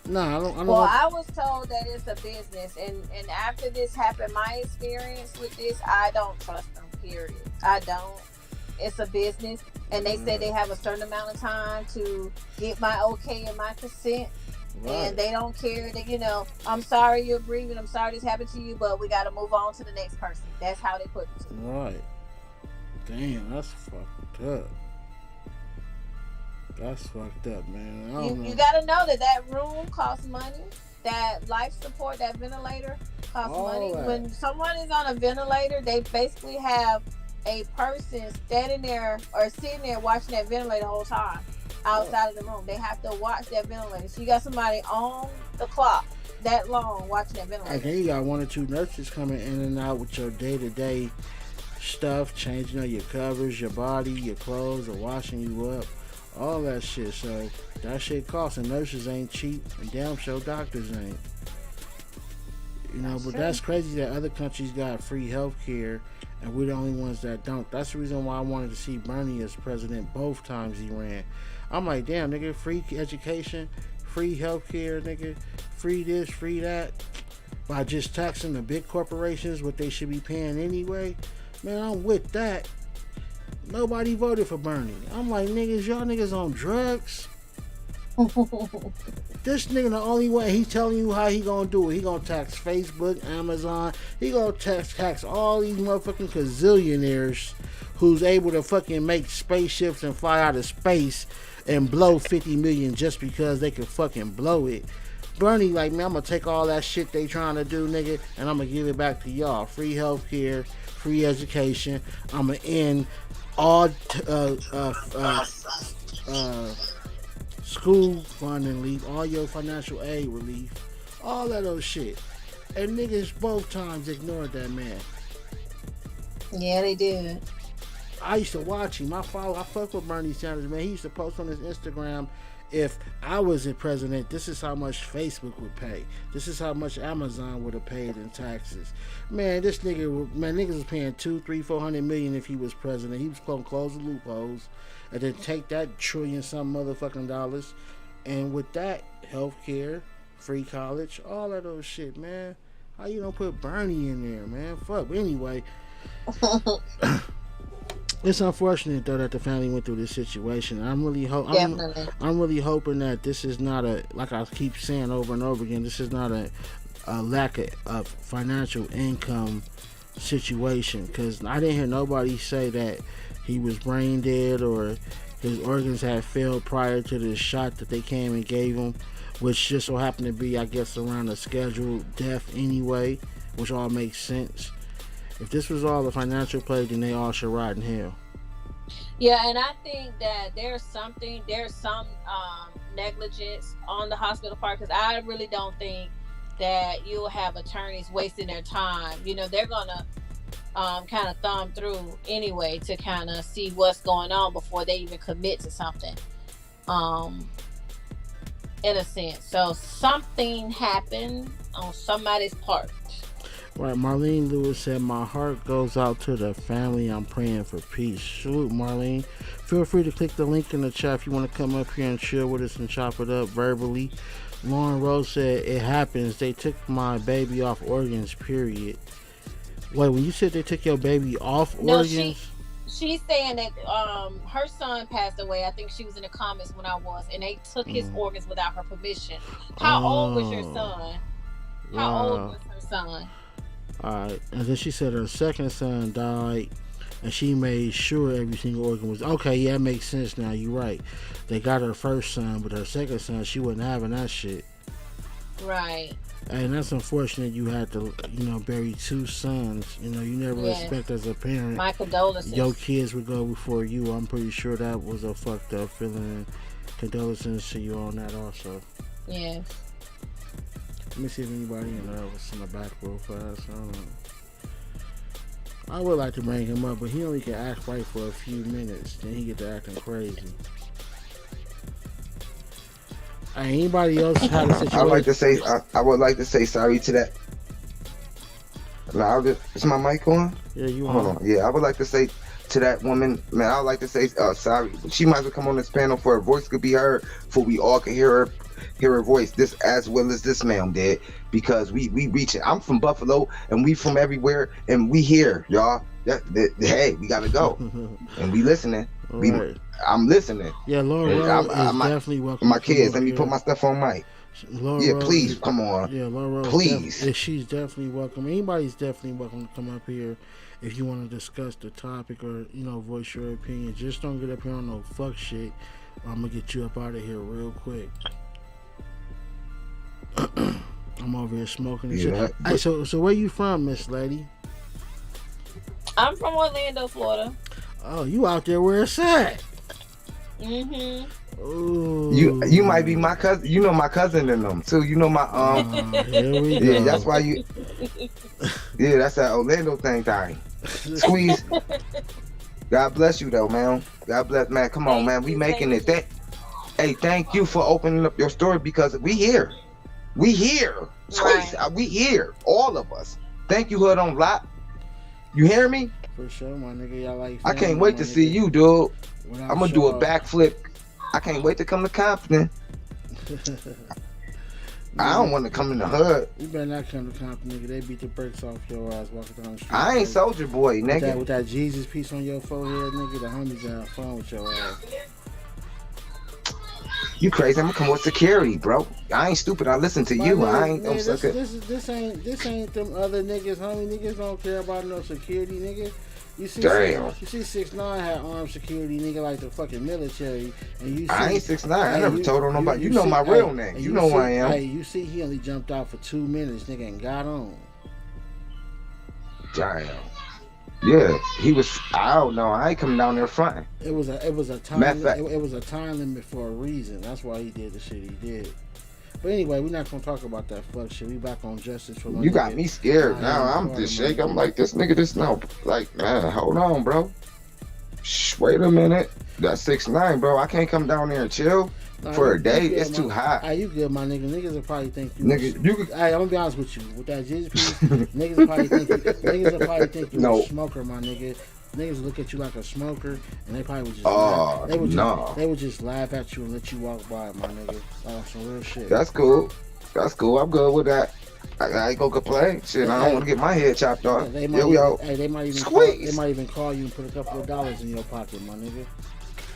No, I don't. Well, I was told that it's a business, and after this happened, my experience with this, I don't trust them. Period. I don't. It's a business, and they say they have a certain amount of time to get my okay and my consent. And they don't care that, you know, I'm sorry you're grieving, I'm sorry this happened to you, but we got to move on to the next person. That's how they put it to you. Right. Damn, that's fucked up. That's fucked up, man. You got to know that room costs money. That life support, that ventilator costs money. That. When someone is on a ventilator, they basically have a person standing there or sitting there watching that ventilator the whole time outside of the room. They have to watch that ventilator. So you got somebody on the clock that long watching that ventilator. And then you got 1 or 2 nurses coming in and out with your day-to-day stuff, changing out your covers, your body, your clothes, or washing you up. All that shit. So that shit costs, and nurses ain't cheap, and damn sure doctors ain't. You know, but that's crazy that other countries got free health care and we're the only ones that don't. That's the reason why I wanted to see Bernie as president both times he ran. I'm like, damn, nigga, free education, free health care, nigga, free this, free that, by just taxing the big corporations what they should be paying anyway. Man, I'm with that. Nobody voted for Bernie. I'm like, niggas, y'all niggas on drugs? This nigga the only way, he telling you how he gonna do it. He gonna tax Facebook, Amazon. He gonna tax all these motherfucking gazillionaires who's able to fucking make spaceships and fly out of space and blow 50 million just because they can fucking blow it. Bernie like, man, I'm gonna take all that shit they trying to do, nigga, and I'm gonna give it back to y'all. Free healthcare, free education. I'm gonna end all school funding relief, all your financial aid relief, all that old shit. And niggas both times ignored that man. Yeah, they did. I used to watch him. I fuck with Bernie Sanders, man. He used to post on his Instagram, if I was a president, this is how much Facebook would pay. This is how much Amazon would have paid in taxes. Man, this nigga, niggas was paying $200-400 million if he was president. He was gonna close the loopholes and then take that trillion some motherfucking dollars, and with that, healthcare, free college, all of those shit, man. How you don't put Bernie in there, man? Fuck. But anyway. It's unfortunate though that the family went through this situation. I'm really hoping that this is not a, like I keep saying over and over again, this is not a lack of financial income situation, because I didn't hear nobody say that he was brain dead or his organs had failed prior to the shot that they came and gave him, which just so happened to be, I guess, around a scheduled death anyway, which all makes sense. If this was all a financial play, then they all should rot in hell. Yeah, and I think that there's some negligence on the hospital part, because I really don't think that you'll have attorneys wasting their time. You know, they're gonna kind of thumb through anyway to kind of see what's going on before they even commit to something. In a sense, so something happened on somebody's part. Right, Marlene Lewis said, my heart goes out to the family. I'm praying for peace. Salute, Marlene. Feel free to click the link in the chat if you want to come up here and chill with us and chop it up verbally. Lauren Rose said, it happens. They took my baby off organs, period. Wait, when you said they took your baby off organs? She's saying that her son passed away. I think she was in the comments when I was, and they took his organs without her permission. How old was your son? How old was her son? Alright, and then she said her second son died and she made sure every single organ was okay. Yeah, that makes sense now. You're right. They got her first son, but her second son, she wasn't having that shit. Right. And that's unfortunate. You had to, bury two sons. You never expect as a parent. My condolences. Your kids would go before you. I'm pretty sure that was a fucked up feeling. Condolences to you on that also. Yes. Let me see if anybody in there was in the back real fast. I would like to bring him up, but he only can act right for a few minutes. Then he get to acting crazy. Anybody else had a situation? I would like to say sorry to that. Is my mic on? Yeah, you Hold on. Yeah, I would like to say to that woman, man, I would like to say sorry. She might as well come on this panel for her voice could be heard, for we all can hear her voice, this as well as this ma'am did, because we reach it. I'm from Buffalo and we from everywhere and we here, y'all. Hey, we gotta go. And we listening. Right. I'm listening. Yeah, Laura is definitely welcome. My kids, let me put my stuff on mic. Laura Yeah, Rose, please come on. yeah, Laura Rose, Please. she's definitely welcome. Anybody's definitely welcome to come up here if you want to discuss the topic or voice your opinion. Just don't get up here on no fuck shit. I'm gonna get you up out of here real quick. I'm over here smoking and shit. Hey, so where you from, Miss Lady? I'm from Orlando, Florida. Oh, you out there where it's at? Mm-hmm. Ooh. You might be my cousin. You know my cousin in them too. You know my Here we go. Yeah, that's why you. Yeah, that's that Orlando thing. Squeeze. God bless you though, man. God bless, man. Come on, man. We making it. Hey, thank you for opening up your story because we here. We here. Squeeze. Right. We here. All of us. Thank you, Hood on Lock. You hear me? For sure, my nigga. Y'all like. I can't wait to see you, dude. Without I'm gonna do a backflip. I can't wait to come to Compton. I don't want to come in the hood. You better not come to Compton, nigga. They beat the brakes off your ass walking down the street. I ain't Soldier Boy, nigga. With that Jesus piece on your forehead, nigga, the homies have fun with your ass. You crazy? I'm gonna come with security, bro. I ain't stupid. I listen to you. Nigga, I ain't no man, sucker. This ain't them other niggas, homie. Niggas don't care about no security, nigga. You see, Damn. You see 6ix9ine had armed security, nigga, like the fucking military. And you see, I ain't 6ix9ine. I never told on nobody. You know see, my real name. You know who I am. Hey, you see, he only jumped out for 2 minutes, nigga, and got on. Damn. Yeah, he was. I don't know. I ain't coming down there fronting. It was a time. It was a time limit for a reason. That's why he did the shit he did. But anyway, we're not gonna talk about that fuck shit. We back on justice for. You got me scared now. I'm just shaking. I'm like, this nigga, this no. Like, man, hold on, bro. Shh, wait a minute. That's 6ix9ine, bro. I can't come down there and chill for a day. It's too hot. Hey, you good, my nigga? Niggas will probably think you. Nigga, you. Hey, I'm gonna be honest with you. With that Jesus piece, niggas will probably think you a smoker, my nigga. Niggas look at you like a smoker, and they probably would just they would just laugh at you and let you walk by, my nigga. Some real shit. That's cool. That's cool. I'm good with that. I ain't gonna complain. Shit, I don't want to get my head chopped off. They might even call you and put a couple of dollars in your pocket, my nigga.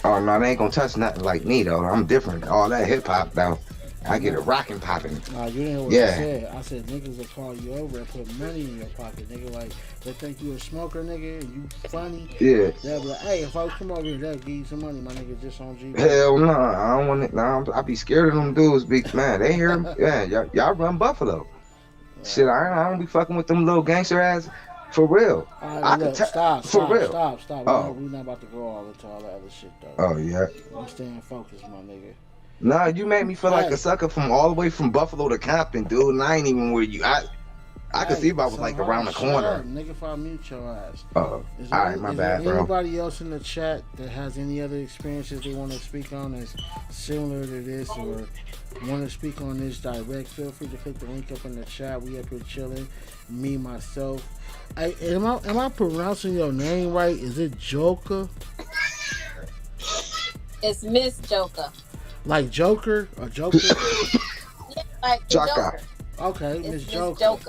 Oh no, they ain't gonna touch nothing like me though. I'm different. All that hip hop though. I get it rocking popping. You didn't hear what I said. I said niggas will call you over and put money in your pocket, nigga. Like they think you a smoker, nigga, and you funny. Yeah. They'll be like, hey, if I come over here, they'll give you some money, my nigga, just on G. Hell no, I don't want it. Nah, I be scared of them dudes. Big man, they hear them. Yeah, y'all run Buffalo. Shit, I don't be fucking with them little gangster ass. For real. Stop. Oh. We're not about to go all into all that other shit though. Oh yeah. I'm staying focused, my nigga. Nah, you made me feel like a sucker from all the way from Buffalo to Compton, dude. And I ain't even where you. I could see if I was like around the corner. Nigga, if I mute your ass. Oh, alright, my bad, bro. Anybody else in the chat that has any other experiences they want to speak on that's similar to this or want to speak on this direct, feel free to click the link up in the chat. We up here chilling. Me, myself. Am I pronouncing your name right? Is it Joker? It's Miss Joker. Like Joker or Joker? Yeah, like Joker. Okay, Miss Joker.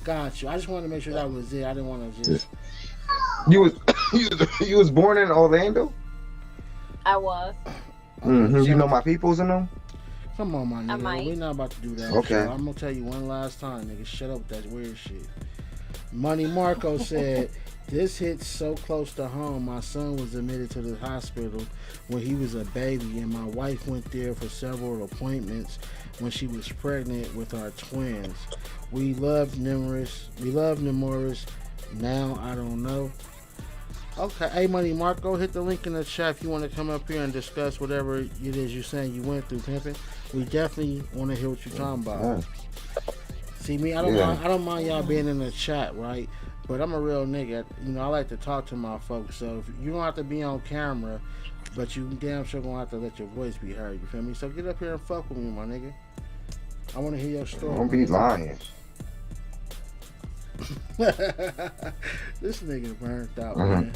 Got you. I just wanted to make sure that was it. I didn't want to just. You was born in Orlando? I was. Mm-hmm. You know my peoples in them? Come on, my nigga. We're not about to do that. Okay. I'm gonna tell you one last time, nigga. Shut up with that weird shit. Money Marco said, this hits so close to home. My son was admitted to the hospital when he was a baby, and my wife went there for several appointments when she was pregnant with our twins. We love Nemoris. Now I don't know. Okay, hey Money Marco, hit the link in the chat if you want to come up here and discuss whatever it is you're saying you went through, pimping. We definitely want to hear what you're talking about. Yeah. See me, I don't mind y'all being in the chat, right? But I'm a real nigga. You know, I like to talk to my folks. So if you don't have to be on camera, but you damn sure gonna have to let your voice be heard. You feel me? So get up here and fuck with me, my nigga. I want to hear your story. Don't be lying. This nigga burnt out, man.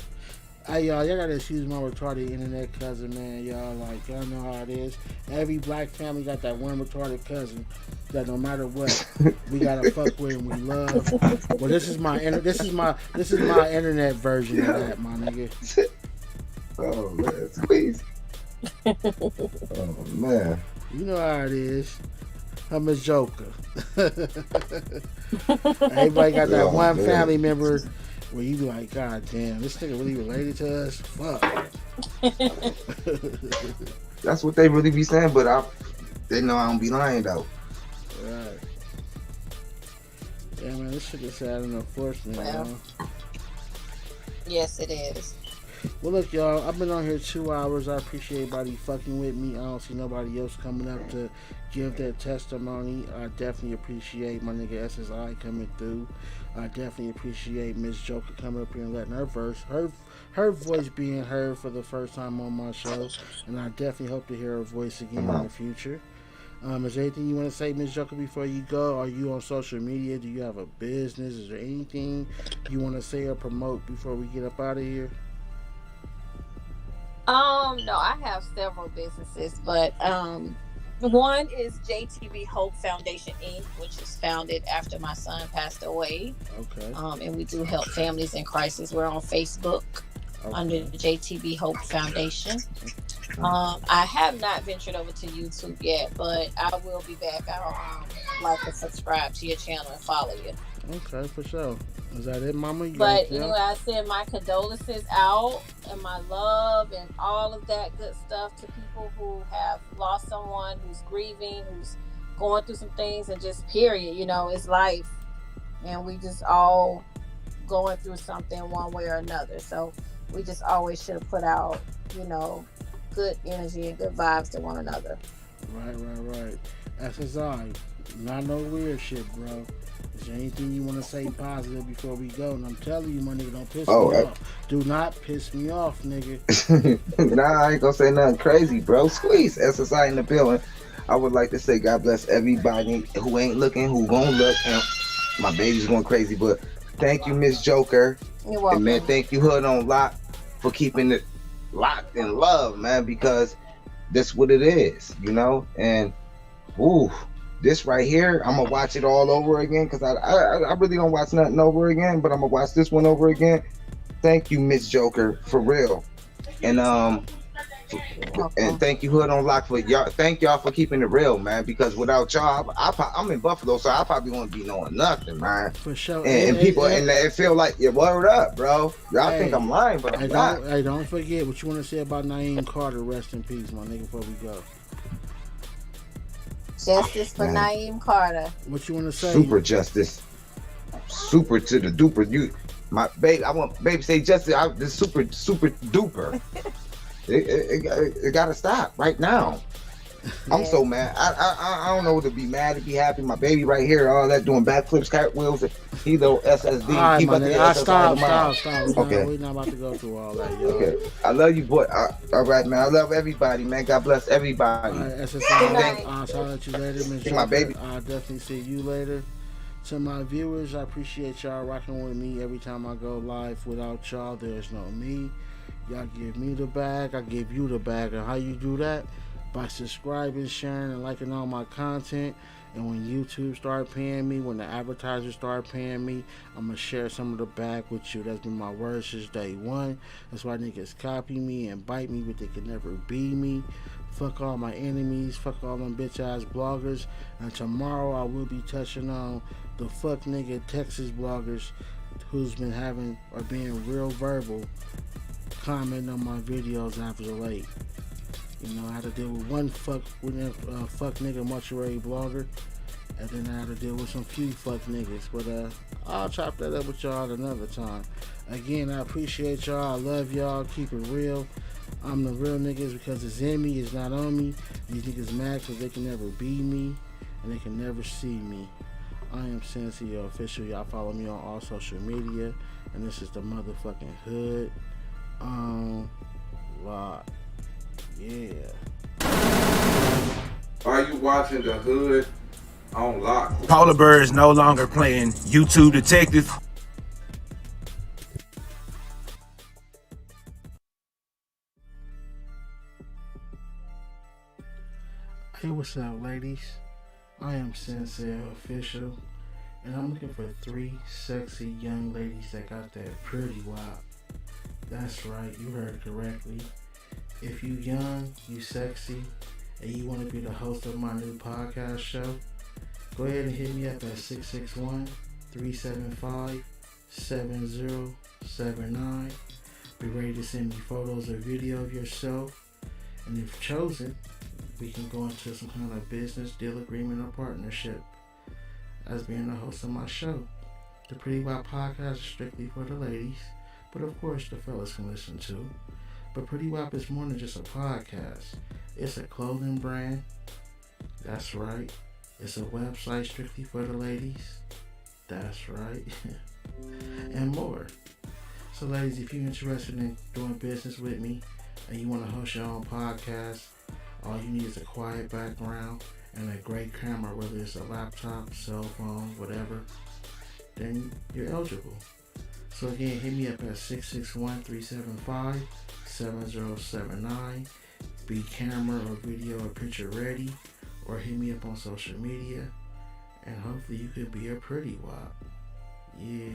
Hey y'all gotta excuse my retarded internet cousin, man. Y'all y'all know how it is. Every black family got that one retarded cousin that no matter what we gotta fuck with and we love. Well, this is my internet version of that, my nigga. Oh man, please. Oh man. You know how it is. I'm a joker. Everybody got that one family member where you be like, God damn, this nigga really related to us? Fuck. That's what they really be saying, but they know I don't be lying though. Right. Yeah, man, this shit is sad and unfortunate, Well, yes, it is. Well, look, y'all, I've been on here 2 hours. I appreciate everybody fucking with me. I don't see nobody else coming up to give their testimony. I definitely appreciate my nigga SSI coming through. I definitely appreciate Miss Joker coming up here and letting her voice being heard for the first time on my show. And I definitely hope to hear her voice again in the future. Is there anything you want to say, Ms. Joker, before you go? Are you on social media? Do you have a business? Is there anything you want to say or promote before we get up out of here? No, I have several businesses, but one is JTB Hope Foundation Inc., which is founded after my son passed away. Okay. And we do help families in crisis. We're on Facebook under the JTB Hope Foundation. I have not ventured over to YouTube yet, but I will be back. I'll like and subscribe to your channel and follow you. Okay, for sure. Is that it, Mama? But anyway, I send my condolences out and my love and all of that good stuff to people who have lost someone, who's grieving, who's going through some things, and just period. You know, it's life, and we just all going through something one way or another. So we just always should put out, good energy and good vibes to one another. Right. SSI, not no weird shit, bro. Is there anything you want to say positive before we go? And I'm telling you, my nigga, don't piss me off. Do not piss me off, nigga. Nah, I ain't gonna say nothing crazy, bro. Squeeze SSI in the building. I would like to say God bless everybody who ain't looking, who gonna look. And my baby's going crazy, but thank you, Miss Joker. You're welcome. And man, thank you, Hood on Lock, for keeping it locked in love, man, because that's what it is, And this right here, I'm gonna watch it all over again because I really don't watch nothing over again, but I'm gonna watch this one over again. Thank you, Miss Joker, for real. And and thank you, Hood on Lock, for y'all. Thank y'all for keeping it real, man. Because without y'all, I'm in Buffalo, so I probably won't be knowing nothing, man. For sure. And people, and it feel like you're word up, bro. Y'all think I'm lying, but I'm not. Don't forget what you want to say about Nayim Carter. Rest in peace, my nigga. Before we go. Justice for Nayim Carter. What you want to say? Super justice. Super to the duper. My baby, I want baby say justice. This super duper. It gotta stop right now. I'm so mad. I don't know what to be mad, to be happy. My baby right here, all that doing backflips, cartwheels. He the SSD. All right, Keep my nigga. Stop. Okay. We're not about to go through all that, yo. Okay. I love you, boy. All right, man. I love everybody, man. God bless everybody. All right, SSI. I'll talk at you later, Miss My baby. I'll definitely see you later. To my viewers, I appreciate y'all rocking with me every time I go live. Without y'all, there's no me. Y'all give me the bag, I give you the bag. And how you do that? By subscribing, sharing, and liking all my content. And when YouTube start paying me, when the advertisers start paying me, I'm going to share some of the bag with you. That's been my word since day one. That's why niggas copy me and bite me, but they can never be me. Fuck all my enemies. Fuck all them bitch-ass bloggers. And tomorrow I will be touching on the fuck nigga Texas bloggers who's been having or being real verbal, comment on my videos after late. I had to deal with one fuck nigga mortuary blogger, and then I had to deal with some few fuck niggas. But I'll chop that up with y'all another time. Again, I appreciate y'all. I love y'all. Keep it real. I'm the real niggas because it's in me, it's not on me. These niggas mad because they can never be me, and they can never see me. I am Sensei Official. Y'all follow me on all social media, and this is the motherfucking Hood on Lock. Yeah. Are you watching the Hood on Lock? Paula Bird is no longer playing YouTube detective. Hey, what's up, ladies? I am Sensei Official, and I'm looking for 3 sexy young ladies that got that pretty wop. That's right, you heard correctly. If you young, you sexy, and you want to be the host of my new podcast show, Go ahead and hit me up at 661-375-7079. Be ready to send me photos or video of yourself. And if chosen, we can go into some kind of business, deal agreement, or partnership as being the host of my show. The Pretty Wop podcast is strictly for the ladies, but of course the fellas can listen too. But Pretty Wop is more than just a podcast. It's a clothing brand. That's right. It's a website strictly for the ladies. That's right. And more. So ladies, if you're interested in doing business with me and you want to host your own podcast, all you need is a quiet background and a great camera, whether it's a laptop, cell phone, whatever, then you're eligible. So again, hit me up at 661-375-7079. Be camera or video or picture ready, or hit me up on social media, and hopefully you could be a pretty wop. Yeah.